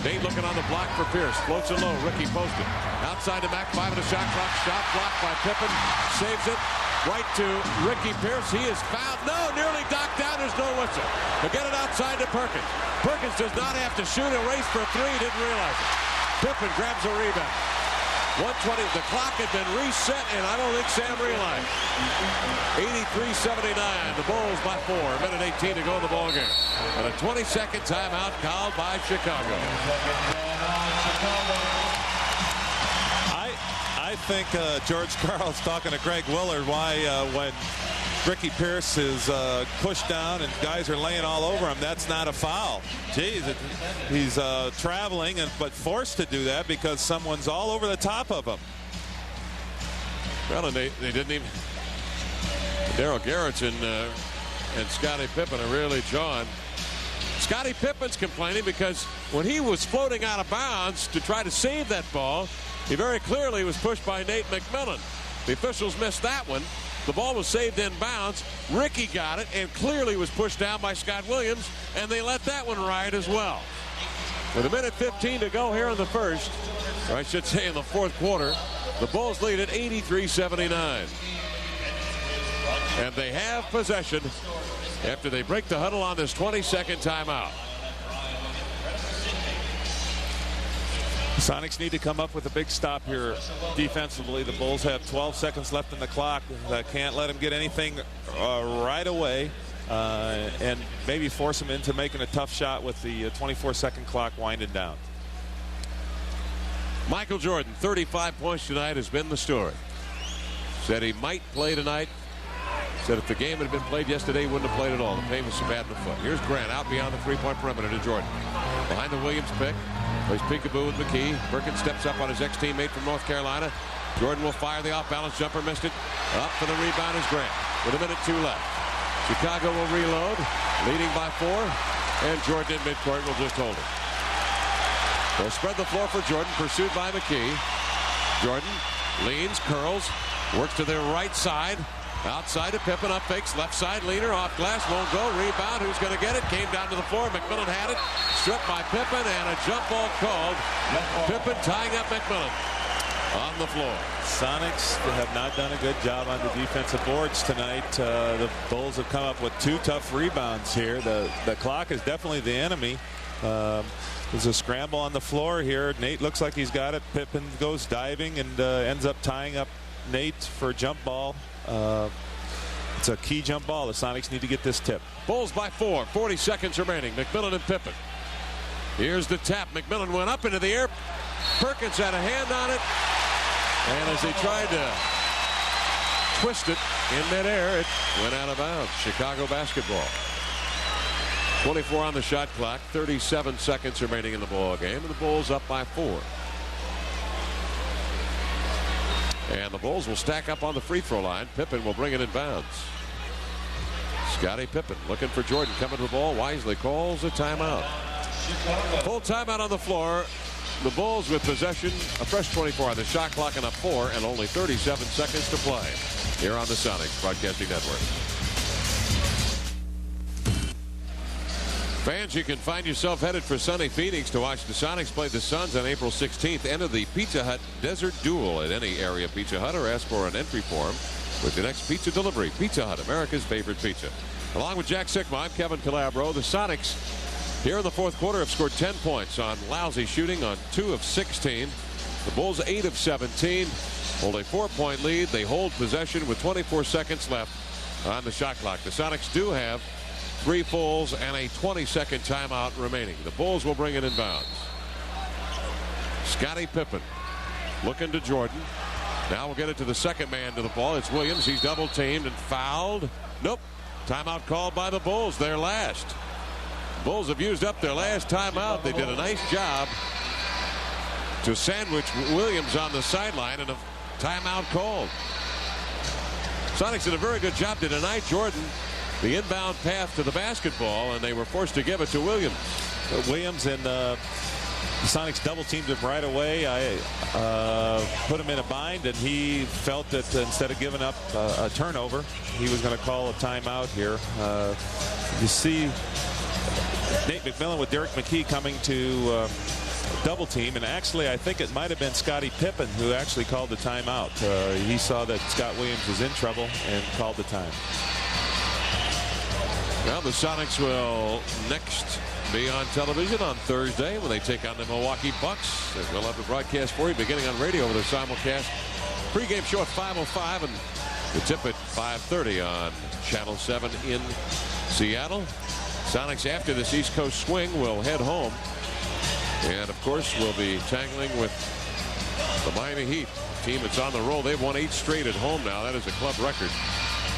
Dane looking on the block for Pierce. Floats it low. Ricky posted. Outside to Mack. 5 on the shot clock. Shot blocked by Pippen. Saves it. Right to Ricky Pierce. He is fouled. No, nearly docked down. There's no whistle. But get it outside to Perkins. Perkins does not have to shoot a race for 3. Didn't realize it. Pippen grabs a rebound. 120. The clock had been reset, and I don't think Sam realized. 83-79. The Bulls by 4. A minute 18 to go in the ball game. And a 20-second timeout called by Chicago. I think George Karl's talking to Greg Willard why when Ricky Pierce is pushed down and guys are laying all over him, that's not a foul. Geez, he's traveling but forced to do that because someone's all over the top of him. Well, and they didn't even. Daryl Garrettson and Scottie Pippen are really jawing. Scottie Pippen's complaining because when he was floating out of bounds to try to save that ball, he very clearly was pushed by Nate McMillan. The officials missed that one. The ball was saved in bounds. Ricky got it and clearly was pushed down by Scott Williams, and they let that one ride as well. With a minute 15 to go here in the first, or I should say in the fourth quarter, the Bulls lead at 83-79. And they have possession after they break the huddle on this 22nd timeout. Sonics need to come up with a big stop here defensively. The Bulls have 12 seconds left in the clock. Can't let them get anything right away and maybe force them into making a tough shot with the 24-second clock winding down. Michael Jordan, 35 points tonight, has been the story. Said he might play tonight. Said if the game had been played yesterday, he wouldn't have played at all. The pain was so bad in the foot. Here's Grant out beyond the 3-point perimeter to Jordan. Behind the Williams pick. Plays peekaboo with McKee. Perkins steps up on his ex-teammate from North Carolina. Jordan will fire the off-balance jumper. Missed it. Up for the rebound is Grant with a minute 2 left. Chicago will reload, leading by 4. And Jordan in midcourt will just hold it. They'll spread the floor for Jordan, pursued by McKee. Jordan leans, curls, works to their right side. Outside to Pippen, up fakes, left side leaner, off glass, won't go, rebound, who's going to get it? Came down to the floor, McMillan had it, stripped by Pippen, and a jump ball called. Pippen tying up McMillan on the floor. Sonics have not done a good job on the defensive boards tonight. The Bulls have come up with 2 tough rebounds here. The clock is definitely the enemy. There's a scramble on the floor here. Nate looks like he's got it. Pippen goes diving and ends up tying up Nate for a jump ball. It's a key jump ball. The Sonics need to get this tip. Bulls by 4. 40 seconds remaining. McMillan and Pippen. Here's the tap. McMillan went up into the air. Perkins had a hand on it. And as they tried to twist it in midair, it went out of bounds. Chicago basketball. 24 on the shot clock. 37 seconds remaining in the ball game, and the Bulls up by 4. And the Bulls will stack up on the free throw line. Pippen will bring it in bounds. Scottie Pippen looking for Jordan, coming to the ball. Wisely calls a timeout. Full timeout on the floor. The Bulls with possession, a fresh 24 on the shot clock and up 4, and only 37 seconds to play here on the Sonics Broadcasting Network. Fans, you can find yourself headed for sunny Phoenix to watch the Sonics play the Suns on April 16th. Enter the Pizza Hut Desert Duel at any area Pizza Hut, or ask for an entry form with your next pizza delivery. Pizza Hut, America's favorite pizza. Along with Jack Sigma, I'm Kevin Calabro. The Sonics here in the fourth quarter have scored 10 points on lousy shooting on 2 of 16. The Bulls 8 of 17. Hold a 4-point lead. They hold possession with 24 seconds left on the shot clock. The Sonics do have 3 fouls and a 20-second timeout remaining. The Bulls will bring it in bounds. Scottie Pippen looking to Jordan. Now we'll get it to the second man to the ball. It's Williams. He's double teamed and fouled. Nope. Timeout called by the Bulls. Their last. Bulls have used up their last timeout. They did a nice job to sandwich Williams on the sideline, and a timeout called. Sonics did a very good job to deny Jordan the inbound path to the basketball, and they were forced to give it to Williams. Williams and the Sonics double teamed him right away. I put him in a bind, and he felt that instead of giving up a turnover, he was going to call a timeout here. You see Nate McMillan with Derek McKee coming to double team, and actually I think it might have been Scottie Pippen who actually called the timeout. He saw that Scott Williams was in trouble and called the time. Well, the Sonics will next be on television on Thursday when they take on the Milwaukee Bucks. We'll have the broadcast for you beginning on radio with a simulcast pregame show at 5:05 and the tip at 5:30 on Channel 7 in Seattle. Sonics, after this East Coast swing, will head home. And, of course, we'll be tangling with the Miami Heat, team that's on the roll. They've won 8 straight at home now. That is a club record.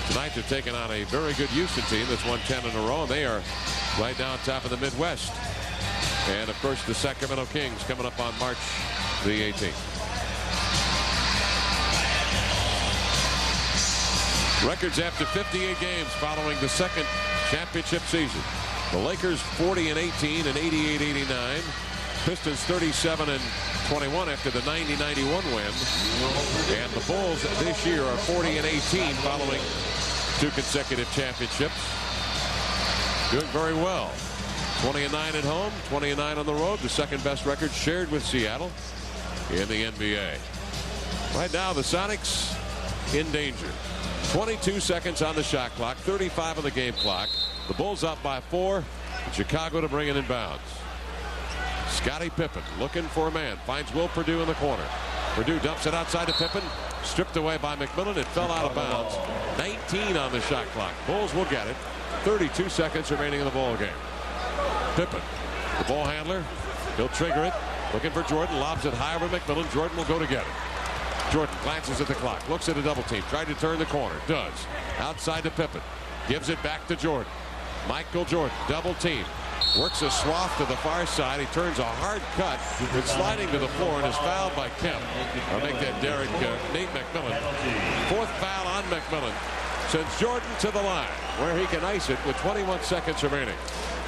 Tonight they're taking on a very good Houston team that's won 10 in a row, and they are right down top of the Midwest. And, of course, the Sacramento Kings coming up on March the 18th. Records after 58 games following the second championship season. The Lakers 40-18 and 88-89. Pistons 37-21 after the 90-91 win. And the Bulls this year are 40-18 following 2 consecutive championships. Doing very well. 20-9 at home, 20-9 on the road. The second best record shared with Seattle in the NBA. Right now the Sonics in danger. 22 seconds on the shot clock, 35 on the game clock. The Bulls up by 4. Chicago to bring it in bounds. Scottie Pippen looking for a man. Finds Will Perdue in the corner. Perdue dumps it outside to Pippen. Stripped away by McMillan. It fell out of bounds. 19 on the shot clock. Bulls will get it. 32 seconds remaining in the ball game. Pippen, the ball handler. He'll trigger it. Looking for Jordan. Lobs it high over McMillan. Jordan will go to get it. Jordan glances at the clock. Looks at a double team. Tried to turn the corner. Does. Outside to Pippen. Gives it back to Jordan. Michael Jordan. Double team. Works a swath to the far side. He turns a hard cut. It's sliding to the floor and is fouled by Kemp. I'll make that Nate McMillan. 4th foul on McMillan. Sends Jordan to the line where he can ice it with 21 seconds remaining.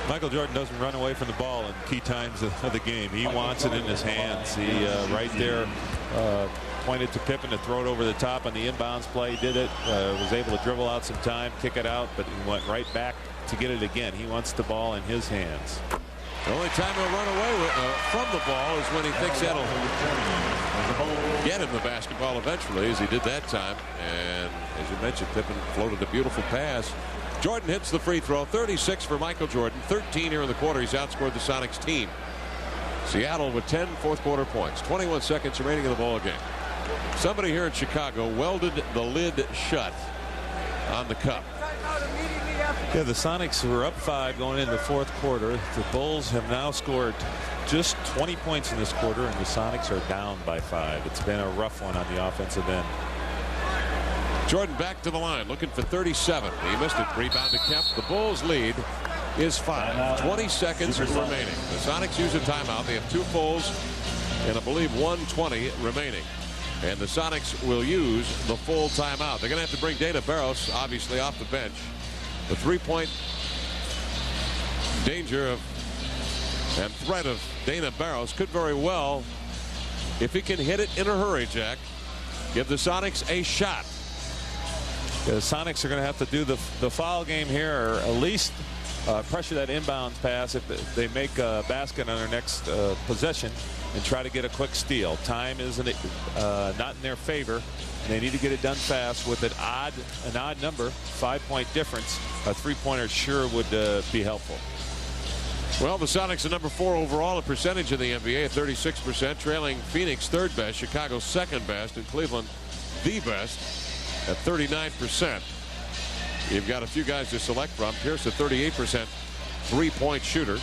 Michael Jordan doesn't run away from the ball in key times of the game. He wants it in his hands. He right there pointed to Pippen to throw it over the top on the inbounds play. Did it. Was able to dribble out some time, kick it out, but he went right back to get it again. He wants the ball in his hands. The only time he'll run away from the ball is when he thinks that'll get him the basketball eventually, as he did that time. And as you mentioned, Pippen floated a beautiful pass. Jordan hits the free throw. 36 for Michael Jordan. 13 here in the quarter. He's outscored the Sonics team. Seattle with 10 fourth quarter points. 21 seconds remaining in the ball game. Somebody here in Chicago welded the lid shut on the cup. Yeah, the Sonics were up 5 going into the fourth quarter. The Bulls have now scored just 20 points in this quarter, and the Sonics are down by 5. It's been a rough one on the offensive end. Jordan back to the line, looking for 37. He missed it. Rebound to Kemp. The Bulls lead is 5. 20 seconds remaining. The Sonics use a timeout. They have 2 fulls and I believe 1:20 remaining. And the Sonics will use the full timeout. They're going to have to bring Dana Barros, obviously, off the bench. The 3-point danger of and threat of Dana Barros could very well, if he can hit it in a hurry, Jack, give the Sonics a shot. The Sonics are going to have to do the foul game here, or at least pressure that inbounds pass if they make a basket on their next possession and try to get a quick steal. Time is not in their favor. They need to get it done fast with an odd number, 5-point difference. A 3-pointer sure would be helpful. Well, the Sonics are number 4 overall in percentage in the NBA at 36%, trailing Phoenix 3rd best, Chicago 2nd best, and Cleveland the best at 39%. You've got a few guys to select from. Pierce, a 38% 3-point shooter.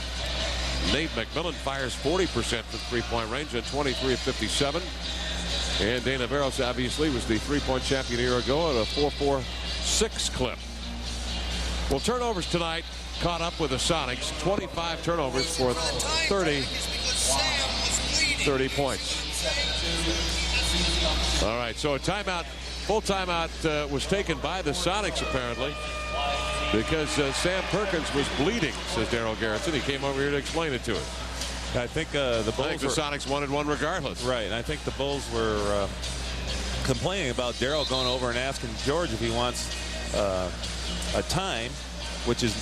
Nate McMillan fires 40% from 3-point range at 23 of 57. And Dana Barros obviously was the 3-point champion a year ago at a 4.46 clip. Well, turnovers tonight caught up with the Sonics. 25 turnovers for 30 points. All right, so a timeout, full timeout was taken by the Sonics apparently because Sam Perkins was bleeding, says Daryl Garrison. He came over here to explain it to us. I think the Sonics wanted one regardless. Right, and I think the Bulls were complaining about Daryl going over and asking George if he wants a time, which is,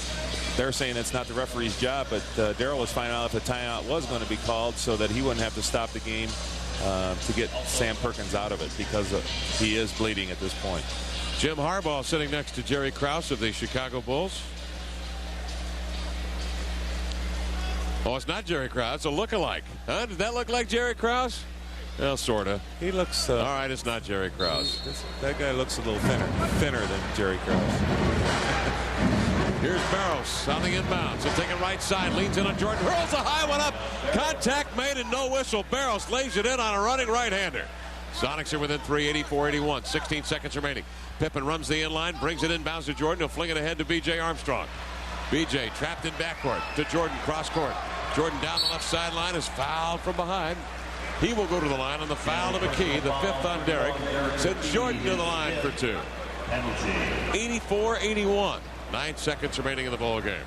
they're saying it's not the referee's job, but Daryl was finding out if the timeout was going to be called so that he wouldn't have to stop the game to get Sam Perkins out of it, because he is bleeding at this point. Jim Harbaugh sitting next to Jerry Krause of the Chicago Bulls. Oh, it's not Jerry Krause. It's a look-alike. Huh? Did that look like Jerry Krause? Well, sort of. He looks... all right, it's not Jerry Krause. That guy looks a little thinner than Jerry Krause. Here's Barros on the inbounds. He'll take it right side. Leans in on Jordan. Hurls a high one up. Contact made and no whistle. Barros lays it in on a running right-hander. Sonics are within 3, 84-81. 16 seconds remaining. Pippen runs the inline, brings it inbounds to Jordan. He'll fling it ahead to B.J. Armstrong. B.J. trapped in backcourt to Jordan, cross court. Jordan down the left sideline is fouled from behind. He will go to the line on the foul to McKee, the 5th on Derek. Sends Jordan to the line for 2. 84-81. 9 seconds remaining in the ball game.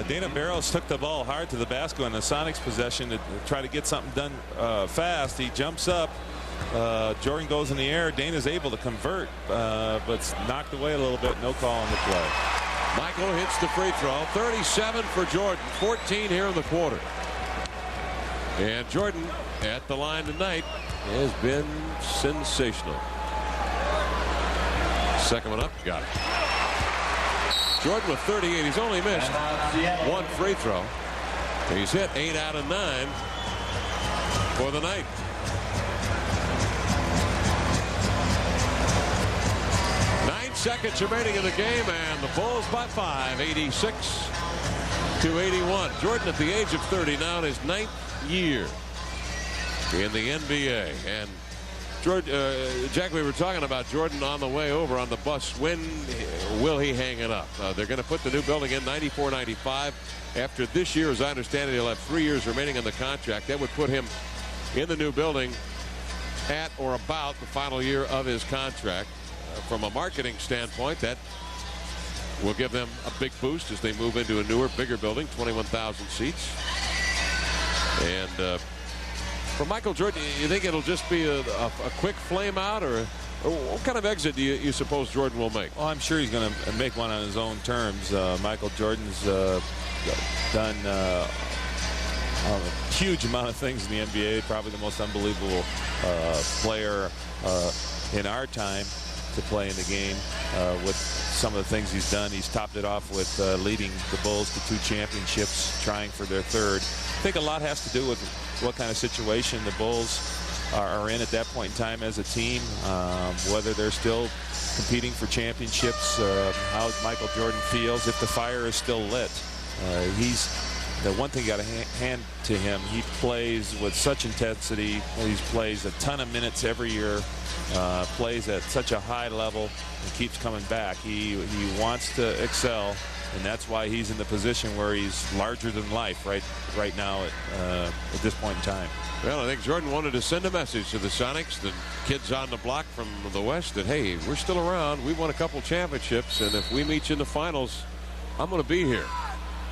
Dana Barros took the ball hard to the basket in the Sonics possession to try to get something done fast. He jumps up. Jordan goes in the air. Dana's able to convert, but it's knocked away a little bit. No call on the play. Michael hits the free throw. 37 for Jordan. 14 here in the quarter. And Jordan at the line tonight has been sensational. Second one up. Got it. Jordan with 38. He's only missed 1 free throw. He's hit 8 out of 9 for the night. Seconds remaining in the game, and the Bulls by 5, 86-81. Jordan at the age of 30 now in his 9th year in the NBA. And Jack, we were talking about Jordan on the way over on the bus. When will he hang it up? They're going to put the new building in 94-95. After this year, as I understand it, he'll have 3 years remaining on the contract. That would put him in the new building at or about the final year of his contract. From a marketing standpoint, that will give them a big boost as they move into a newer, bigger building, 21,000 seats. And for Michael Jordan, you think it'll just be a quick flame out, or what kind of exit do you suppose Jordan will make? Well, I'm sure he's going to make one on his own terms. Michael Jordan's done a huge amount of things in the NBA, probably the most unbelievable player in our time to play in the game. With some of the things he's done, he's topped it off with leading the Bulls to 2 championships, trying for their 3rd. I think a lot has to do with what kind of situation the Bulls are in at that point in time as a team, whether they're still competing for championships, how Michael Jordan feels, if the fire is still lit. The one thing you got to hand to him, he plays with such intensity. He plays a ton of minutes every year. plays at such a high level and keeps coming back. He wants to excel, and that's why he's in the position where he's larger than life right now at this point in time. Well, I think Jordan wanted to send a message to the Sonics, the kids on the block from the West, that, hey, we're still around. We won a couple championships, and if we meet you in the finals, I'm going to be here.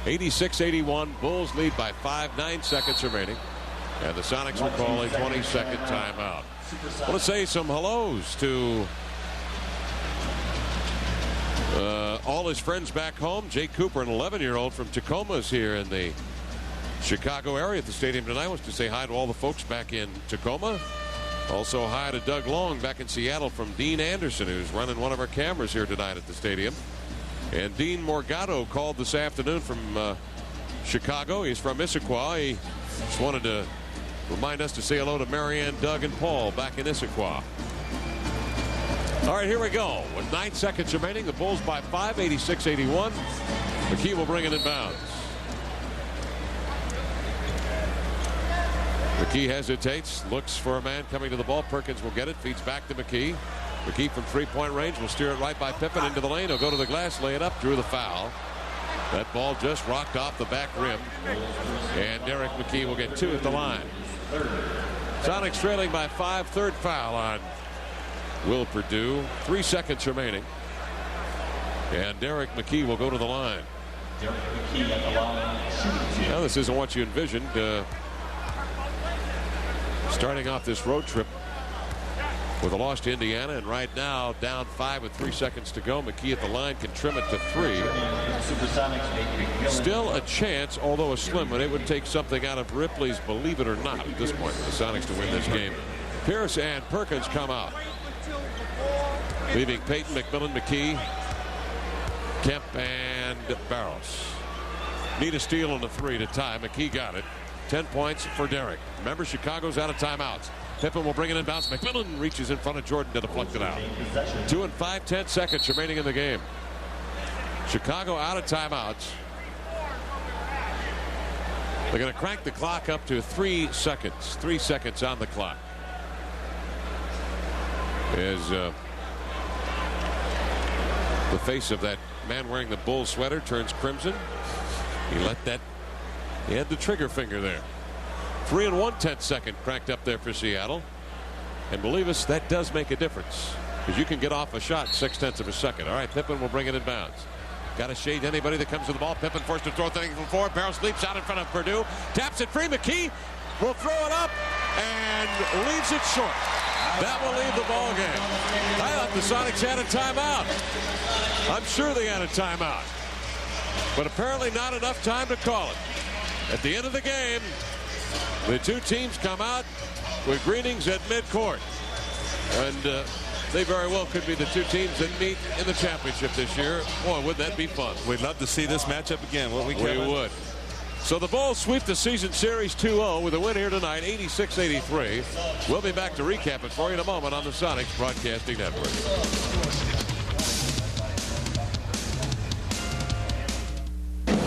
86-81, Bulls lead by 5, 9 seconds remaining. And the Sonics will call a 20-second timeout. I want to say some hellos to all his friends back home. Jake Cooper, an 11-year-old from Tacoma, is here in the Chicago area at the stadium tonight. Wants to say hi to all the folks back in Tacoma. Also hi to Doug Long back in Seattle from Dean Anderson, who's running one of our cameras here tonight at the stadium. And Dean Morgado called this afternoon from Chicago. He's from Issaquah. He just wanted to remind us to say hello to Marianne, Doug, and Paul back in Issaquah. All right, here we go. With 9 seconds remaining, the Bulls by 5, 86-81. McKee will bring it in bounds. McKee hesitates, looks for a man coming to the ball. Perkins will get it, feeds back to McKee. McKee from three-point range will steer it right by Pippen into the lane. He'll go to the glass, lay it up, drew the foul. That ball just rocked off the back rim. And Derek McKee will get 2 at the line. Sonics trailing by 5, third foul on Will Perdue. 3 seconds remaining. And Derek McKee will go to the line. Now this isn't what you envisioned. Starting off this road trip with a loss to Indiana, and right now down 5 with 3 seconds to go. McKee at the line can trim it to 3. Still a chance, although a slim one. It would take something out of Ripley's believe it or not at this point for the Sonics to win this game. Pierce and Perkins come out, leaving Payton, McMillan, McKee, Kemp, and Barros. Need a steal on the 3 to tie. McKee got it. 10 points for Derek. Remember, Chicago's out of timeouts. Pippen will bring it in bounds. McMillan reaches in front of Jordan to deflect it out. 2 and 5/10 seconds remaining in the game. Chicago out of timeouts. They're going to crank the clock up to 3 seconds. 3 seconds on the clock. As the face of that man wearing the Bulls sweater turns crimson. He had the trigger finger there. 3 and 1/10 second cranked up there for Seattle. And believe us, that does make a difference, because you can get off a shot 0.6 of a second. All right, Pippen will bring it in bounds. Got to shade anybody that comes to the ball. Pippen forced to throw things from 4. Barros leaps out in front of Perdue. Taps it free. McKee will throw it up and leaves it short. That will leave the ball game. I thought the Sonics had a timeout. I'm sure they had a timeout, but apparently not enough time to call it. At the end of the game, the two teams come out with greetings at midcourt. And they very well could be the two teams that meet in the championship this year. Boy, wouldn't that be fun? We'd love to see this matchup again, wouldn't we, Kevin? We would. So the Bulls sweep the season series 2-0 with a win here tonight, 86-83. We'll be back to recap it for you in a moment on the Sonics Broadcasting Network.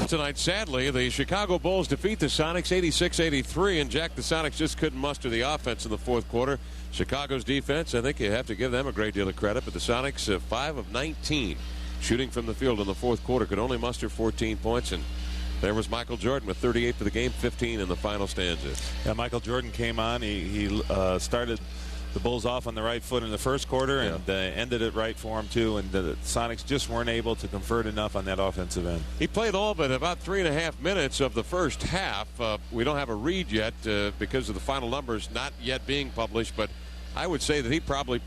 Tonight, sadly, the Chicago Bulls defeat the Sonics 86-83, and Jack, the Sonics just couldn't muster the offense in the fourth quarter. Chicago's defense, I think you have to give them a great deal of credit, but the Sonics 5 of 19 shooting from the field in the fourth quarter, could only muster 14 points, and there was Michael Jordan with 38 for the game, 15 in the final stanza. Yeah, Michael Jordan came on. He started the Bulls off on the right foot in the first quarter, and ended it right for him too, and the Sonics just weren't able to convert enough on that offensive end. He played all but about 3.5 minutes of the first half. We don't have a read yet because of the final numbers not yet being published, but I would say that he probably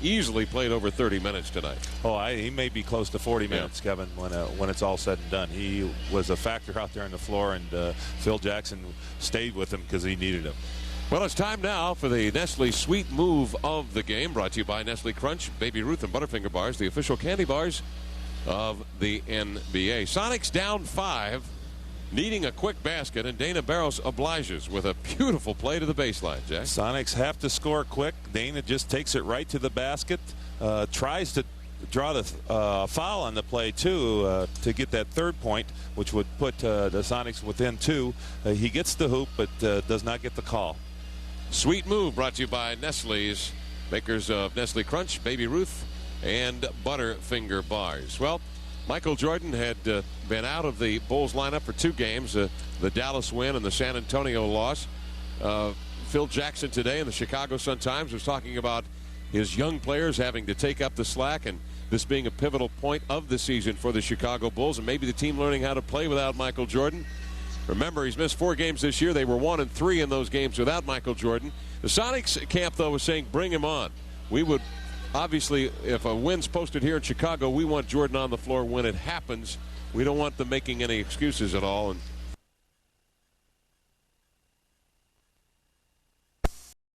easily played over 30 minutes tonight. Oh, he may be close to 40 minutes, Kevin, when it's all said and done. He was a factor out there on the floor, and Phil Jackson stayed with him because he needed him. Well, it's time now for the Nestle Sweet Move of the game, brought to you by Nestle Crunch, Baby Ruth, and Butterfinger Bars, the official candy bars of the NBA. Sonics down 5, needing a quick basket, and Dana Barros obliges with a beautiful play to the baseline, Jack. Sonics have to score quick. Dana just takes it right to the basket, tries to draw the foul on the play, too, to get that third point, which would put the Sonics within 2. He gets the hoop, but does not get the call. Sweet Move brought to you by Nestle's makers of Nestle Crunch, Baby Ruth, and Butterfinger bars. Well, Michael Jordan had been out of the Bulls lineup for 2 games, the Dallas win and the San Antonio loss. Phil Jackson today in the Chicago Sun-Times was talking about his young players having to take up the slack, and this being a pivotal point of the season for the Chicago Bulls, and maybe the team learning how to play without Michael Jordan. Remember, he's missed 4 games this year. They were 1-3 in those games without Michael Jordan. The Sonics camp, though, was saying bring him on. We would, obviously, if a win's posted here in Chicago, we want Jordan on the floor when it happens. We don't want them making any excuses at all. And